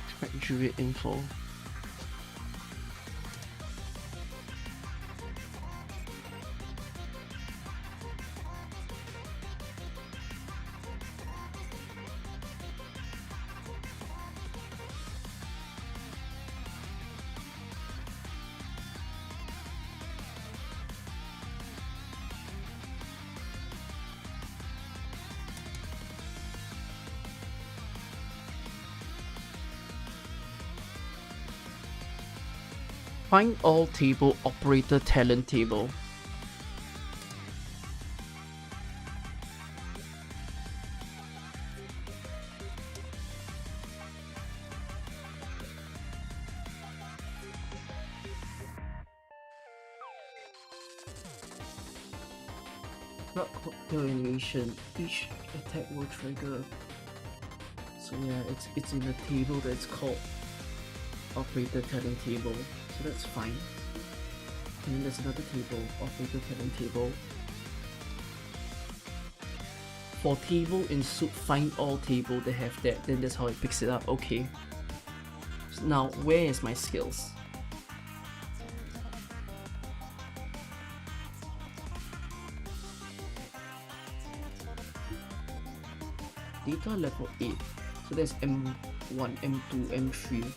Extract jury info. Find all table operator talent table. Not cocktail animation. Each attack will trigger. So yeah, it's in a table that's called operator talent table. So that's fine. And then there's another table, operator talent table. For table in soup, find all table, they have that. Then that's how it picks it up. Okay. So now, where is my skills? Data level 8. So that's M1, M2, M3.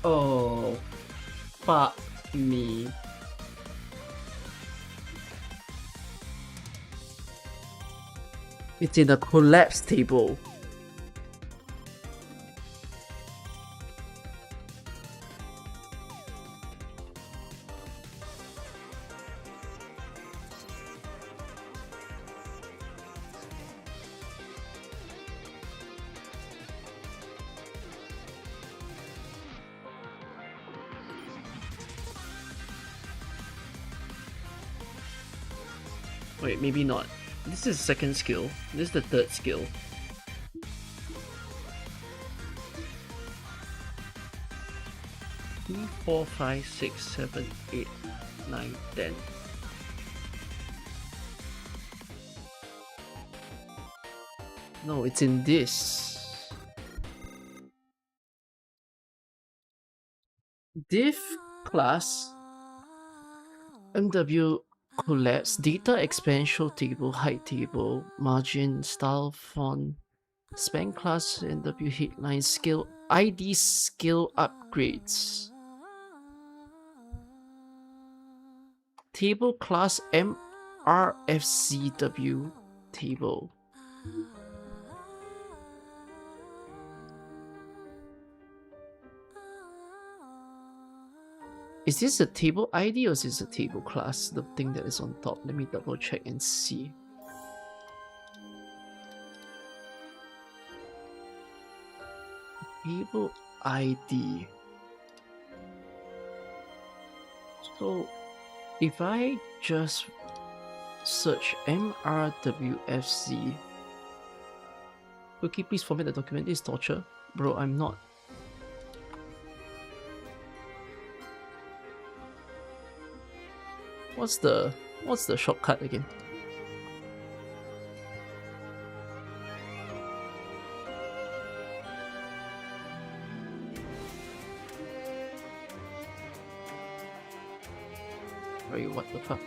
Oh, fuck me. It's in a collapse table. Wait, maybe not. This is the second skill. This is the third skill. Three, 4, 5, 6, 7, 8, 9, 10. No, it's in this. Div class MW collapse data expansion table, height table, margin, style, font, span class, MW headline, skill, ID skill upgrades. Table class MRFCW table. Is this a table ID or is this a table class? The thing that is on top. Let me double check and see. Table ID. So, if I just search MRWFZ, okay, please format the document. This is torture. Bro, I'm not. What's the shortcut again? Wait, what the fuck?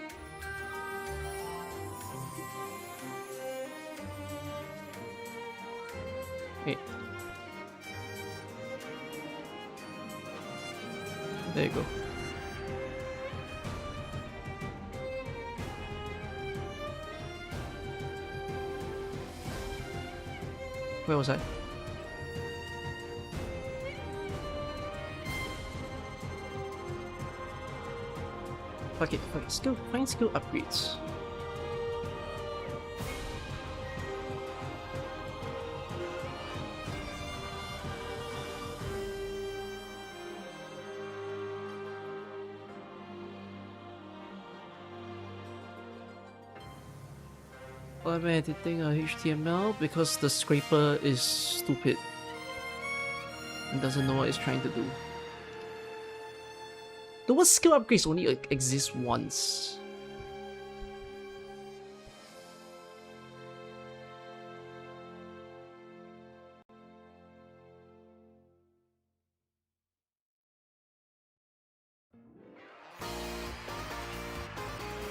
Wait. There you go. Where was I? Fuck it. Find skill upgrades. I'm editing a HTML because the scraper is stupid and doesn't know what it's trying to do. The word skill upgrades only exists once.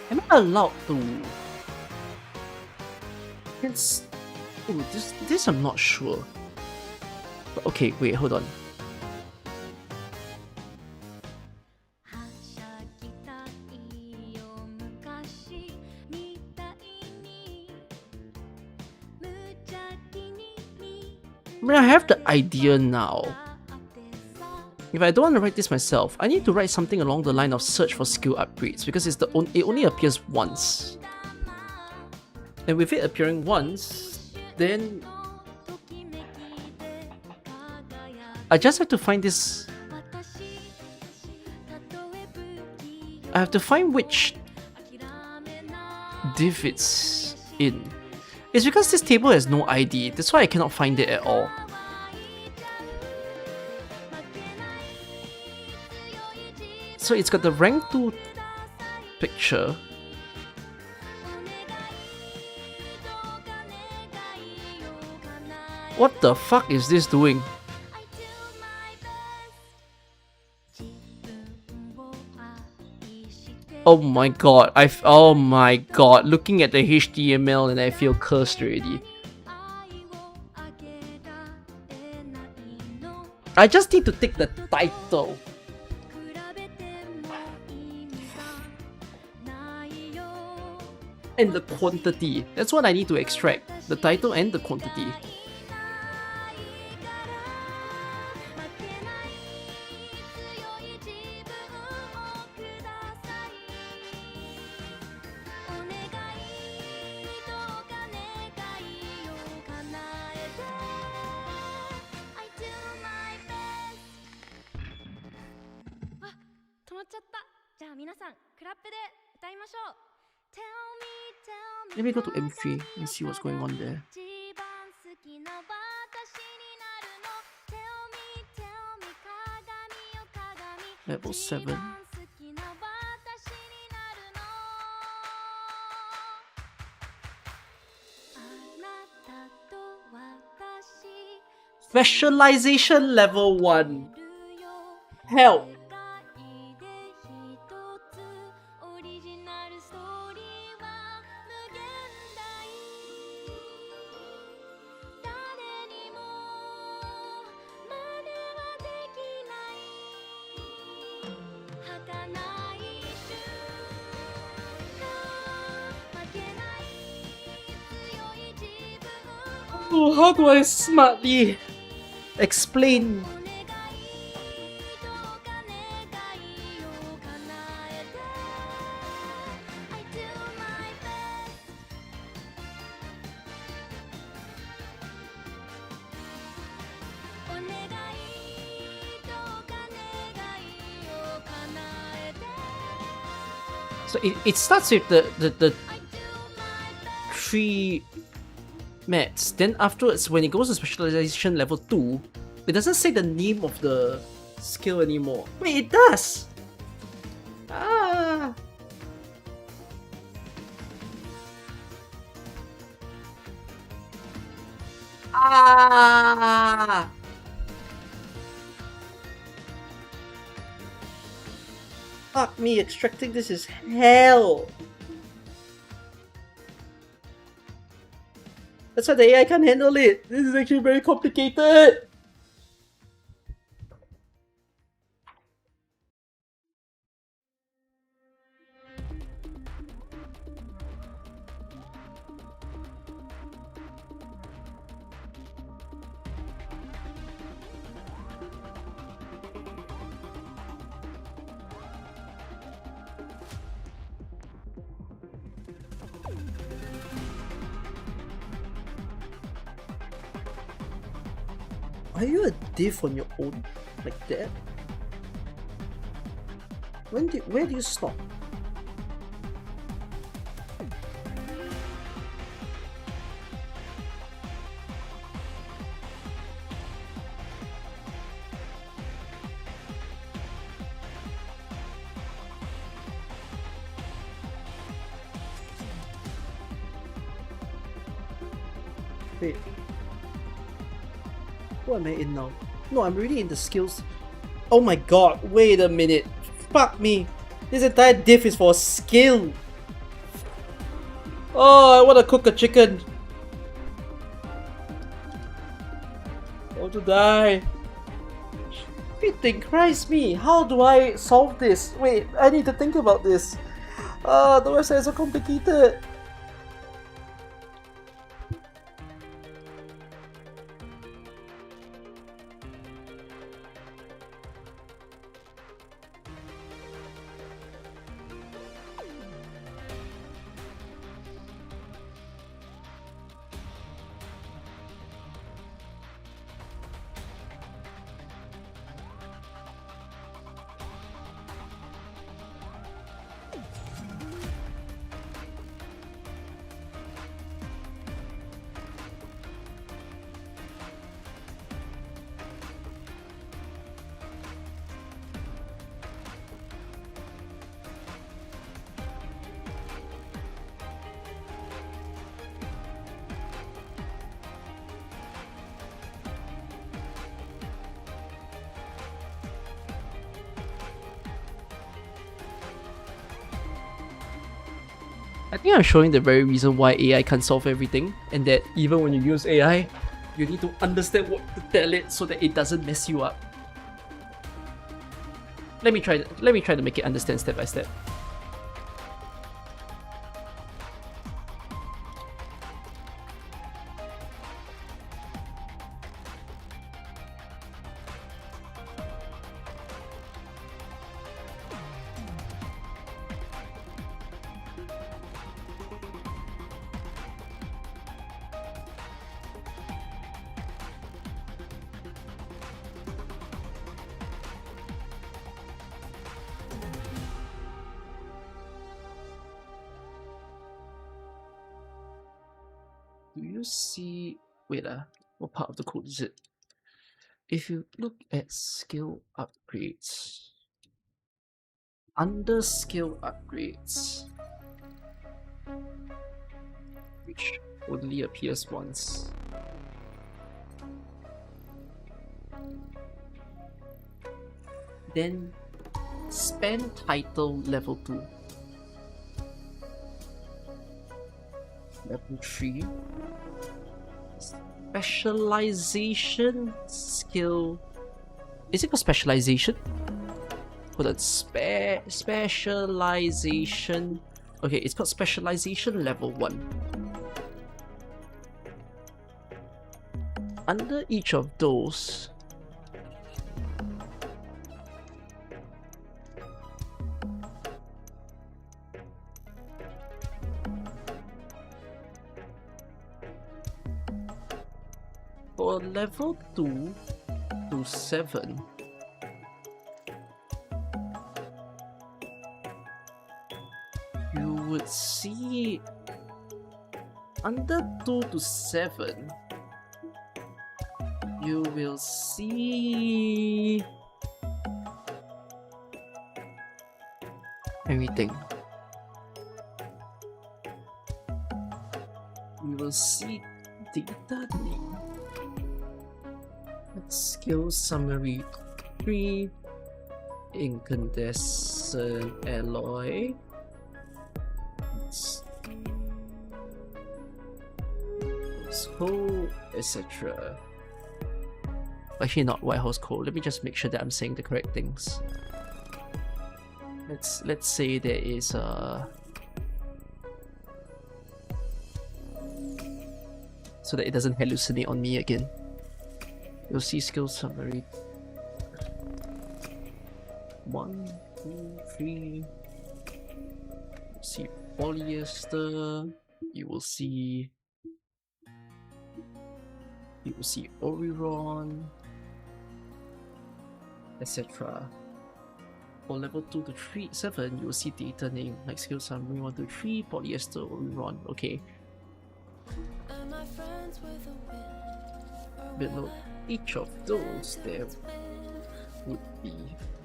Am I allowed to? It's... Oh, this I'm not sure. But okay, wait, hold on. I mean, I have the idea now. If I don't want to write this myself, I need to write something along the line of search for skill upgrades because it only appears once. And with it appearing once, then I just have to find this. I have to find which div it's in. It's because this table has no ID, that's why I cannot find it at all. So it's got the rank 2 picture. What the fuck is this doing? Oh my god, oh my god, looking at the HTML and I feel cursed already. I just need to take the title. And the quantity. That's what I need to extract. The title and the quantity. Let me go to M3 and see what's going on there. Level 7. Specialization level 1. Help. Oh, how do I smartly explain? So it starts with the 3 mats. Then afterwards, when it goes to specialization level 2, it doesn't say the name of the skill anymore. Wait, it does! Ah! Ah! Fuck me, extracting this is hell! That's why the AI can't handle it. This is actually very complicated. Are you a div on your own? Like that? Where do you stop? Wait. What am I in now? No, I'm already in the skills. Oh my god, wait a minute. Fuck me. This entire diff is for skill. Oh, I want to cook a chicken. I want to die. Freaking Christ me. How do I solve this? Wait, I need to think about this. The website is so complicated. I think I'm showing the very reason why AI can't solve everything, and that even when you use AI, you need to understand what to tell it so that it doesn't mess you up. Let me try to make it understand step by step. Do you see... Wait, what part of the code is it? If you look at skill upgrades, under skill upgrades, which only appears once, then spend title level 2. Level 3. Specialization skill. Is it called specialization? Hold on. Specialization. Okay, it's called specialization level 1. Under each of those, for level 2 to 7, you would see under 2 to 7, you will see. Everything. You will see data name. Skill summary 3. Incandescent alloy. Coal, etc. Actually, not white house coal. Let me just make sure that I'm saying the correct things. Let's say there is a, so that it doesn't hallucinate on me again. You'll see skill summary 1, 2, 3. You'll see polyester. You will see Oriron, etc. For level 2 to 7, you will see data name like skill summary 1 to 3, polyester, Oriron. Okay. Below each of those, there would be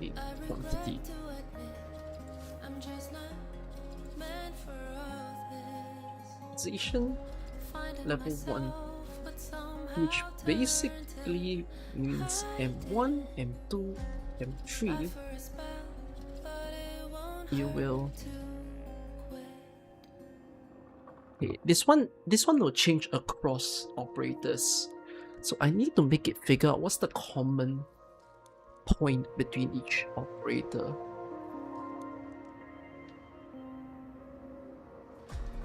a quantity. Position level 1, which basically means M1, M2, M3. You will. Okay, this one will change across operators. So I need to make it figure out what's the common point between each operator.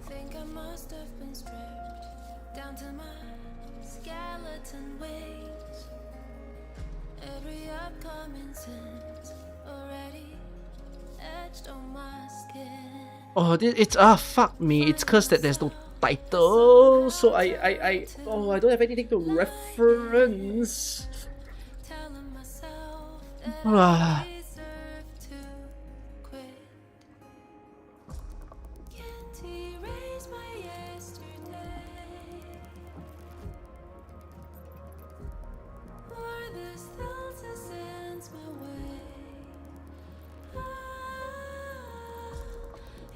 Think I must have been stripped down to my skeleton wings. Every upcoming sense already etched on my skin. Oh, it's fuck me. It's cause that there's no title, so I don't have anything to reference. Telling myself Ah. I deserve to quit. Can't erase my yesterday, or this thought that sends my way.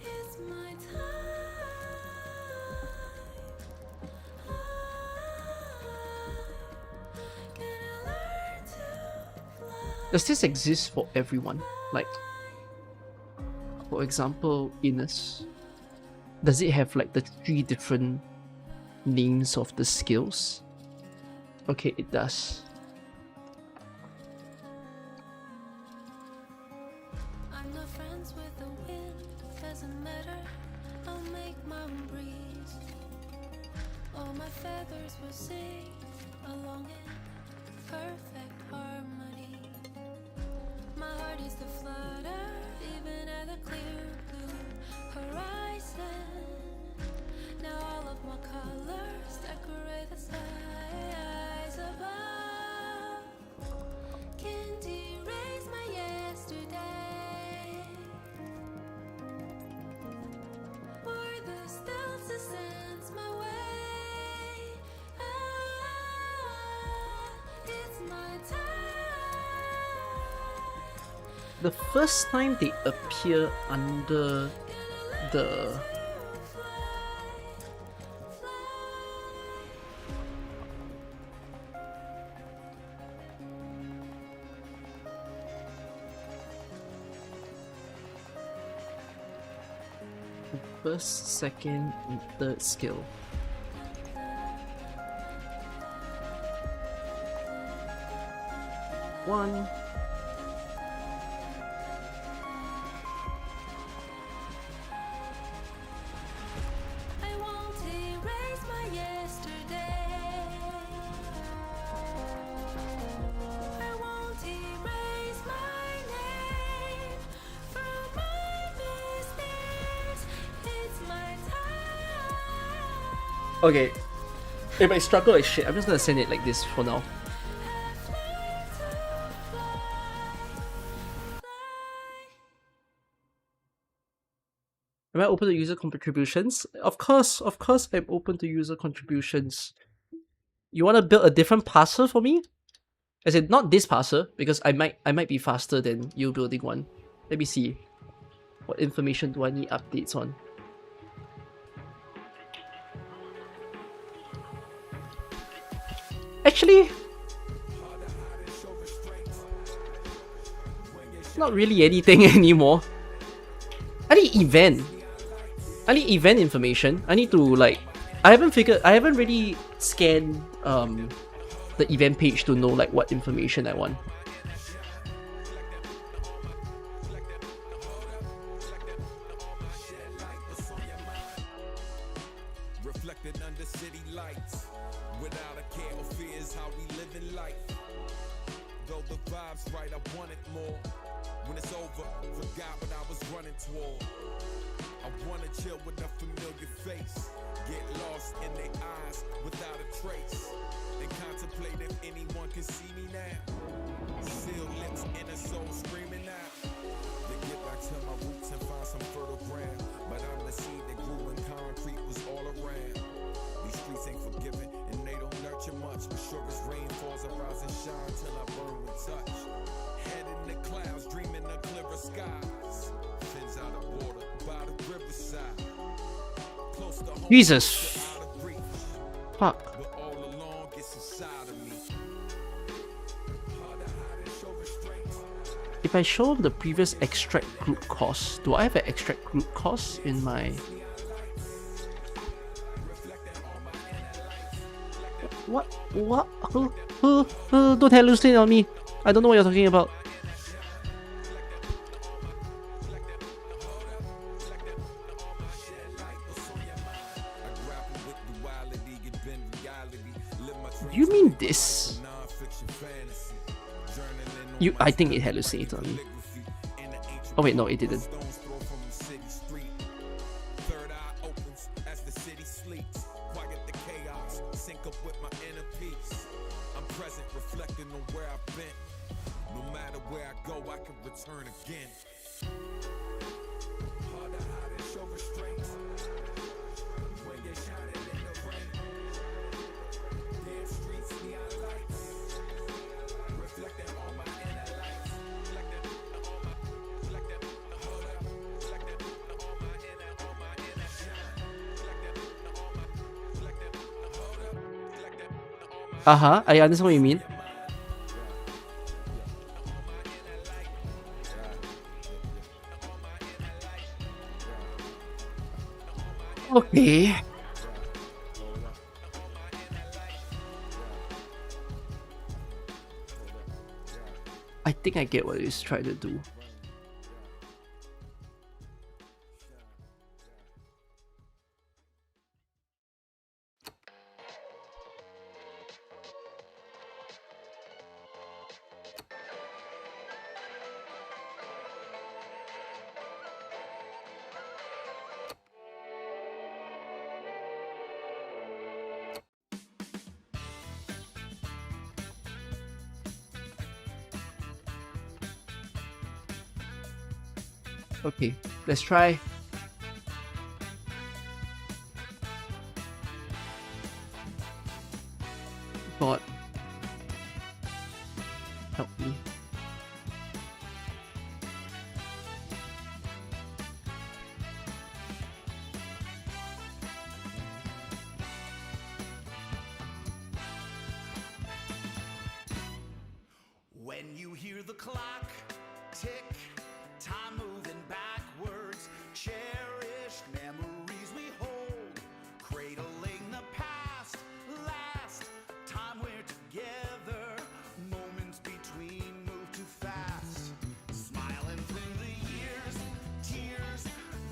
It's my time. Gonna learn to fly. Does this exist for everyone? Like, for example, Innes. Does it have like the 3 different names of the skills? Okay, it does. I'm not friends with the wind, doesn't matter, I'll make my own breeze. All my feathers will sing along in perfect harmony. My heart is to flutter, even at the clear blue horizon. Now all of my colors decorate the skies above. Can't erase my yesterday, or the stealth that sends my way. It's my time. The first time they appear under the first, second, and third skill. One. I won't erase my yesterday. I won't erase my name from my mistakes. It's my time. Okay. If I struggle like shit, I'm just gonna send it like this for now. Am I open to user contributions? Of course, I'm open to user contributions. You want to build a different parser for me? As in, not this parser, because I might be faster than you building one. Let me see. What information do I need updates on? Actually, not really anything anymore. I need event information. I need to like, I haven't really scanned the event page to know like what information I want. Reflected under city lights, without a care or fears, how we live in life. Though the vibe's right, I want it more. When it's over, forgot what I was running toward. I wanna chill with a familiar face, get lost in their eyes without a trace, and contemplate if anyone can see me now. Sealed lips, inner soul screaming out. To get back to my roots and find some fertile ground, but I'm the seed that grew when concrete was all around. These streets ain't forgiving and they don't nurture much, but sure as rain falls, I rise and shine till I burn with touch. Head in the clouds, dreaming of clearer skies. Fins out of water by the riverside. Close to home, Jesus. out of reach. Fuck. But all along, it's inside of me. Hard to hide and show restraint. If I show the previous extract group cost, do I have an extract group cost in my... What? Don't hallucinate on me. I don't know what you're talking about. Do you mean this? I think it hallucinated on me. Oh wait, no, it didn't. Third eye opens as the city sleeps. Quiet the chaos, sync up with my inner peace. I'm present, reflecting on where I've been. No matter where I go, I can return again. Hard to hide and show restraint. When you're shining in the rain. Damn streets, neon lights. Reflecting on my inner lights. Hold up. On my inner shine. Uh-huh, I understand what you mean. Okay. I think I get what it's trying to do. Okay, let's try. God. Help me. When you hear the clock tick, time moving backwards, cherished memories we hold, cradling the past, last time we're together, moments between move too fast, smiling through the years, tears,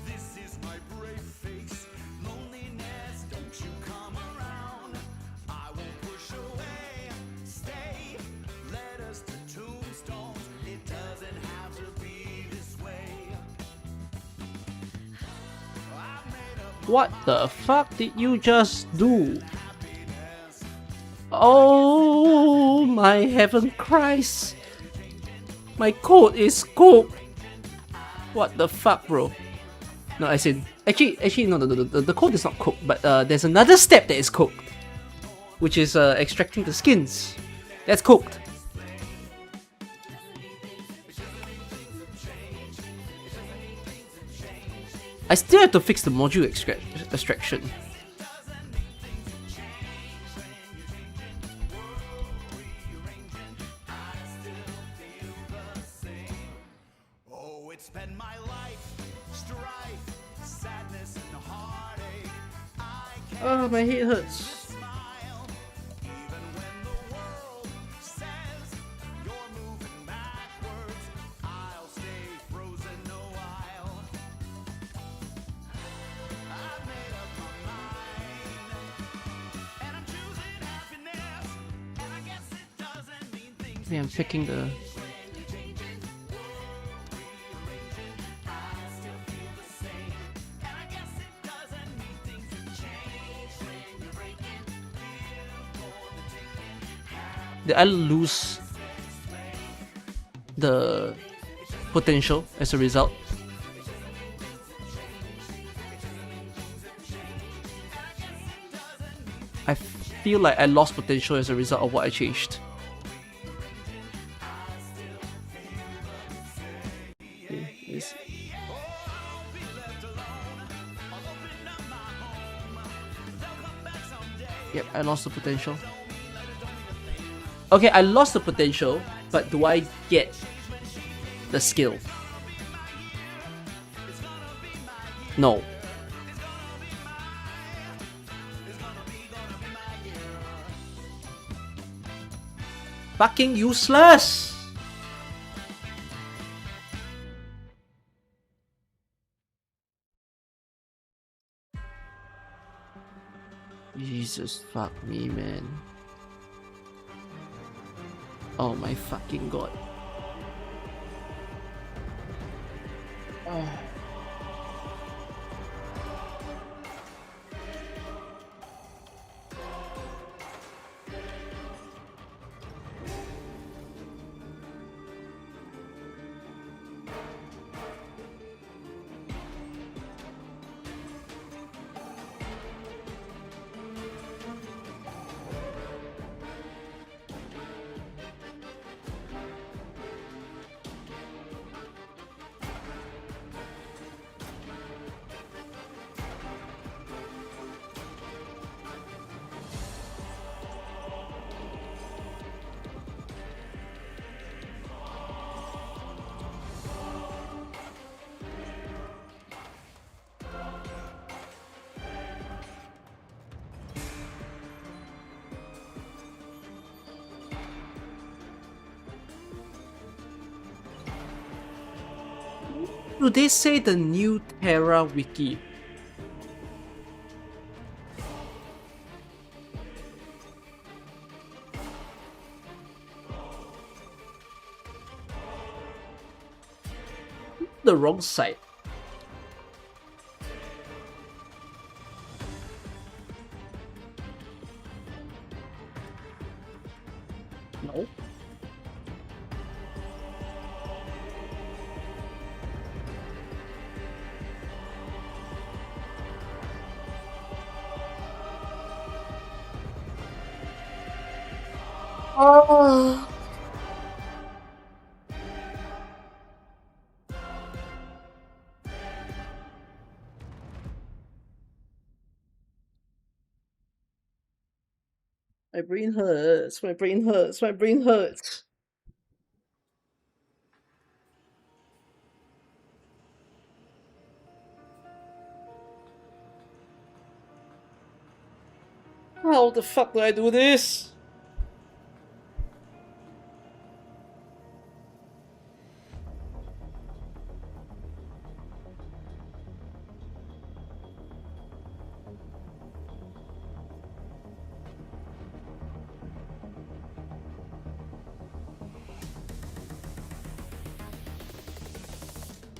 this is my brave face, loneliness, don't you come around, I won't push away, stay, let us to tombstones, it doesn't have to be this way. I've made up What the fuck did you just do? Oh my heaven Christ. My code is cooked. What the fuck, bro? No, I said actually no, the code is not cooked, but there's another step that is cooked, which is extracting the skins. That's cooked. I still have to fix the module extraction. Oh, it's been my life, strife, sadness, and heartache. I can't Oh, my head hurts. smile, even when the world says you're moving backwards. I'll stay frozen a while. I've made up my mind, and I'm choosing happiness. And I guess it doesn't mean things. Yeah, I'm checking the. Did I lose the potential as a result? I feel like I lost potential as a result of what I changed. Okay, yes. Yep, I lost the potential. Okay, I lost the potential, but do I get the skill? No. Fucking useless! Jesus fuck me, man. Oh my fucking god. Oh. Do they say the new Terra wiki? The wrong side. No. Oh. My brain hurts, my brain hurts, my brain hurts. How the fuck do I do this?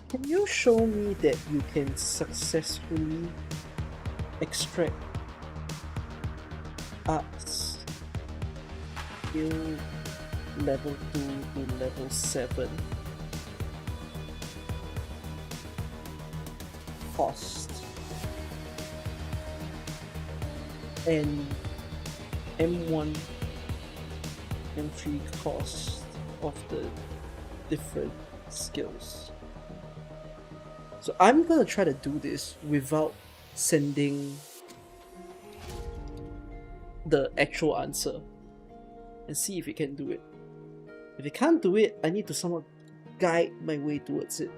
Can you show me that you can successfully extract arts skill level 2 to level 7 cost and M1, M3 cost of the different skills. So I'm gonna try to do this without sending the actual answer and see if it can do it. If it can't do it, I need to somehow guide my way towards it.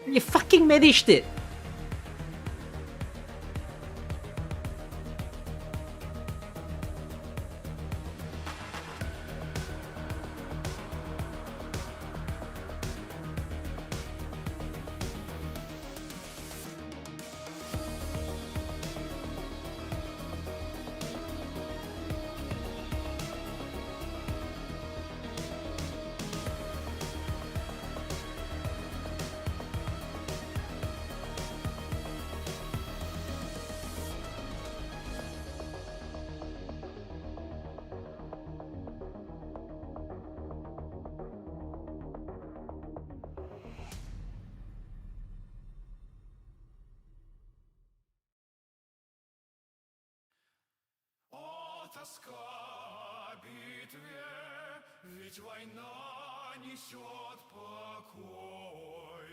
You fucking managed it! О, тоска битве, ведь война несет покой.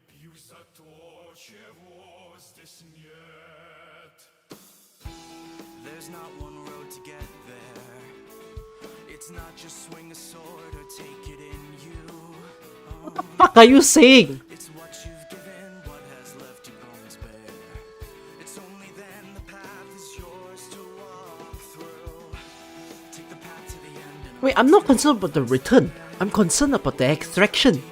Бьюсь за то, чего здесь нет. There's not one road to get there. It's not just swing a sword or take it in you. What the fuck are you saying? It's what you've given, what has left your bones bare. It's only then the path is yours to walk through. Take the path to the end and Wait, I'm not concerned about the return. I'm concerned about the extraction.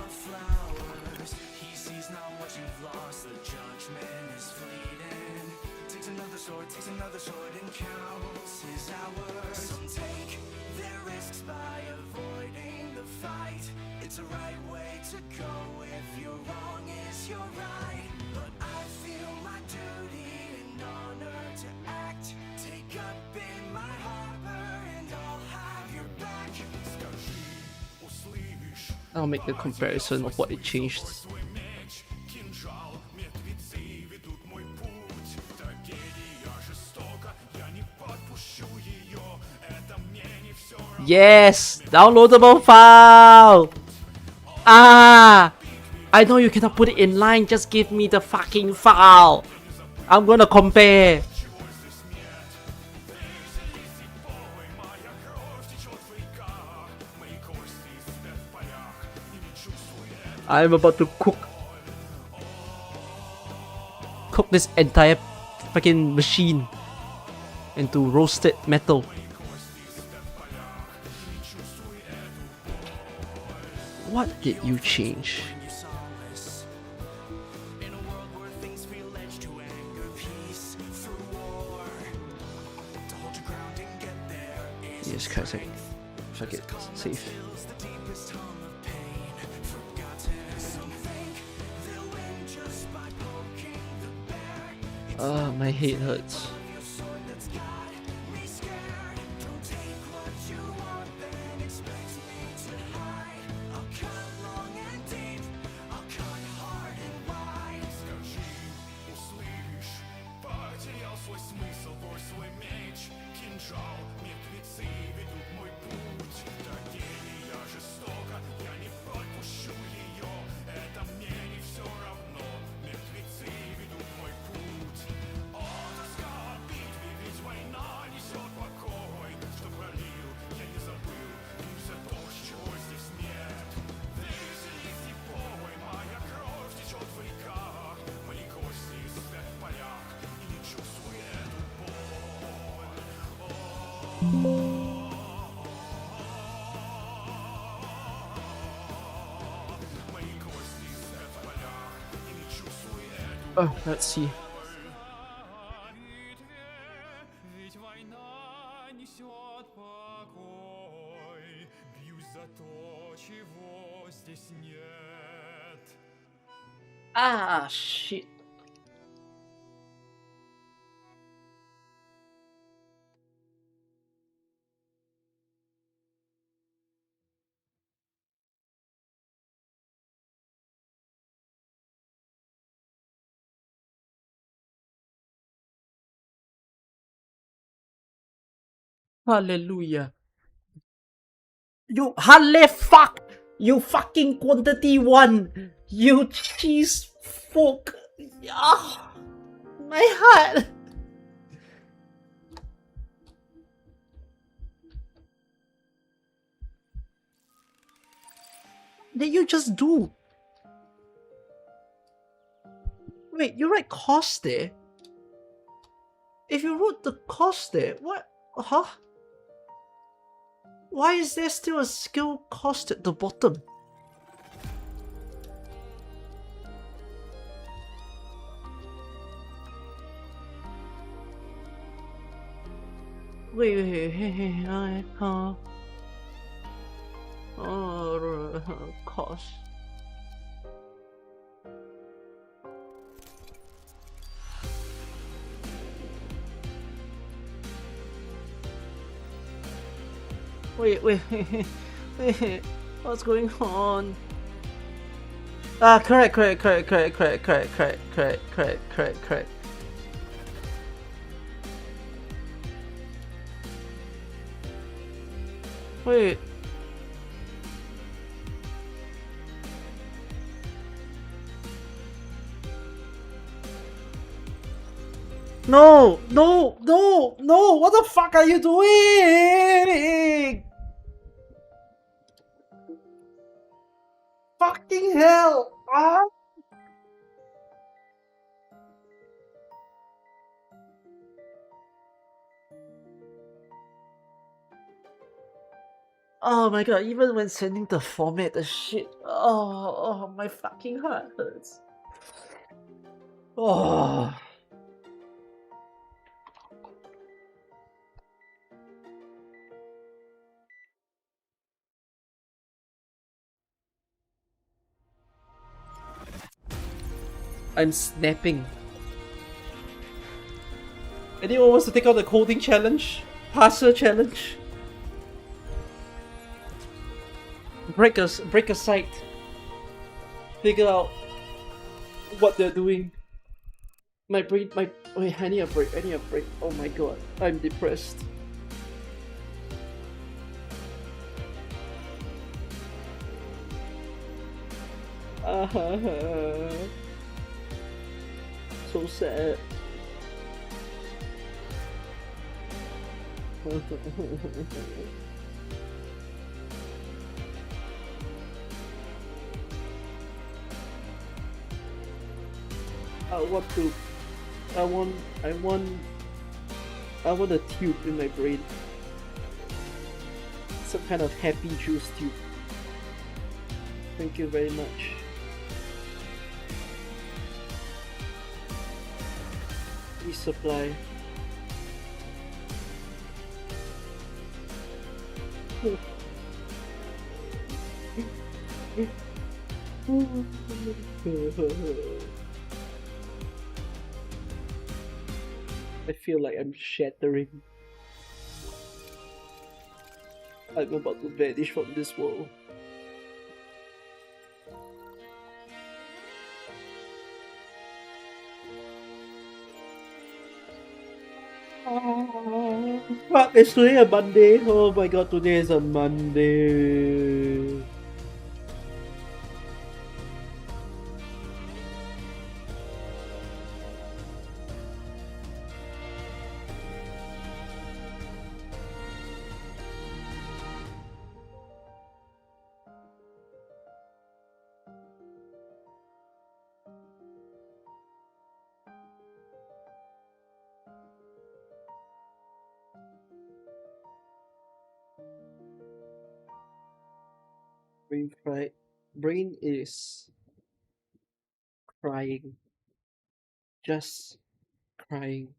flowers. He sees not what you've lost, the judgment is fleeting. Takes another sword and counts his hours. Some take their risks by avoiding the fight. It's a right way to go if you're wrong is you're right. But I feel my duty and honor to act. Take up in my harbor and I'll have your back. Скажи, услышь, I'll make the comparison of what it changed. свой меч, кинжал, мертвецы ведут мой путь. Трагедия жестока, я не подпущу ее. Это мне не все равно. Yes! Downloadable file! Ah! I know you cannot put it in line, just give me the fucking file! I'm gonna compare! I'm about to cook this entire fucking machine into roasted metal. What did you change? In a world where things feel edged to anger, peace through war. To hold your ground and get there is Yes, guys, fuck it, safe. feels the deepest hum of pain. Forgotten. Some think they'll win just by poking the bear. My head hurts. Your sword that's got me scared. Don't take what you want, then expect me to hide. I'll cut long and deep. I'll cut hard and wide. Скажи, услышь, потерял свой смысл, брось свой меч, кинжал, мертвецы ведут мой путь. Трагедия жестока, я не подпущу ее. Это мне не все равно, мертвецы ведут мой путь. О, тоска Oh, let's see. Ведь война несет покой. Бьюсь за то, чего здесь нет. Ah, shit. Hallelujah. You halle fuck! You fucking quantity one! You cheese fuck! Ah, my heart! Did you just do? Wait, you write cost there? If you wrote the cost there, what? Huh? Why is there still a skill cost at the bottom? Wait, cost. Wait, what's going on? Ah, correct. Wait. No! What the fuck are you doing? Fucking hell! Ah! Oh my god, even when sending the format, the shit. Oh, my fucking heart hurts. Oh. I'm snapping. Anyone wants to take on the coding challenge? Parser challenge? Break a site. Figure out what they're doing. My brain, wait, I need a break. Oh my god, I'm depressed. So sad. I want a tube in my brain. Some kind of happy juice tube. Thank you very much. Please supply. I feel like I'm shattering. I'm about to vanish from this world. Fuck, it's today a Monday. Oh my god, today is a Monday. Brain fried. Brain is crying. Just crying.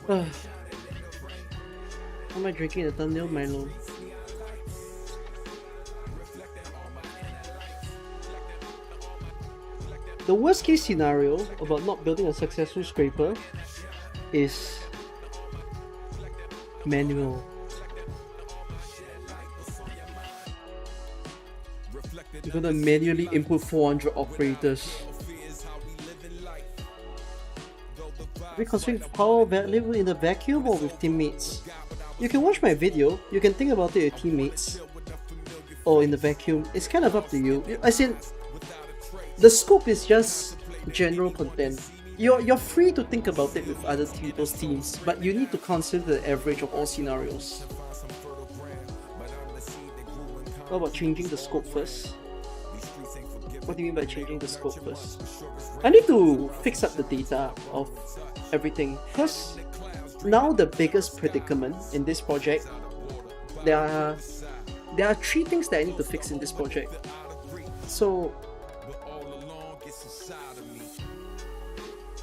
Why am I drinking a thumbnail Milo? The worst case scenario about not building a successful scraper is manual. You're gonna manually input 400 operators. Are we considering power level in the vacuum or with teammates? You can watch my video, you can think about it with teammates or in the vacuum. It's kind of up to you. As in, the scope is just general content. You're free to think about it with other people's teams, but you need to consider the average of all scenarios. How about changing the scope first? What do you mean by changing the scope first? I need to fix up the data of everything, because now the biggest predicament in this project, there are 3 things that I need to fix in this project. So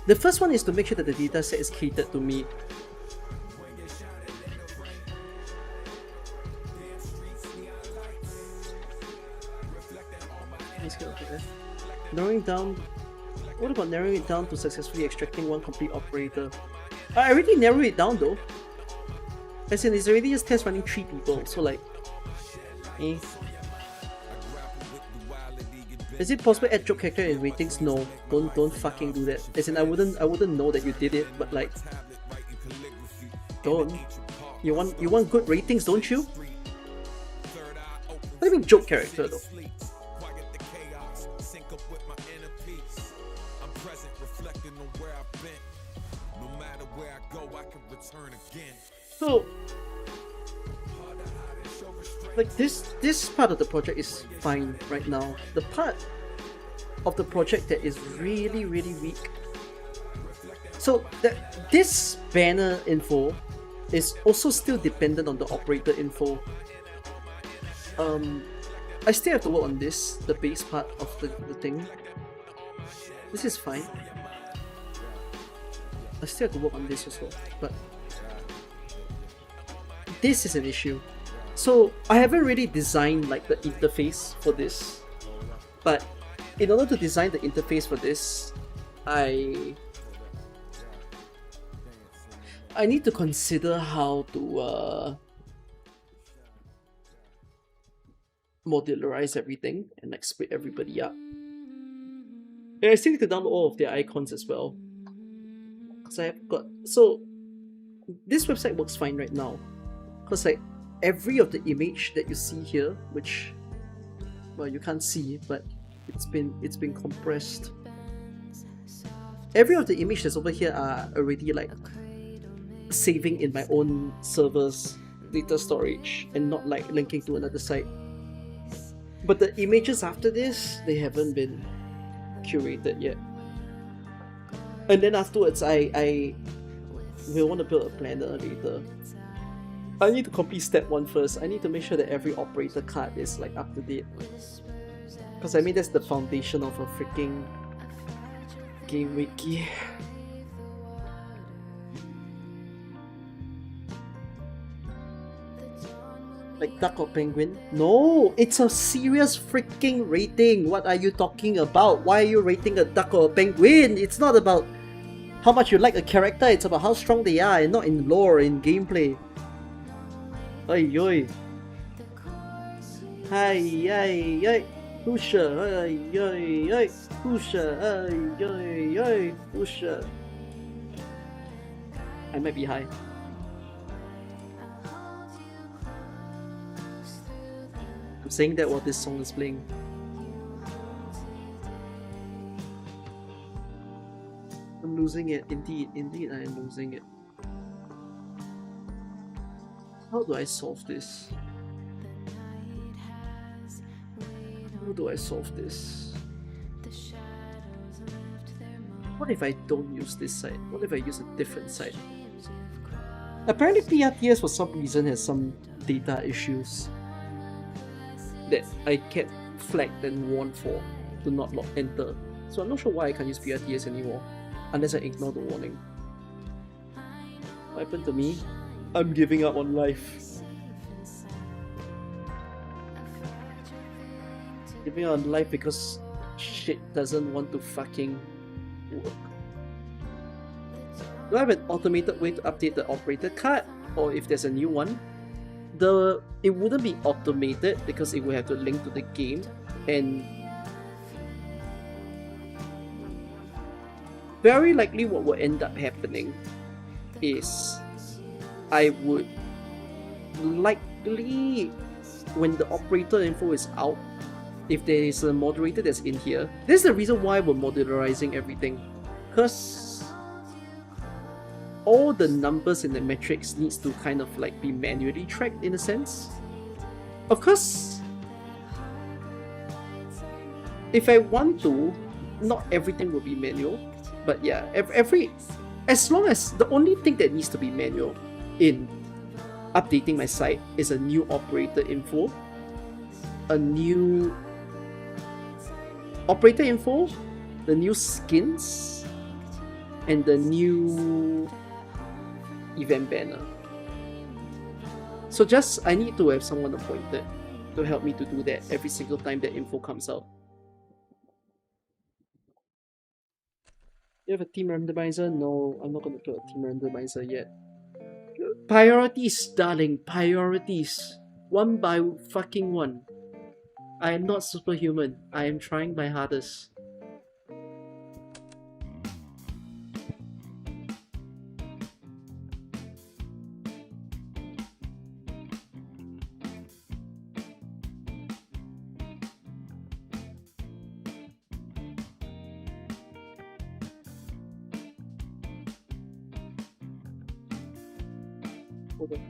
the first one is to make sure that the data set is catered to me. Narrowing down. What about narrowing it down to successfully extracting one complete operator? I already narrowed it down though. As in, it's already just test running 3 people, so like, eh. Is it possible to add joke character in ratings? No, don't fucking do that. As in, I wouldn't know that you did it, but like, don't. You want good ratings, don't you? What do you mean joke character though? So, like this part of the project is fine right now. The part of the project that is really weak. So this banner info is also still dependent on the operator info. I still have to work on this, the base part of the thing. This is fine. I still have to work on this as well, but this is an issue. So I haven't really designed like the interface for this, but in order to design the interface for this, I need to consider how to modularize everything and like split everybody up. And I still need to download all of their icons as well, because I have got, so this website works fine right now, because like every of the image that you see here, which, well, you can't see, but it's been compressed. Every of the image that's over here are already like saving in my own server's data storage and not like linking to another site. But the images after this, they haven't been curated yet. And then afterwards, I will want to build a planner later. I need to complete step 1 first. I need to make sure that every operator card is like up to date. Because I mean, that's the foundation of a freaking game wiki. Like duck or penguin? No! It's a serious freaking rating! What are you talking about? Why are you rating a duck or a penguin? It's not about how much you like a character, it's about how strong they are and not in lore, in gameplay. Ay yoy. Hi ay ay. Pusha ay ay ay. Pusha ay ay ay. Pusha. I might be high. I'm saying that while this song is playing. I'm losing it. Indeed I am losing it. How do I solve this? How do I solve this? What if I don't use this site? What if I use a different site? Apparently PRTS for some reason has some data issues that I kept flagged and warned for to not enter. So I'm not sure why I can't use PRTS anymore unless I ignore the warning. What happened to me? I'm giving up on life. Giving up on life because shit doesn't want to fucking work. Do I have an automated way to update the operator card? Or if there's a new one? It wouldn't be automated because it would have to link to the game, and very likely what will end up happening is I would likely, when the operator info is out, if there is a moderator that's in here, this is the reason why we're modularizing everything, because all the numbers in the metrics needs to kind of like be manually tracked in a sense. Of course, if I want to, not everything will be manual, but yeah, as long as the only thing that needs to be manual in updating my site is a new operator info, a new operator info, the new skins, and the new event banner. So I need to have someone appointed to help me to do that every single time that info comes out. You have a team randomizer? No, I'm not going to put a team randomizer yet. Priorities, darling, priorities. One by fucking one. I am not superhuman. I am trying my hardest. Hold on.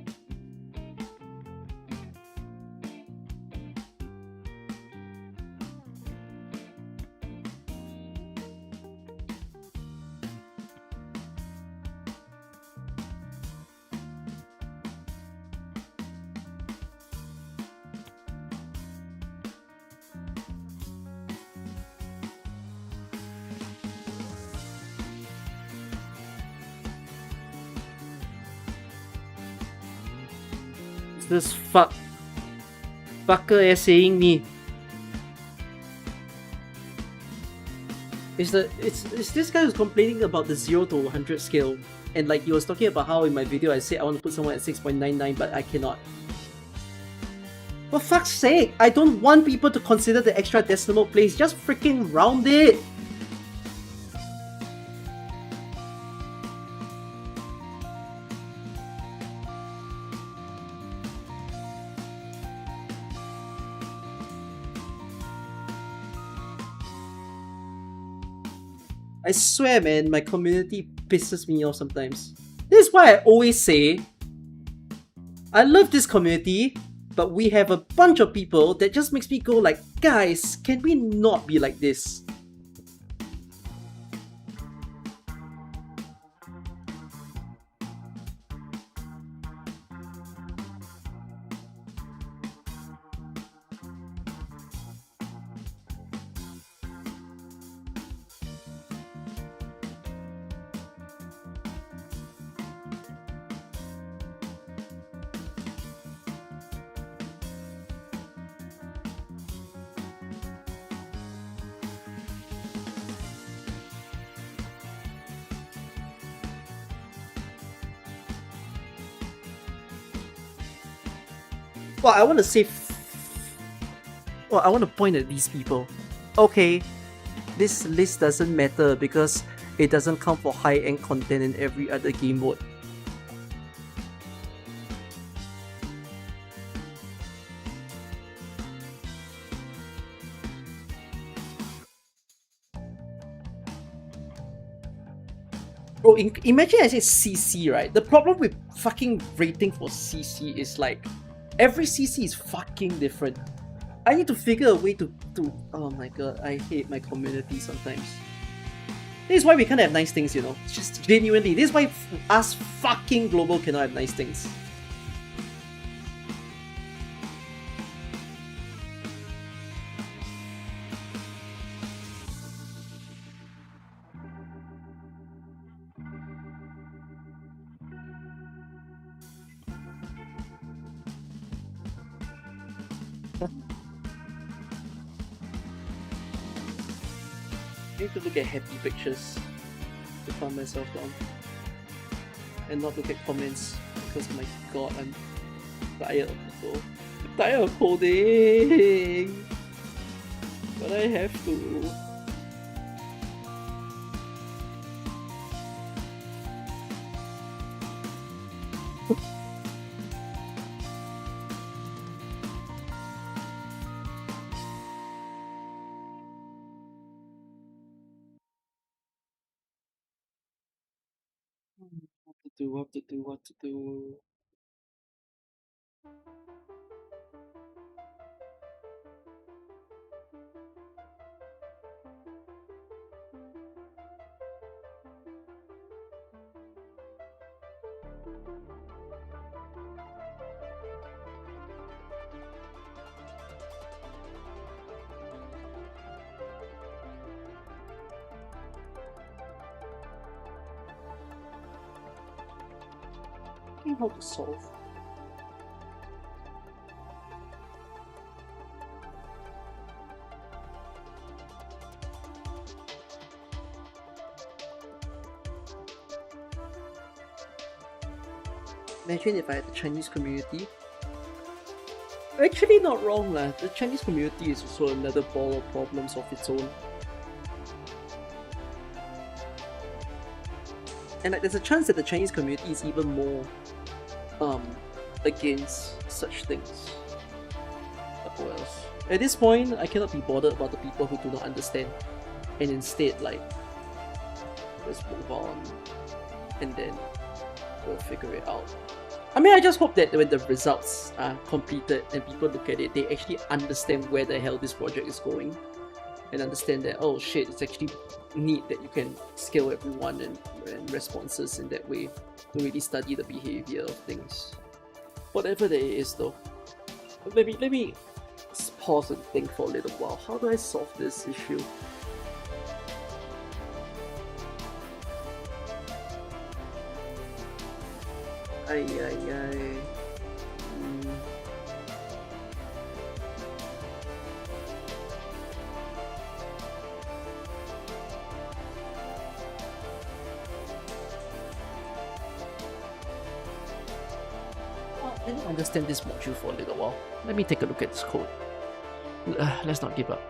This fucker essaying me. It's this guy who's complaining about the 0 to 100 scale, and like he was talking about how in my video I said I want to put someone at 6.99 but I cannot. For fuck's sake, I don't want people to consider the extra decimal place, just freaking round it! I swear, man, my community pisses me off sometimes. This is why I always say, I love this community, but we have a bunch of people that just makes me go like, guys, can we not be like this? Well, I want to say... Well, I want to point at these people. Okay, this list doesn't matter because it doesn't count for high-end content in every other game mode. Bro, imagine I say CC, right? The problem with fucking rating for CC is like, every CC is fucking different. I need to figure a way to oh my god, I hate my community sometimes. This is why we can't have nice things, you know. Just genuinely, this is why us fucking global cannot have nice things. I need to look at happy pictures to calm myself down. And not look at comments because my god, I'm tired of people. I'm tired of coding! But I have to. What to do. How to solve. Imagine if I had the Chinese community. Actually, not wrong lah. The Chinese community is also another ball of problems of its own. And like, there's a chance that the Chinese community is even more against such things. But what else? At this point, I cannot be bothered about the people who do not understand, and instead, like, let's move on, and then we'll figure it out. I mean, I just hope that when the results are completed and people look at it, they actually understand where the hell this project is going, and understand that, oh shit, it's actually neat that you can scale everyone and responses in that way to really study the behavior of things. Whatever that is though. Let me pause and think for a little while. How do I solve this issue? Ay. I don't understand this module for a little while. Let me take a look at this code. Let's not give up.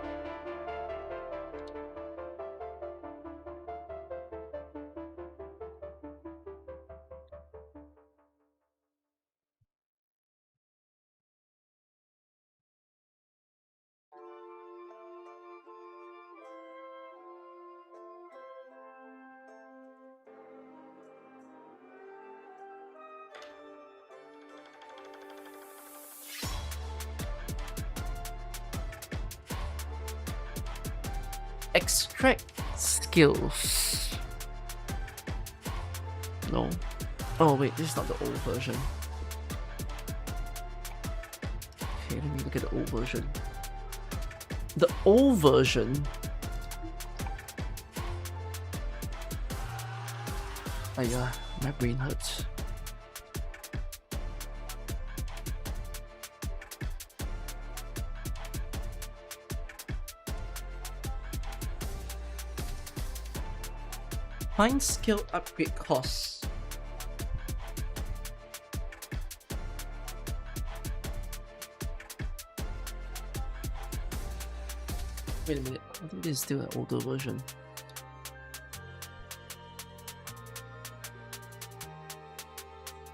Extract skills. No. Oh wait, this is not the old version. Okay, let me look at the old version. The old version. Ayah, my brain hurts. Find skill upgrade costs. Wait a minute, I think this is still an older version.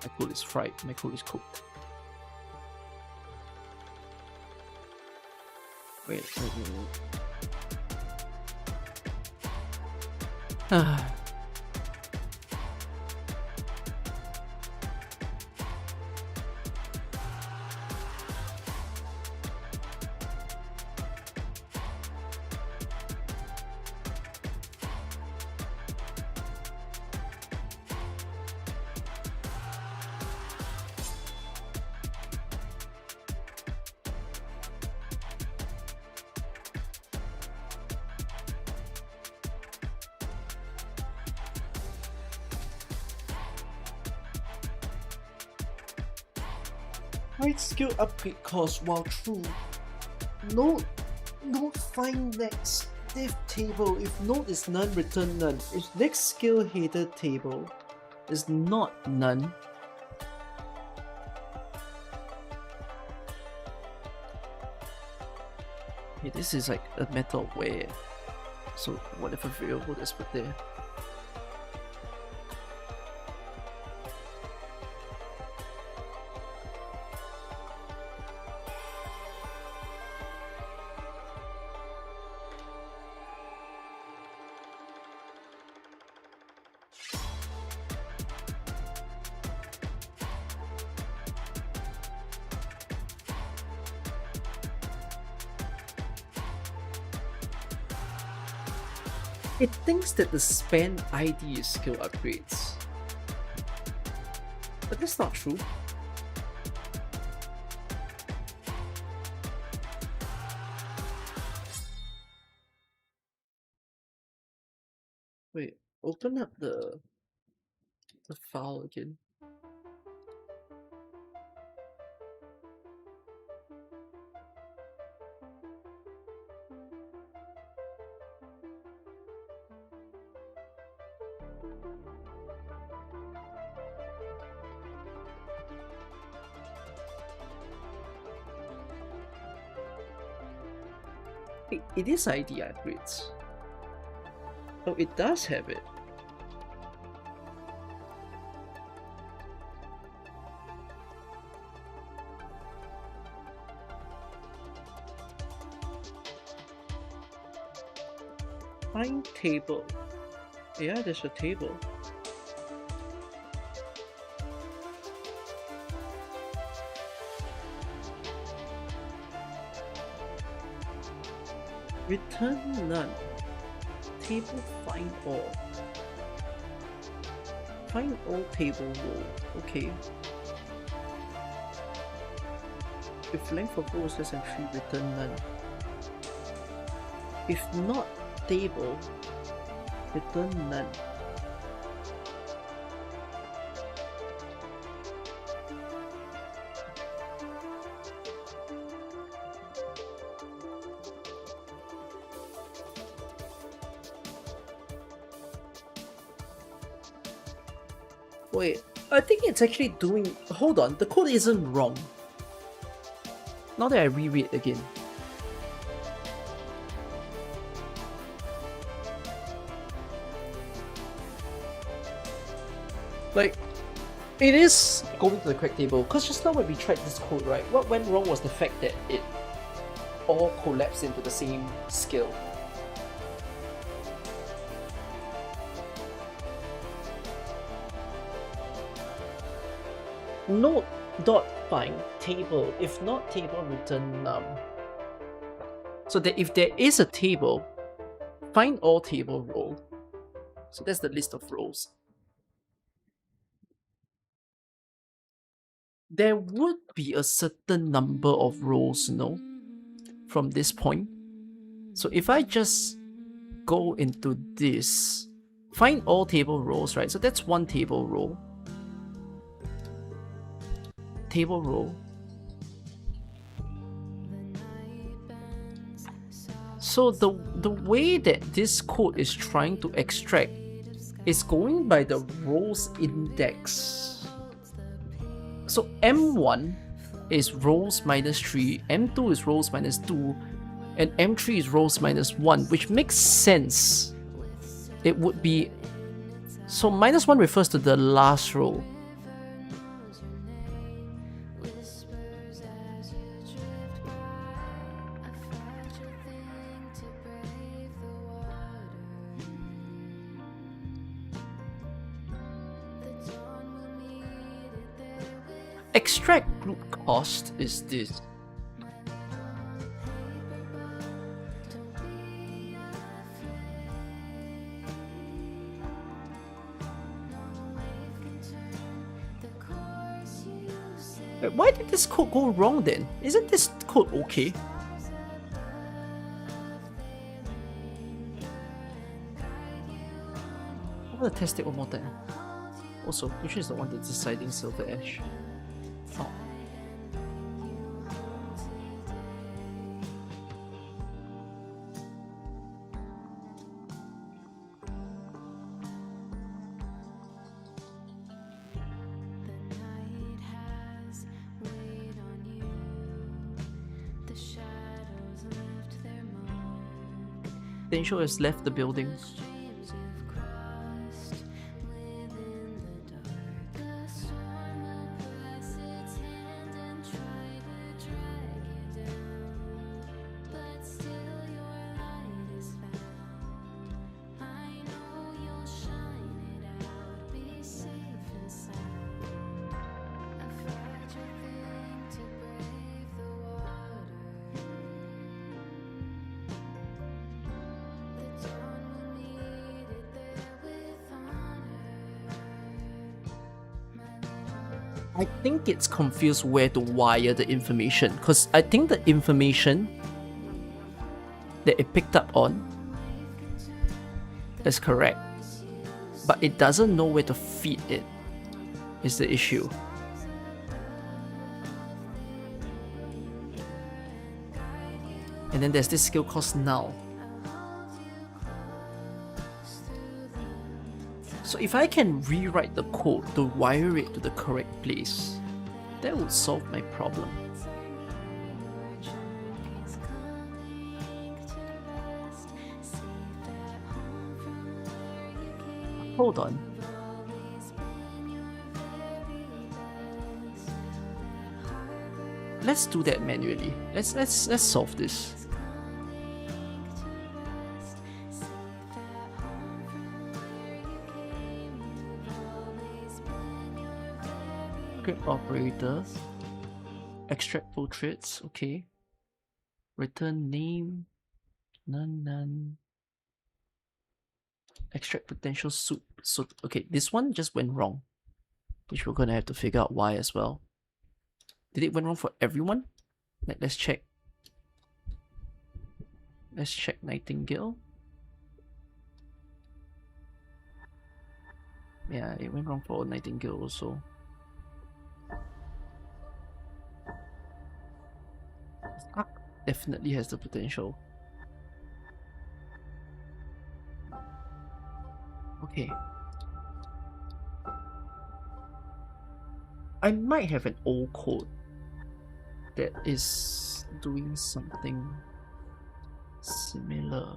My code is fried, my code is cooked. Wait. High skill upgrade cost while true. Note find next div table. If note is none, return none. If next skill header table is not none, okay, this is like a matter of where. So whatever variable that's put there. It thinks that the spend ID is skill upgrades. But that's not true. Wait, open up the file again. It is ID upgrades. Oh, it does have it. Find table. Yeah, there's a table. Return none. Table find all. Find all table row. Okay. If length of row is less than 3, return none. If not table, return none. Wait, I think it's actually doing... Hold on, the code isn't wrong. Now that I reread again. Like, it is going to the correct table, because just now when we tried this code, right, what went wrong was the fact that it all collapsed into the same skill. Node dot find table. If not table, return num. So that if there is a table, find all table row. So that's the list of rows. There would be a certain number of rows, no, from this point. So if I just go into this, find all table rows, right? So that's one table row. Table row. So the way that this code is trying to extract is going by the rows index. So M1 is rows minus 3, M2 is rows minus 2, and M3 is rows minus 1, which makes sense. It would be... So minus 1 refers to the last row. Extract group cost is this. Why did this code go wrong then? Isn't this code okay? I want to test it one more time. Also, which is the one that's deciding Silver Ash? Oh. potential has left the building. Streams you've crossed within the dark. The storm applies its hand and try to drag you down, but still your light is found. I know you'll shine it out. Be safe and sound. A fragile thing to brave the water. The dawn will meet it there with honor. My little I think it's confused where to wire the information, because I think the information that it picked up on is correct, but it doesn't know where to feed it, is the issue. And then there's this skill called Null. So if I can rewrite the code to wire it to the correct place, that would solve my problem. is coming to last. Safe at home from where you came. Hold on. Always been your very best. That harbor Let's do that manually. Let's solve this. is coming to last. Safe at home from where you came. You've always been your very Script operator. Extract portraits. Okay. Return name. None. Extract potential suit. So okay, this one just went wrong, which we're gonna have to figure out why as well. Did it went wrong for everyone? Let's check. Let's check Nightingale. Yeah, it went wrong for Nightingale also. Ark definitely has the potential. Okay. I might have an old code that is doing something similar.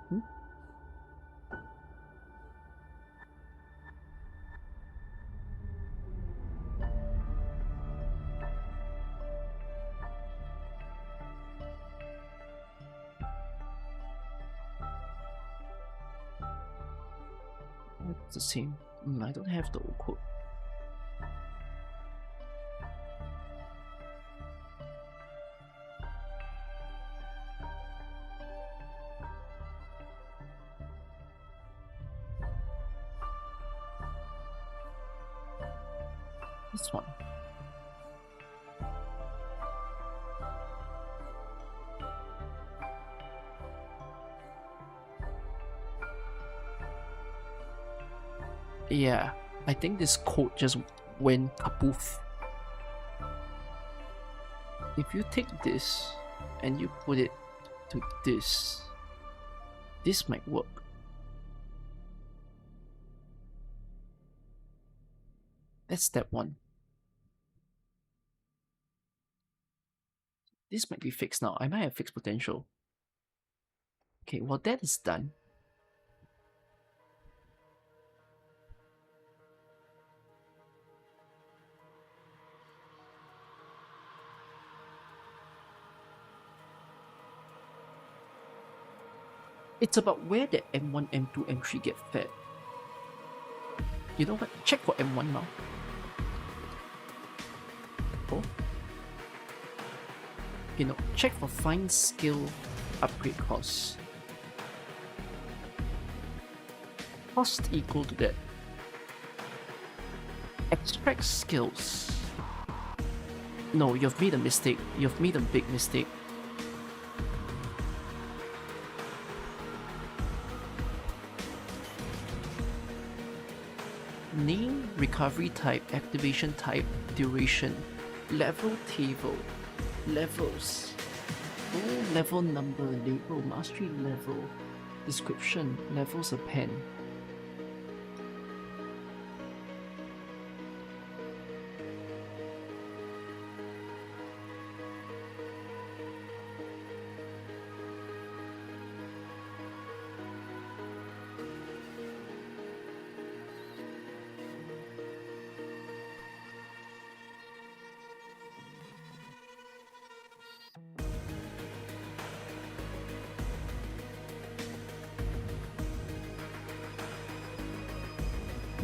Hmm? It's the same. I don't have the old code. This one. Yeah, I think this code just went kapoof. If you take this and you put it to this might work. That's step one. This might be fixed now. I might have fixed potential. Okay, well that is done. It's about where the M1, M2, M3 get fed. You know what? Check for M1 now. Oh. You know, check for find skill upgrade costs. Cost equal to that. Extract skills. No, you've made a mistake. You've made a big mistake. Name, recovery type, activation type, duration, level table, levels, level number, label, mastery level, description, levels append.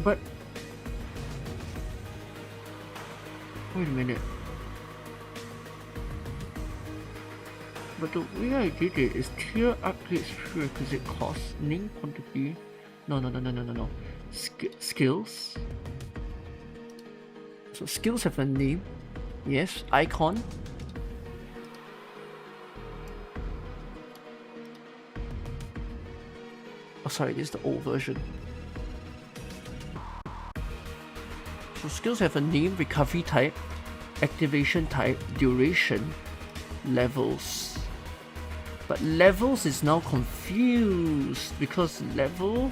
But wait a minute. But the way I did it is tier upgrades prerequisite cost, name quantity. No. Skills. So skills have a name. Yes, icon. Oh, sorry, this is the old version. So skills have a name, recovery type, activation type, duration, levels. But levels is now confused because level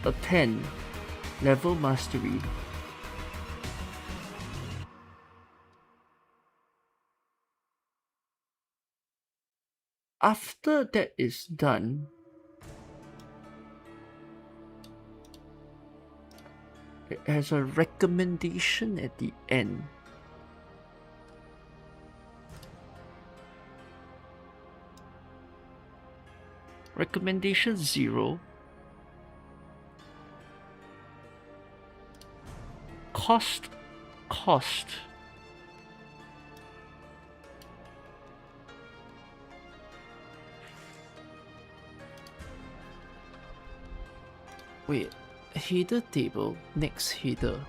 a 10, level mastery. After that is done, it has a recommendation at the end. Recommendation 0. Cost. Wait, header table, next header.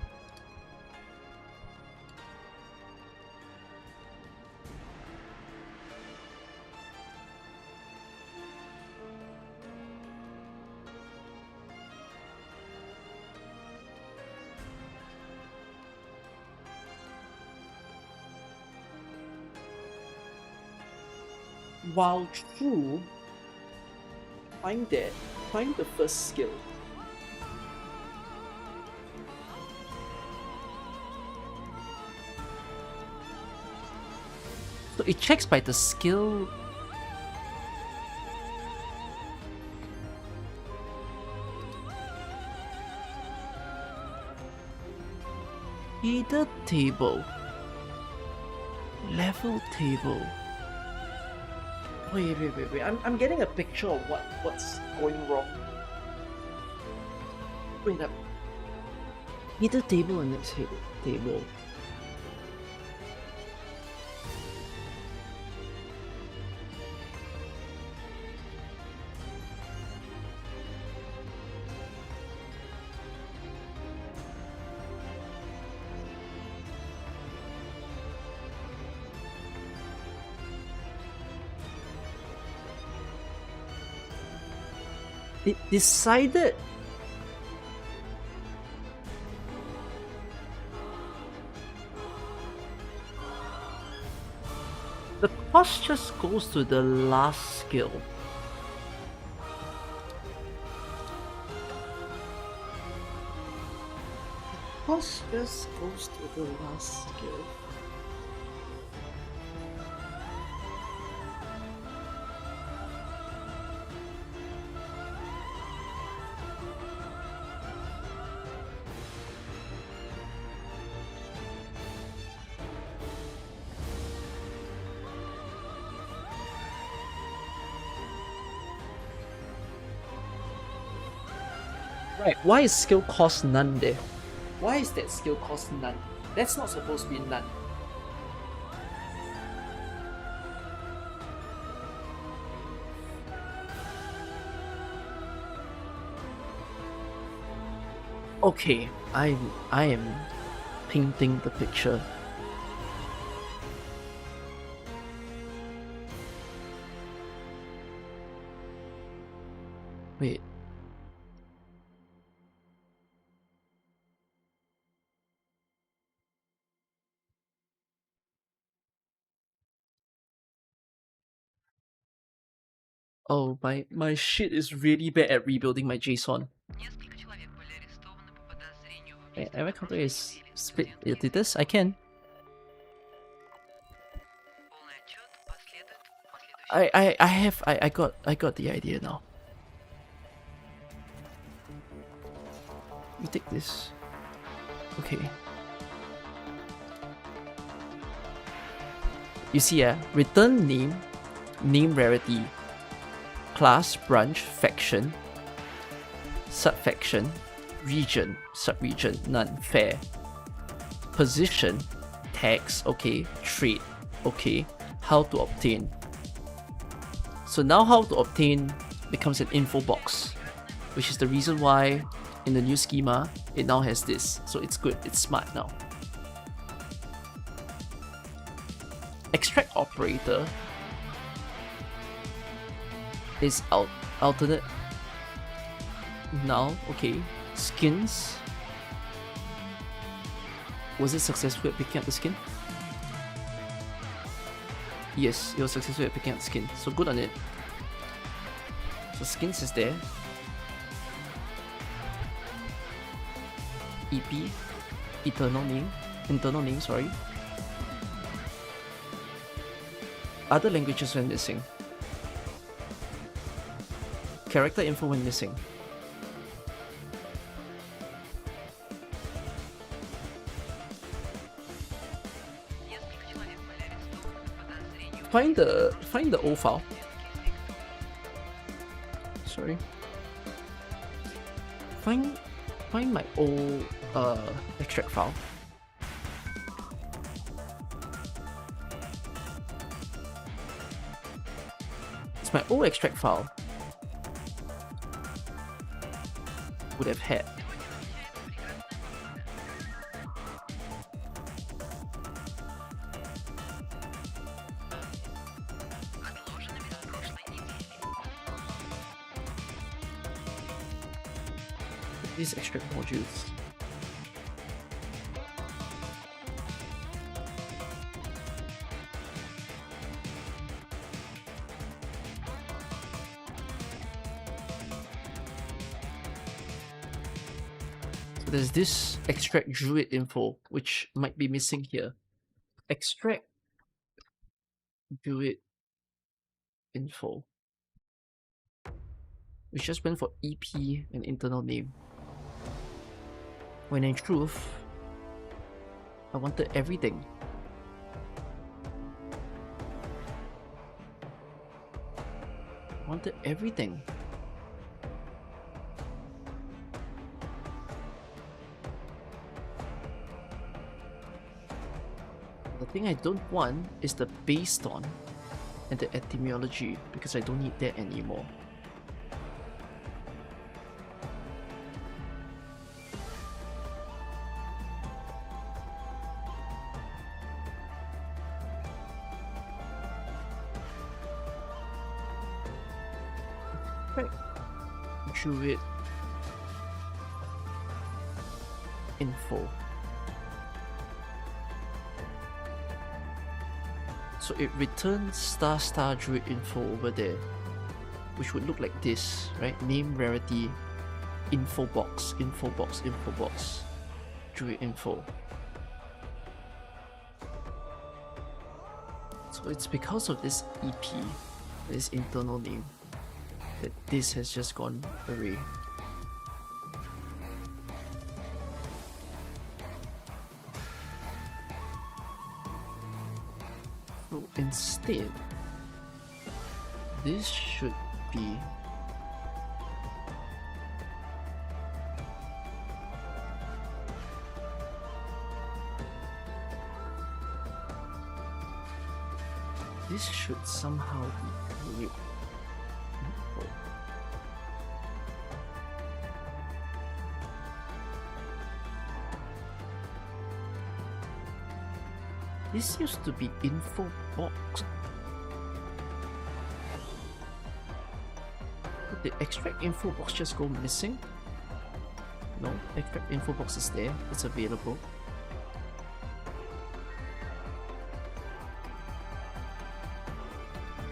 While true, find the first skill. So it checks by the skill. Header table. Level table. Wait. I'm getting a picture of what's going wrong. Wait up. Header table and next header table. It decided the cost just goes to the last skill. Cost just goes to the last skill. Right, why is skill cost none there? Why is that skill cost none? That's not supposed to be none. Okay, I am painting the picture. Wait. Oh, my shit is really bad at rebuilding my JSON. Error counter is split editors? I can. I got the idea now. You take this. Okay. You see, return name, name rarity, class, branch, faction, subfaction, region, subregion, none, fair. Position, tags, okay, trade, okay, how to obtain. So now how to obtain becomes an info box, which is the reason why in the new schema it now has this. So it's good, it's smart now. Extract operator is alternate null, okay. Skins. Was it successful at picking up the skin? Yes, it was successful at picking up the skin. So good on it. So skins is there. EP, internal name, sorry. Other languages went missing. Character info went missing. Find the old file. Sorry. Find my old extract file. It's my old extract file. Would have had. These extract modules. So there's this extract druid info, which might be missing here. Extract druid info. We just went for EP and internal name. When in truth, I wanted everything. I wanted everything. The thing I don't want is the based on and the etymology, because I don't need that anymore. Druid info. So it returns star druid info over there, which would look like this, right? Name, rarity, info box, druid info. So it's because of this EP, this internal name, that this has just gone away. So instead, this should be somehow be new. This used to be info box. Did the extract info box just go missing? No, extract info box is there, it's available.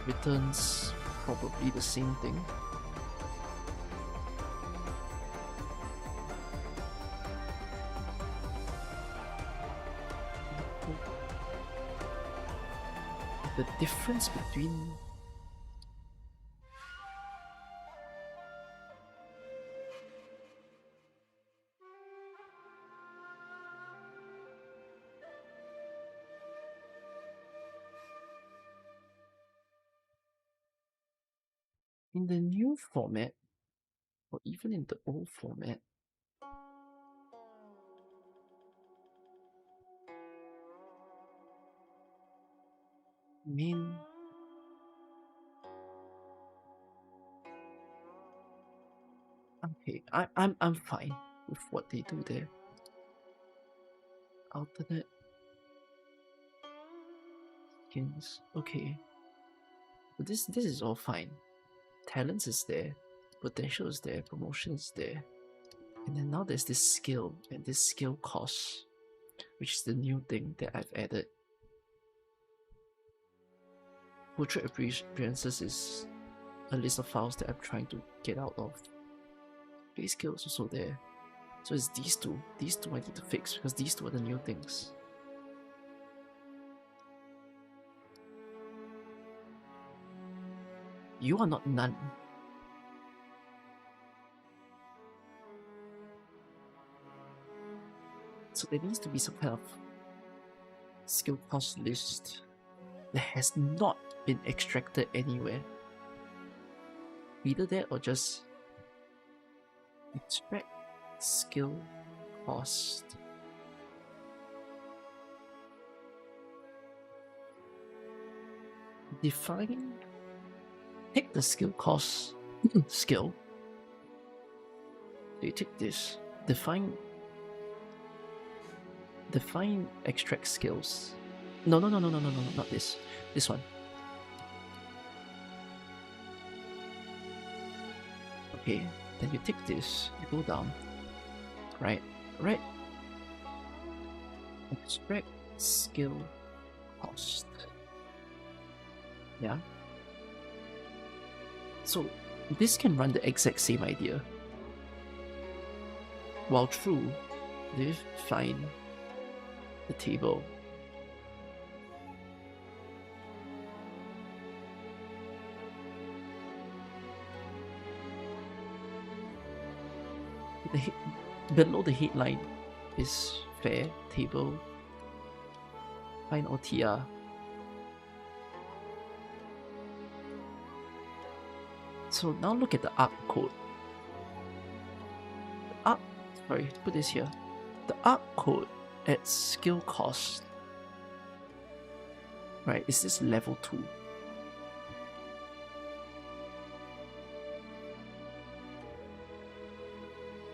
Returns probably the same thing. The difference between in the new format, or even in the old format. I mean, okay, I'm fine with what they do there. Alternate skins, okay. But this is all fine. Talents is there, potential is there, promotion is there. And then now there's this skill and this skill cost, which is the new thing that I've added. Portrait appearances is a list of files that I'm trying to get out of. Base skill is also there. So it's these two. These two I need to fix because these two are the new things. You are not none. So there needs to be some kind of skill cost list that has not been extracted anywhere. Either that or just extract skill cost. Define. Take the skill cost skill. So you take this. Define extract skills. No, not this. This one. Okay, then you take this, you go down. Right. Extract skill cost. Yeah. So this can run the exact same idea. While true, define the table. Below the headline is fair table. Find OTR. So now look at the ARC code. Put this here. The ARC code at skill cost, right, is this level 2.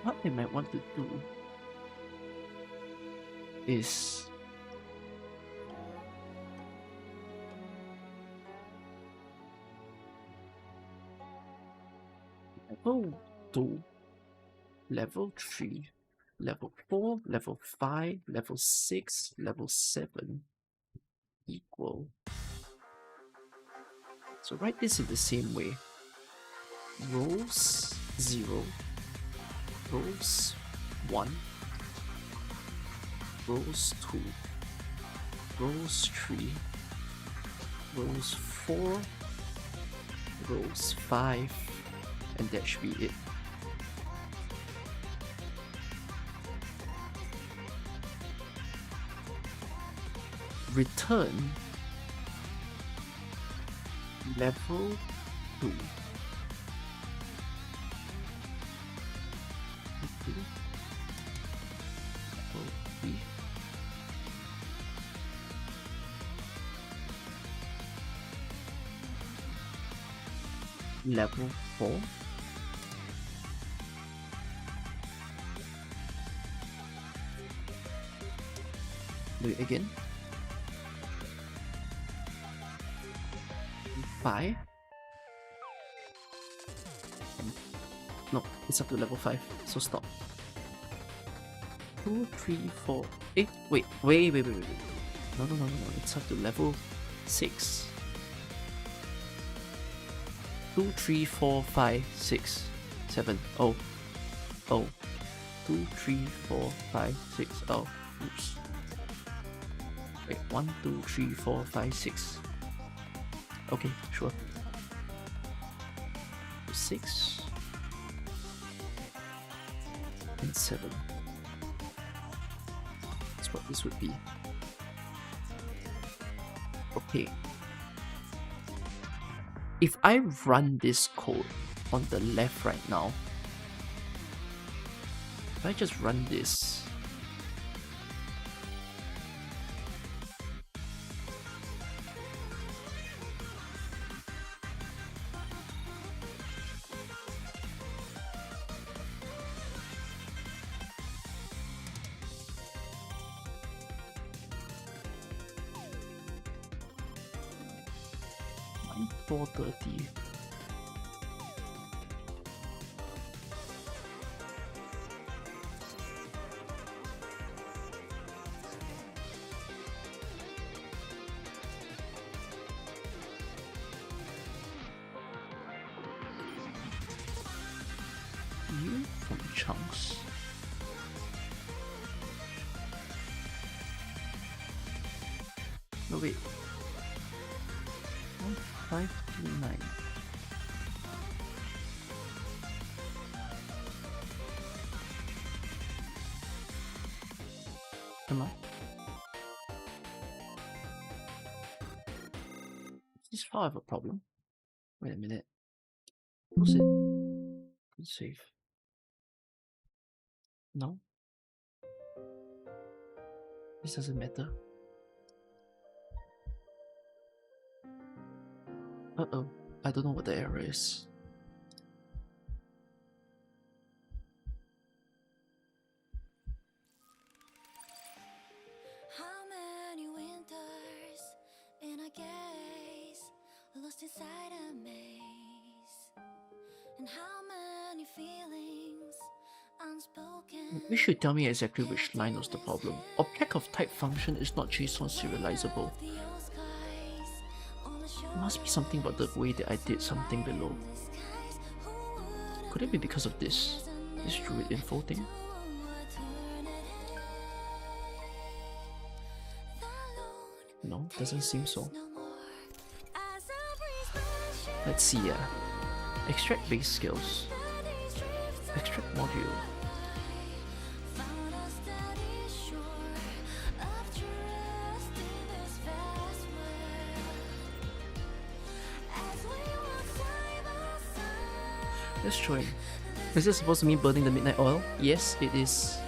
What they might want to do is level 2, level 3, level 4, level 5, level 6, level 7 equal. So write this in the same way. Rows 0, rows 1, rows 2, rows 3, rows 4, rows 5, and that should be it. Return level 2. Level 3. Level 4. Do it again. 5. No, it's up to level 5, so stop. 2, 3, 4. Wait. No. It's up to level 6. 2, 3, 4, 5, 6, 7. Oh. 2, 3, 4, 5, 6. Oh. Oops. Wait, 1, 2, 3, 4, 5, 6. Okay, sure. 6 and 7. That's what this would be. Okay. If I run this code on the left right now, If I just run this, $430. You from chunks. No wait. 1529. Come on. Is this file have a problem? Wait a minute. Was it? Good save. No. This doesn't matter. Uh-oh. I don't know what the error is. How many winters in a gaze, lost inside a maze, and how many feelings unspoken. You should tell me exactly which line was the problem. Object of type function is not JSON serializable. It must be something about the way that I did something below. Could it be because of this druid info thing? No, doesn't seem so. Let's see. Extract base skills. Extract module. Let's try. Is this supposed to mean burning the midnight oil? Yes, it is.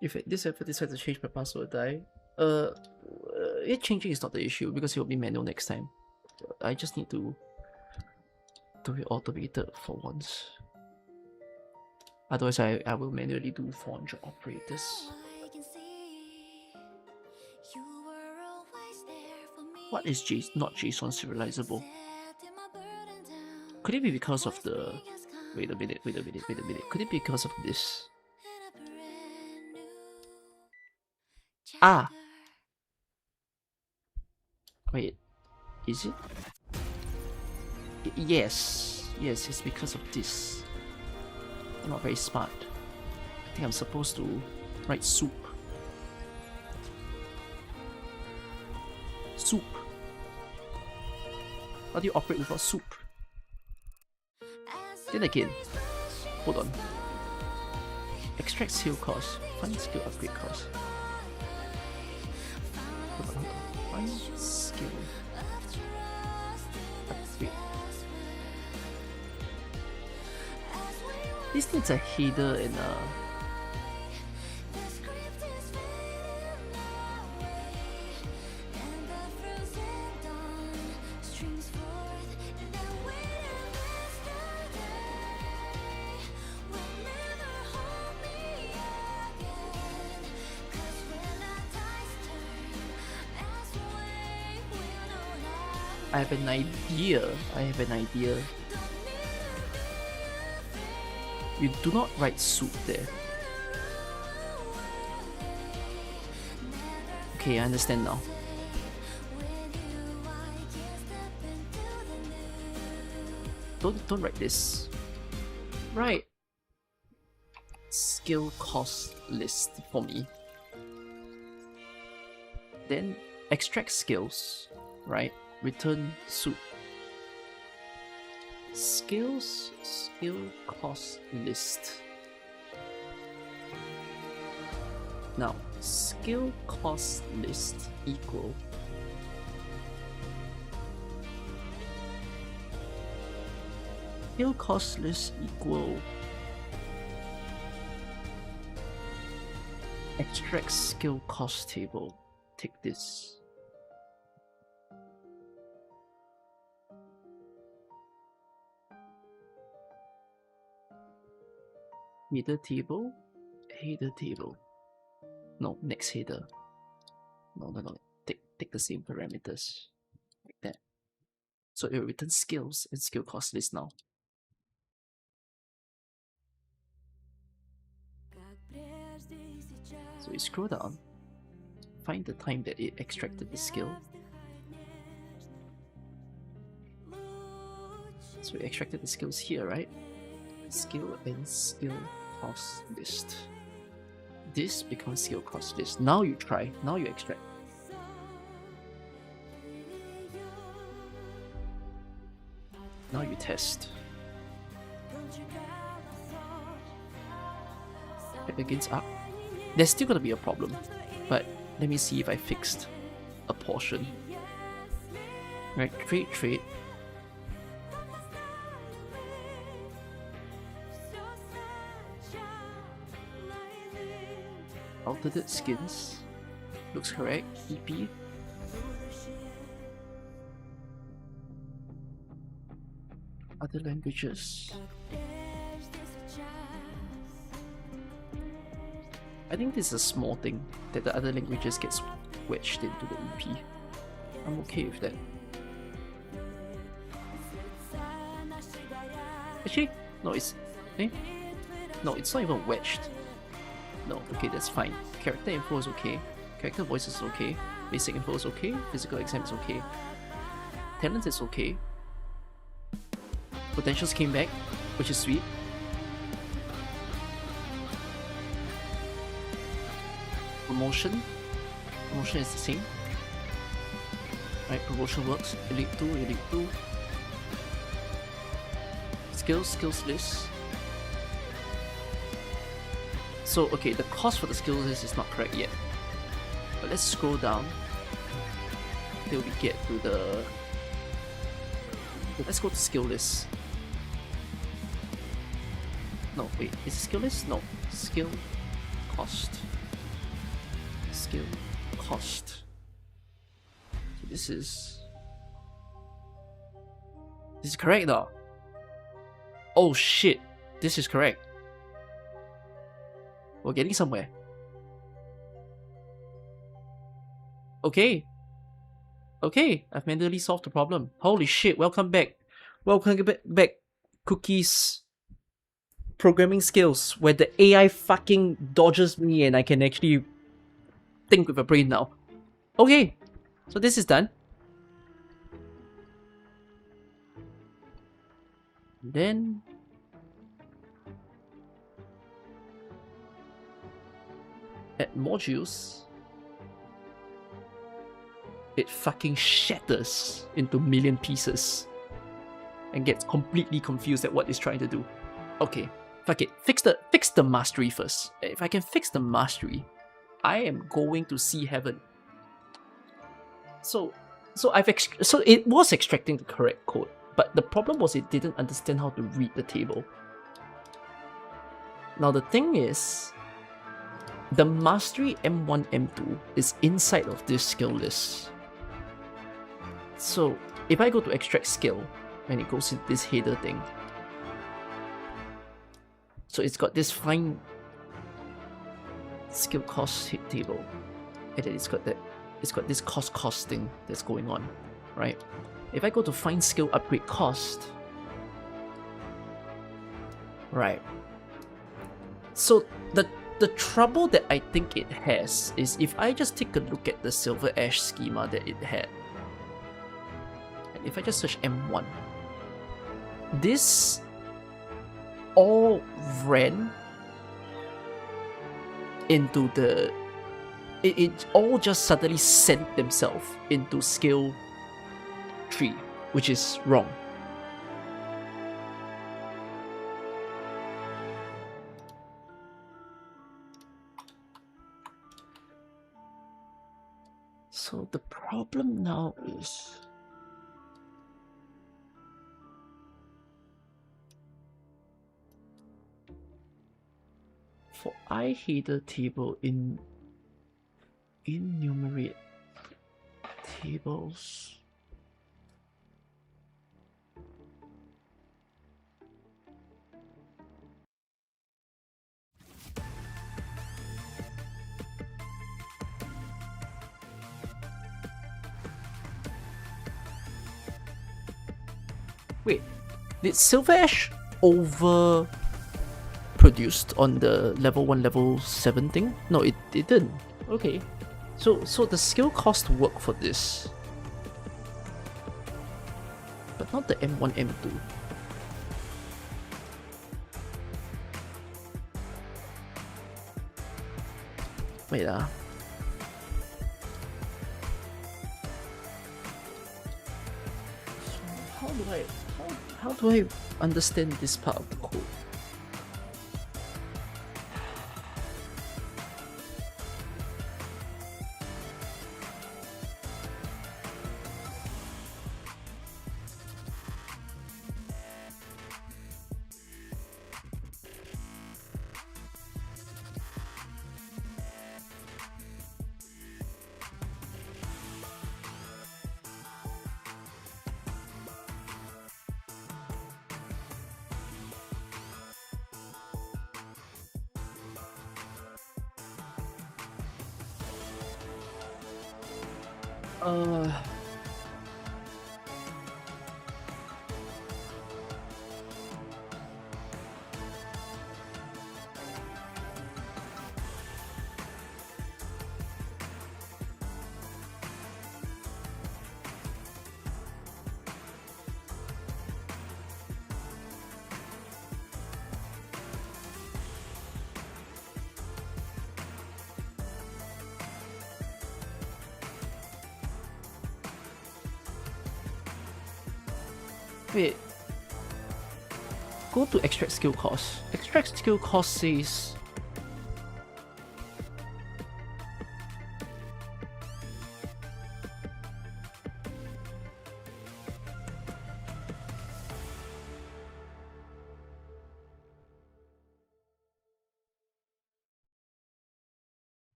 If this ever decides to change my password, die. It changing is not the issue because it will be manual next time. I just need to do it automated for once. Otherwise, I will manually do 400 operators. What is not JSON serializable? Could it be because of the... Wait a minute. Could it be because of this? Ah! Wait, is it? Yes, it's because of this. I'm not very smart. I think I'm supposed to write soup. Soup. How do you operate without soup? Then again, hold on. Extract skill cost, find skill upgrade cost. Hold on. Find skill upgrade. This needs a header and a... I have an idea. You do not write soup there. Okay, I understand now. Don't write this. Right. Skill cost list for me. Then extract skills, right? Return soup. Skills, skill cost list. Now, skill cost list equal skill cost list equal extract skill cost table. Take this. Header table, header table. No, next header. No. Take the same parameters like that. So it will return skills and skill cost list now. So we scroll down, find the time that it extracted the skill. So we extracted the skills here, right? Skill and skill cost list. This becomes skill cost list. Now you try, now you extract. Now you test. It begins up. There's still gonna be a problem, but let me see if I fixed a portion. Right, trade. Alternate skins. Looks correct. EP. Other languages. I think this is a small thing that the other languages gets wedged into the EP. I'm okay with that. Actually, no, it's no, it's not even wedged. No, okay, that's fine. Character info is okay. Character voice is okay. Basic info is okay. Physical exam is okay. Talent is okay. Potentials came back, which is sweet. Promotion is the same. Right, promotion works. Elite 2. Skills list. So, okay, the cost for the skills list is not correct yet. But let's scroll down till we get to the... Let's go to skill list. No, wait, is it skill list? No, skill cost. Skill cost. So this is correct though. Oh shit, this is correct. We're getting somewhere. Okay, I've manually solved the problem. Holy shit, welcome back, Cookies programming skills, where the AI fucking dodges me and I can actually think with a brain now. Okay, so this is done. Then at modules, it fucking shatters into million pieces and gets completely confused at what it's trying to do. Okay, fuck it. Fix the mastery first. If I can fix the mastery, I am going to see heaven. So it was extracting the correct code, but the problem was it didn't understand how to read the table. Now the thing is, the mastery M1, M2 is inside of this skill list. So if I go to extract skill, and it goes into this header thing, so it's got this fine skill cost hit table, and then it's got this cost thing that's going on, right? If I go to find skill upgrade cost, right? So the trouble that I think it has is if I just take a look at the Silver Ash schema that it had, and if I just search M1, this all ran into the... It all just suddenly sent themselves into skill 3, which is wrong. So the problem now is for I header table in enumerate tables. Wait, did Silver Ash over produced on the level 1, level 7 thing? No, it didn't. Okay. So the skill cost work for this. But not the M1, M2. Wait how do I understand this part of the code? Wait. Go to extract skill cost. Extract skill cost says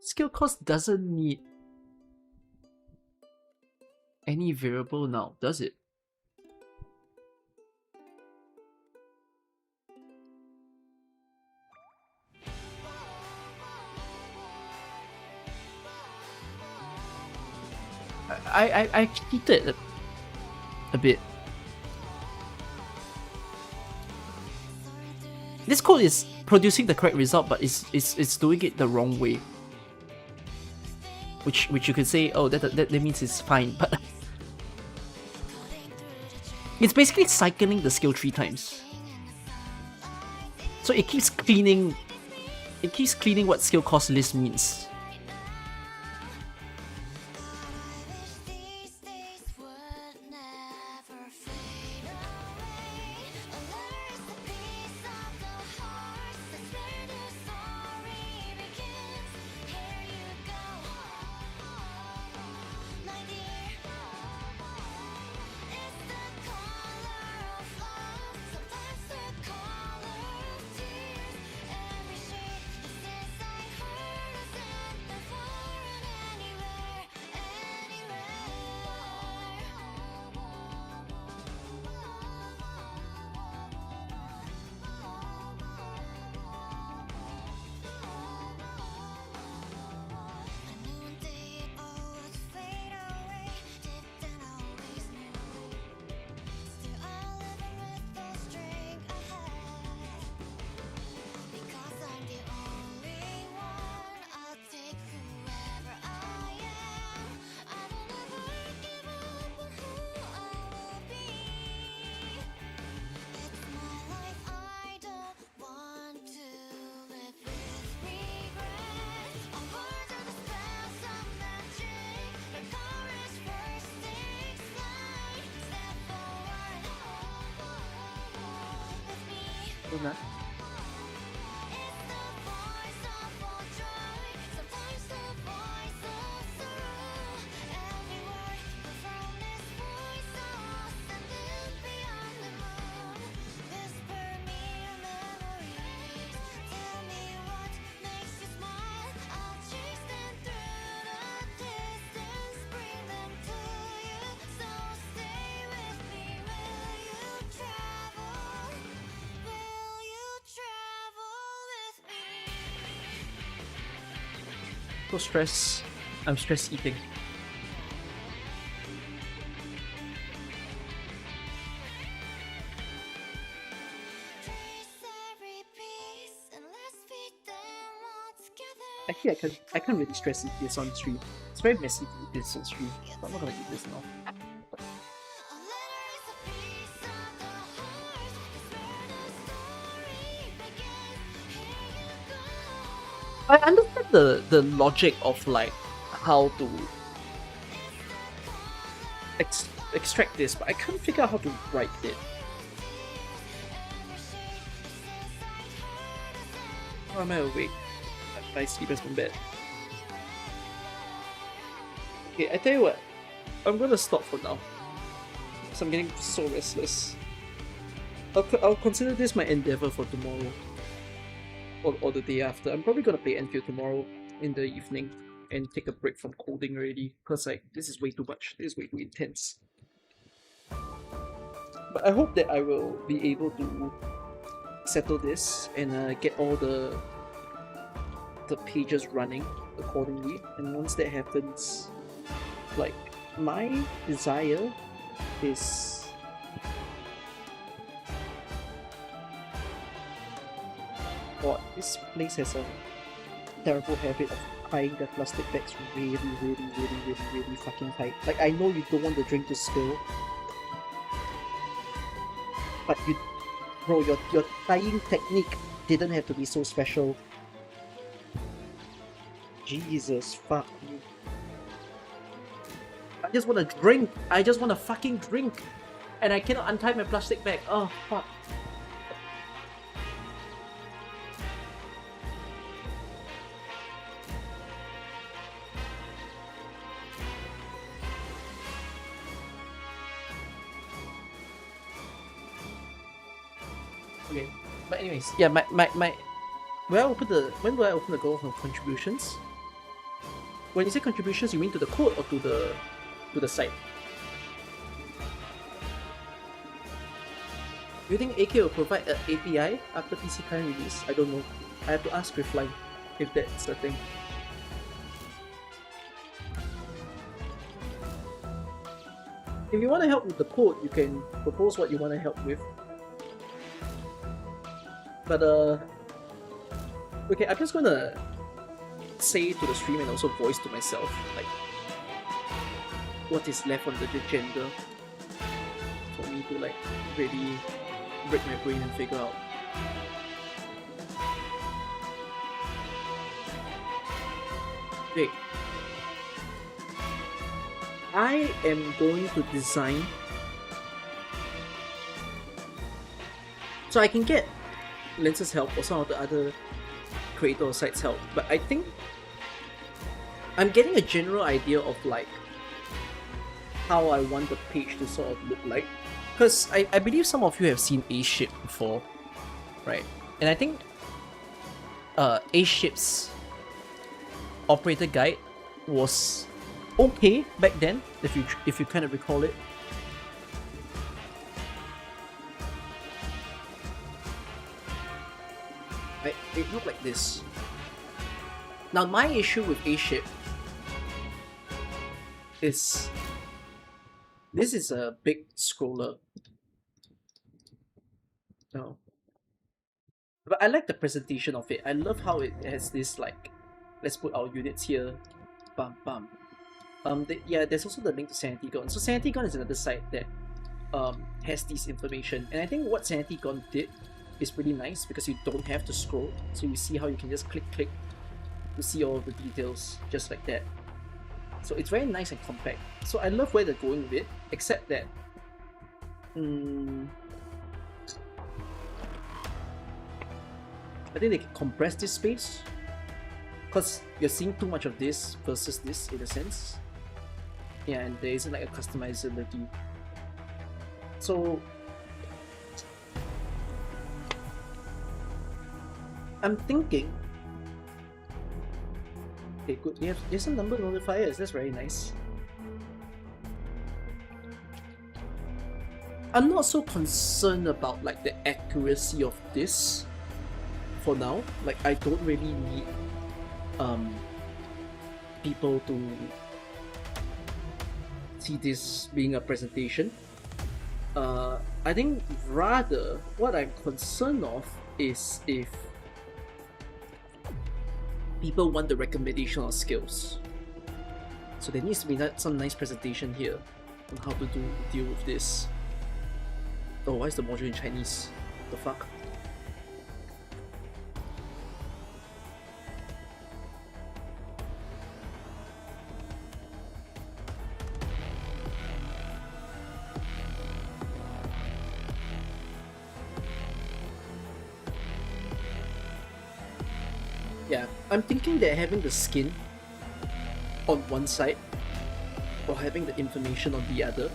skill cost doesn't need any variable now, does it? I cheated a bit. This code is producing the correct result, but it's doing it the wrong way. Which you could say, oh, that means it's fine, but it's basically cycling the skill 3 times. So it keeps cleaning what skill cost list means. So stress. I'm stress eating. Trace every piece and let's feed them all together. Actually, I can't really stress eat this on stream. It's very messy to eat this on stream. So I'm not gonna eat this now. A letter is a piece of the heart. It's where the story begins. Here you go. I understand the logic of like how to extract this, but I can't figure out how to write it. How am I awake? My sleep has been bad. Okay, I tell you what, I'm gonna stop for now because I'm getting so restless. I'll consider this my endeavor for tomorrow or the day after. I'm probably gonna play Enfield tomorrow in the evening and take a break from coding already because like this is way too much. This is way too intense. But I hope that I will be able to settle this and get all the pages running accordingly. And once that happens, like my desire is God, this place has a terrible habit of tying the plastic bags really fucking tight. Like I know you don't want the drink to spill, but bro, your tying technique didn't have to be so special. Jesus fuck you. I just want to drink. I just want to fucking drink. And I cannot untie my plastic bag. Oh fuck. Okay. But anyways, yeah, my when do I open the goal for contributions? When you say contributions, you mean to the code or to the site? Do you think AK will provide an API after PC current release? I don't know. I have to ask Riftline if that's the thing. If you want to help with the code, you can propose what you want to help with. But okay, I'm just gonna say to the stream and also voice to myself like what is left on the agenda for me to like really break my brain and figure out. Okay, I am going to design so I can get Lince's help or some of the other creator sites help, but I think I'm getting a general idea of like how I want the page to sort of look like, because I believe some of you have seen A-Ship before, right? And I think A-Ship's operator guide was okay back then, if you kind of recall it. It looked like this. Now my issue with A-Ship is this is a big scroller. No. But I like the presentation of it. I love how it has this like, let's put our units here. Bam bam. Yeah, there's also the link to Sanity Gone. So Sanity Gone is another site that has this information, and I think what Sanity Gone did is pretty nice because you don't have to scroll, so you see how you can just click to see all of the details just like that. So it's very nice and compact. So I love where they're going with it, except that I think they can compress this space because you're seeing too much of this versus this in a sense. Yeah, and there isn't like a customizability. So I'm thinking, okay, good. There's some number notifiers. That's very nice. I'm not so concerned about like the accuracy of this for now. Like I don't really need people to see this being a presentation. I think rather what I'm concerned of is if people want the recommendation of skills. So there needs to be some nice presentation here on how to deal with this. Oh, why is the module in Chinese? The fuck? Yeah, I'm thinking that having the skin on one side or having the information on the other.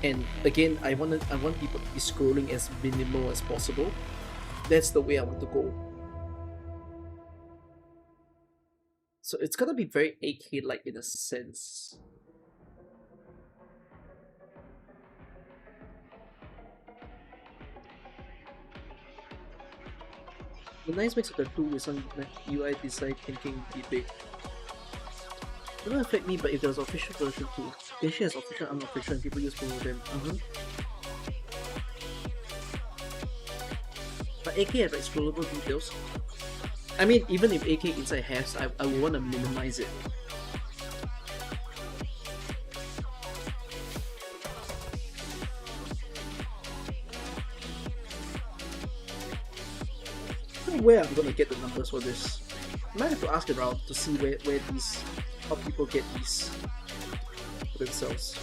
And again, I want people to be scrolling as minimal as possible. That's the way I want to go. So it's gonna be very AK-like in a sense. The nice mix of the two with some UI design thinking debate. It doesn't affect me, but if there's official version too. Genshin has official and unofficial and people use both of them. But AK has like scrollable details. I mean, even if AK inside has, I would want to minimize it. I don't know where I'm gonna get the numbers for this. I might have to ask around to see where these, how people get these for themselves.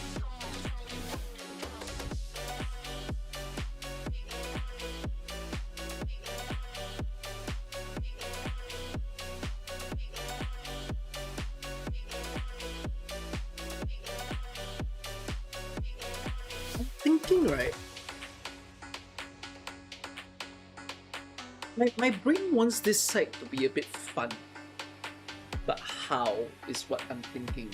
I'm thinking, right? My brain wants this site to be a bit fun, but how is what I'm thinking.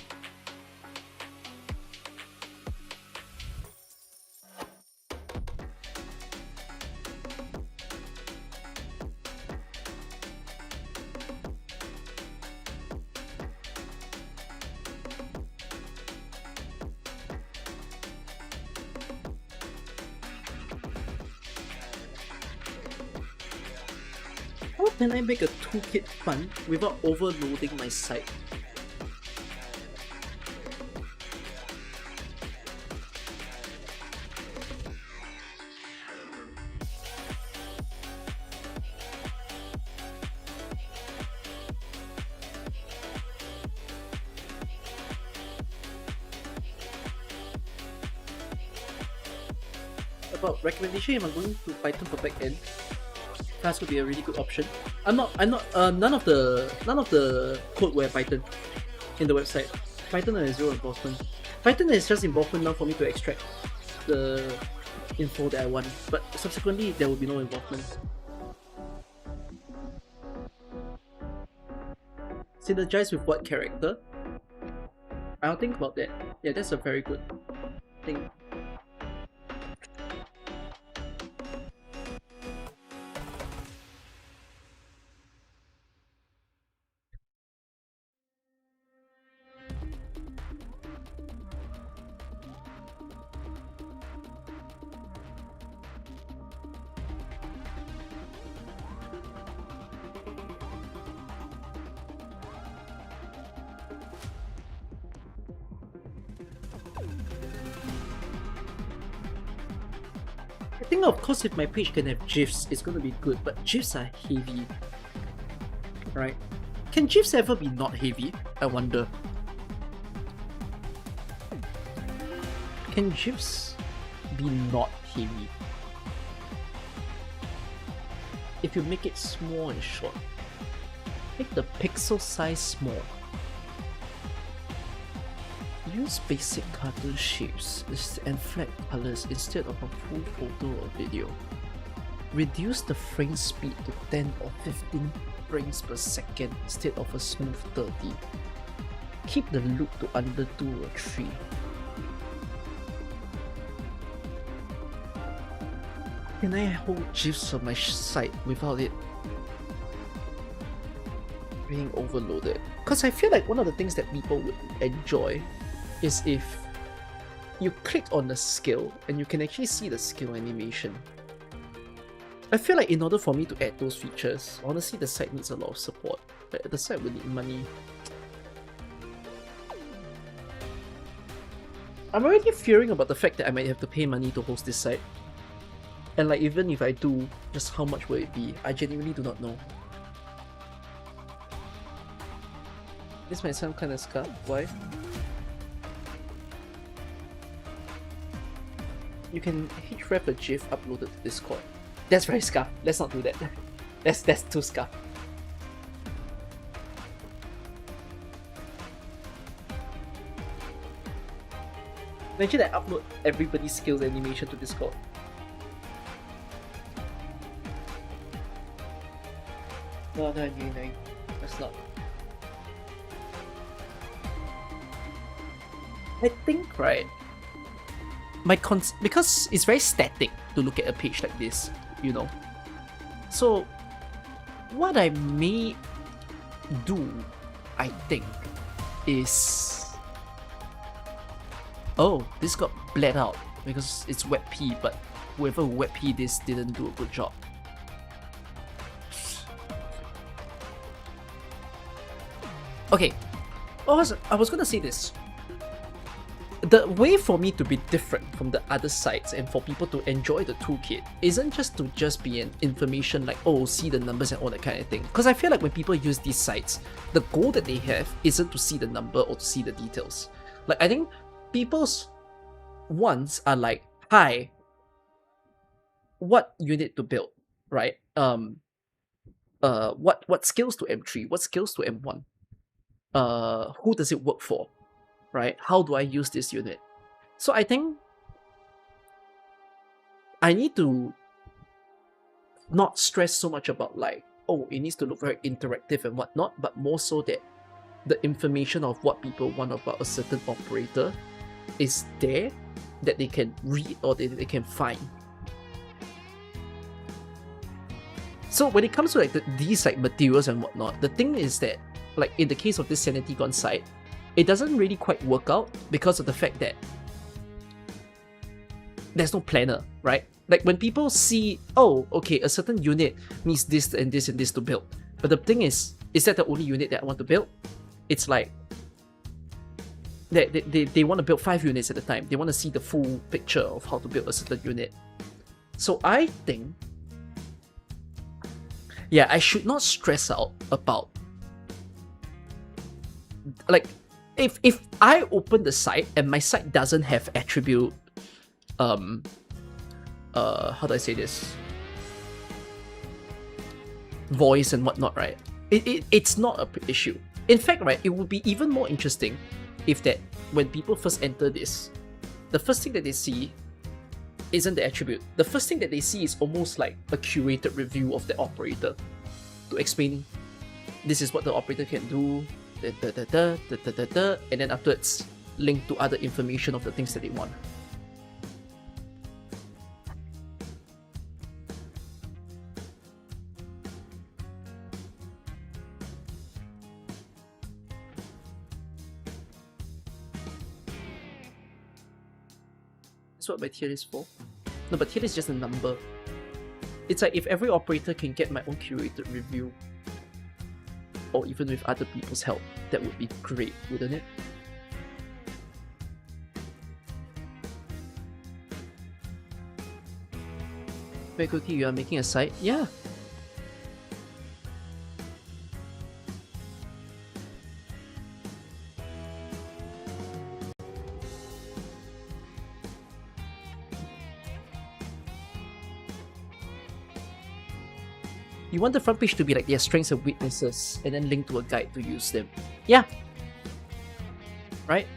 How can I make a toolkit fun without overloading my site? About recommendation, if I'm going to Python for backend, Flask would be a really good option. None of the code were Python in the website. Python has zero involvement. Python is just involvement now for me to extract the info that I want, but subsequently there will be no involvement. Synergize with what character? I'll think about that. Yeah, that's a very good thing. I think of course if my page can have GIFs, it's gonna be good, but GIFs are heavy. Right? Can GIFs ever be not heavy? I wonder. Can GIFs be not heavy? If you make it small and short, make the pixel size small. Use basic cartoon shapes and flat colors instead of a full photo or video. Reduce the frame speed to 10 or 15 frames per second instead of a smooth 30. Keep the loop to under 2 or 3. Can I hold GIFs on my site without it? being overloaded. Because I feel like one of the things that people would enjoy is if you click on the skill and you can actually see the skill animation. I feel like in order for me to add those features, honestly the site needs a lot of support. But the site will need money. I'm already fearing about the fact that I might have to pay money to host this site. And like even if I do, just how much will it be? I genuinely do not know. This might sound kind of scuffed. Why? You can href a GIF uploaded to Discord. That's very scuffed. Let's not do that. That's too scuffed. Imagine I upload everybody's skills animation to Discord. No, that's not. I think, right, because it's very static to look at a page like this, you know. So what I may do, I think, is, oh, this got bled out because it's WebP, but whoever WebP this didn't do a good job. Okay, I was gonna say this. The way for me to be different from the other sites and for people to enjoy the toolkit isn't just to be an information like, oh, see the numbers and all that kind of thing. Because I feel like when people use these sites, the goal that they have isn't to see the number or to see the details. Like, I think people's wants are like, hi, what unit to build, right? What skills to M3, what skills to M1? Who does it work for? Right? How do I use this unit? So I think I need to not stress so much about like, oh, it needs to look very interactive and whatnot, but more so that the information of what people want about a certain operator is there, that they can read or that they can find. So when it comes to like these like materials and whatnot, the thing is that like in the case of this Sanity Gone site, it doesn't really quite work out because of the fact that there's no planner, right? Like when people see, oh, okay, a certain unit needs this and this and this to build. But the thing is that the only unit that I want to build? It's like they want to build 5 units at a time. They want to see the full picture of how to build a certain unit. So I think, yeah, I should not stress out about, like, if I open the site and my site doesn't have attribute, how do I say this? Voice and whatnot, right? It's not an issue. In fact, right, it would be even more interesting if that when people first enter this, the first thing that they see isn't the attribute. The first thing that they see is almost like a curated review of the operator to explain this is what the operator can do, and then afterwards link to other information of the things that they want. That's what my tier is for. No, but tier is just a number. It's like if every operator can get my own curated review, or even with other people's help, that would be great, wouldn't it? Wait, Cookie, you are making a site? Yeah. You want the front page to be like their strengths and weaknesses, and then link to a guide to use them. Yeah. Right?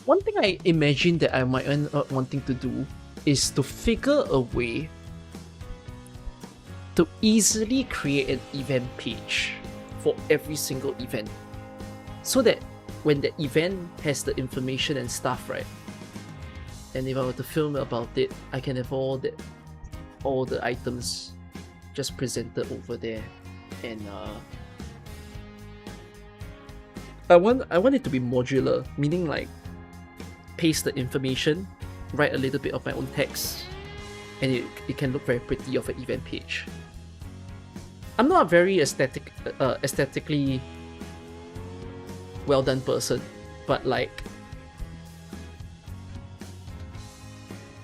One thing I imagine that I might end up wanting to do is to figure a way to easily create an event page for every single event, so that when the event has the information and stuff, right, and if I were to film about it, I can have all the items just presented over there. And I want it to be modular, meaning like paste the information, write a little bit of my own text, and it can look very pretty of an event page. I'm not a very aesthetically well done person, but like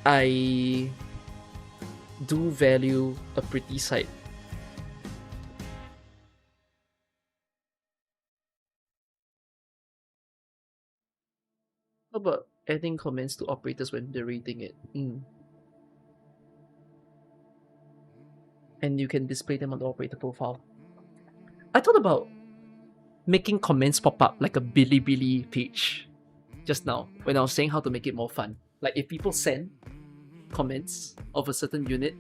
I do value a pretty site. How about adding comments to operators when they're reading it? And you can display them on the operator profile. I thought about making comments pop up like a Bilibili page just now when I was saying how to make it more fun. Like if people send comments of a certain unit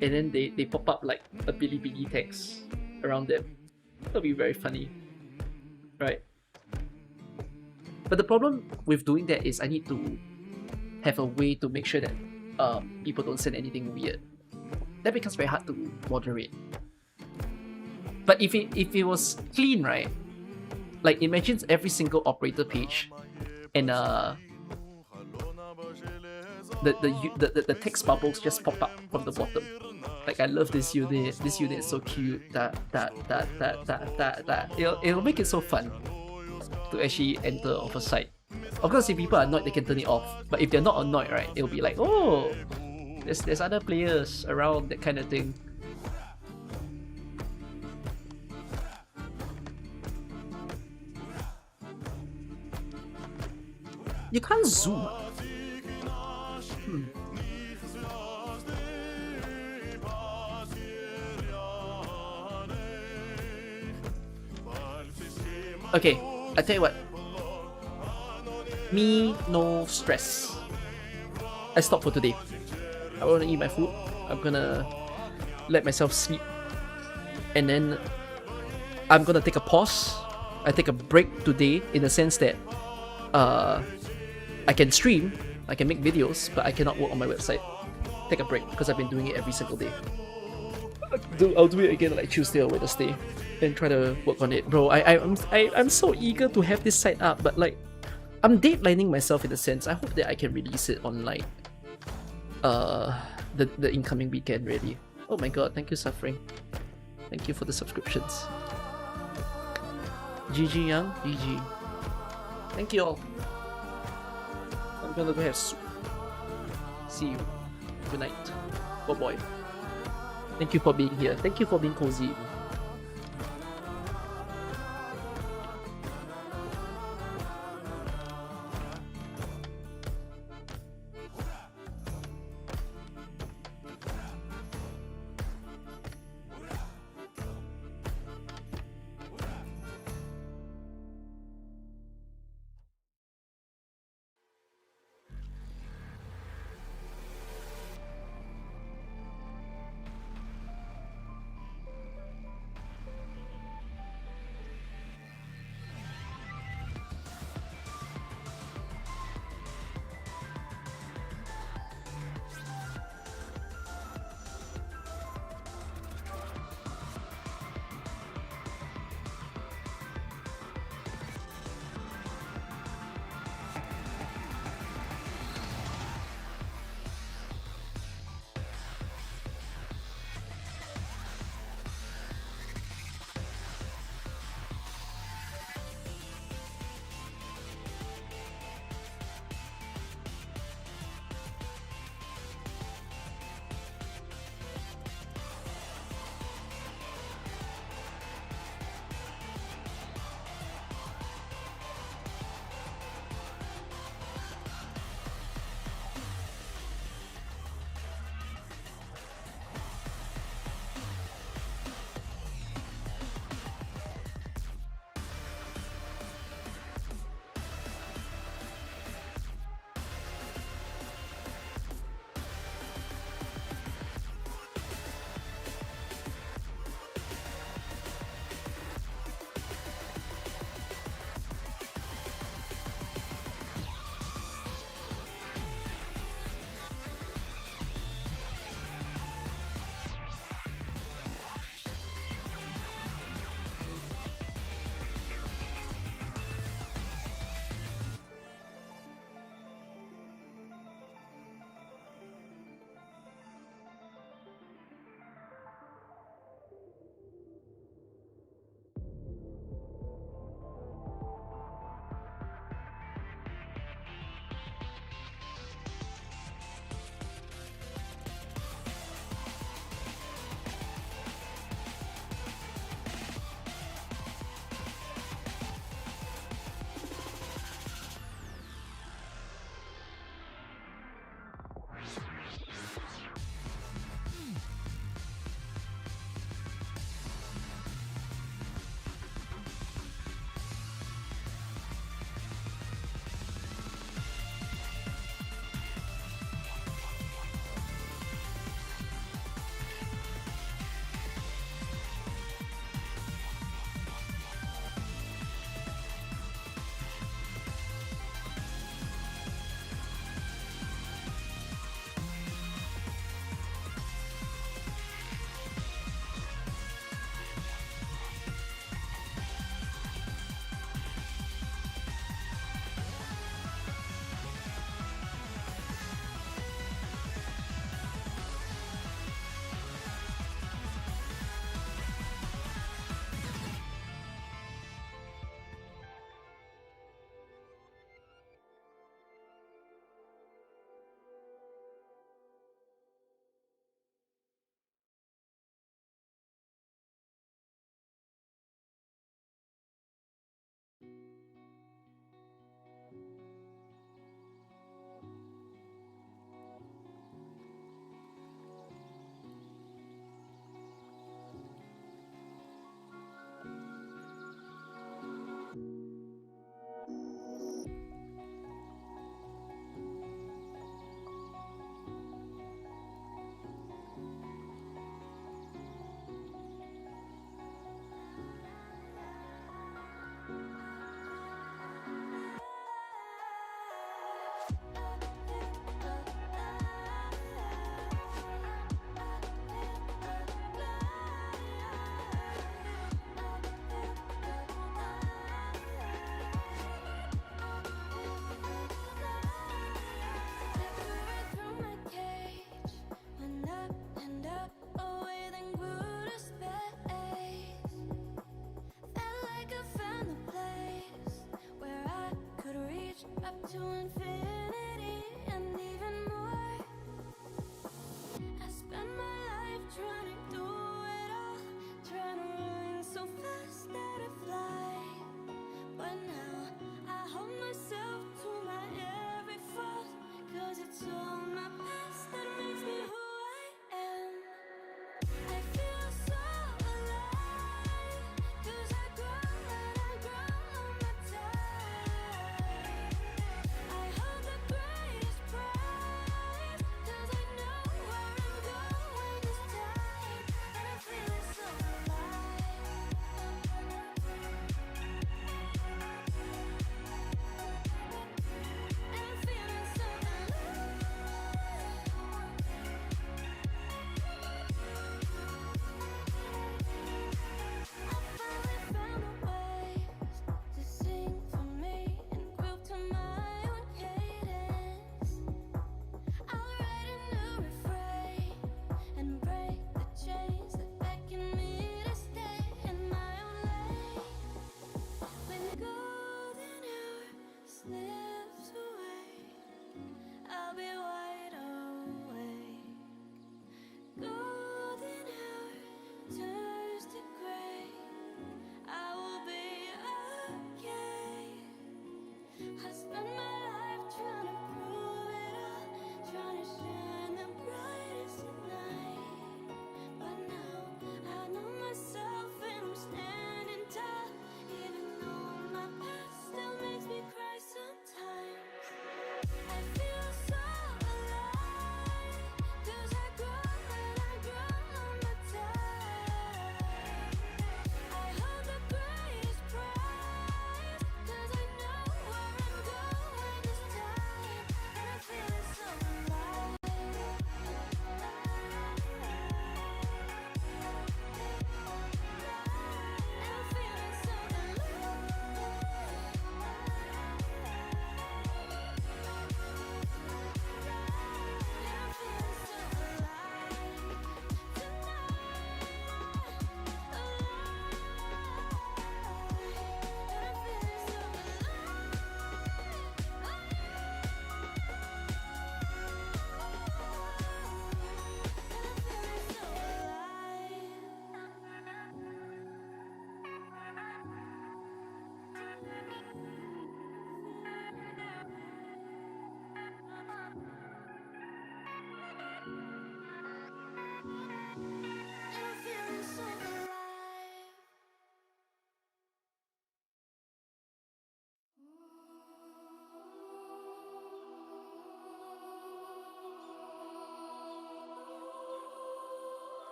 and then they pop up like a Bilibili text around them. That'll be very funny, right? But the problem with doing that is I need to have a way to make sure that people don't send anything weird. That becomes very hard to moderate. But if it was clean, right? Like imagine every single operator page and the text bubbles just pop up from the bottom. Like I love this unit. This unit is so cute. That. It'll make it so fun to actually enter off a site. Of course, if people are annoyed, they can turn it off. But if they're not annoyed, right, it'll be like, oh, there's other players around, that kind of thing. You can't zoom. Okay, I tell you what. Me, no stress. I stop for today. I want to eat my food. I'm gonna let myself sleep. And then I'm gonna take a pause. I take a break today in the sense that I can stream, I can make videos, but I cannot work on my website. Take a break because I've been doing it every single day. I'll do it again like Tuesday or Wednesday and try to work on it. Bro, I'm so eager to have this site up, but like I'm deadlining myself in a sense. I hope that I can release it on like the incoming weekend really. Oh my god, thank you Suffering. Thank you for the subscriptions. GG Young, GG. Thank you all. I'm gonna go have soup. See you. Good night. Bye bye. Thank you for being here. Thank you for being cozy.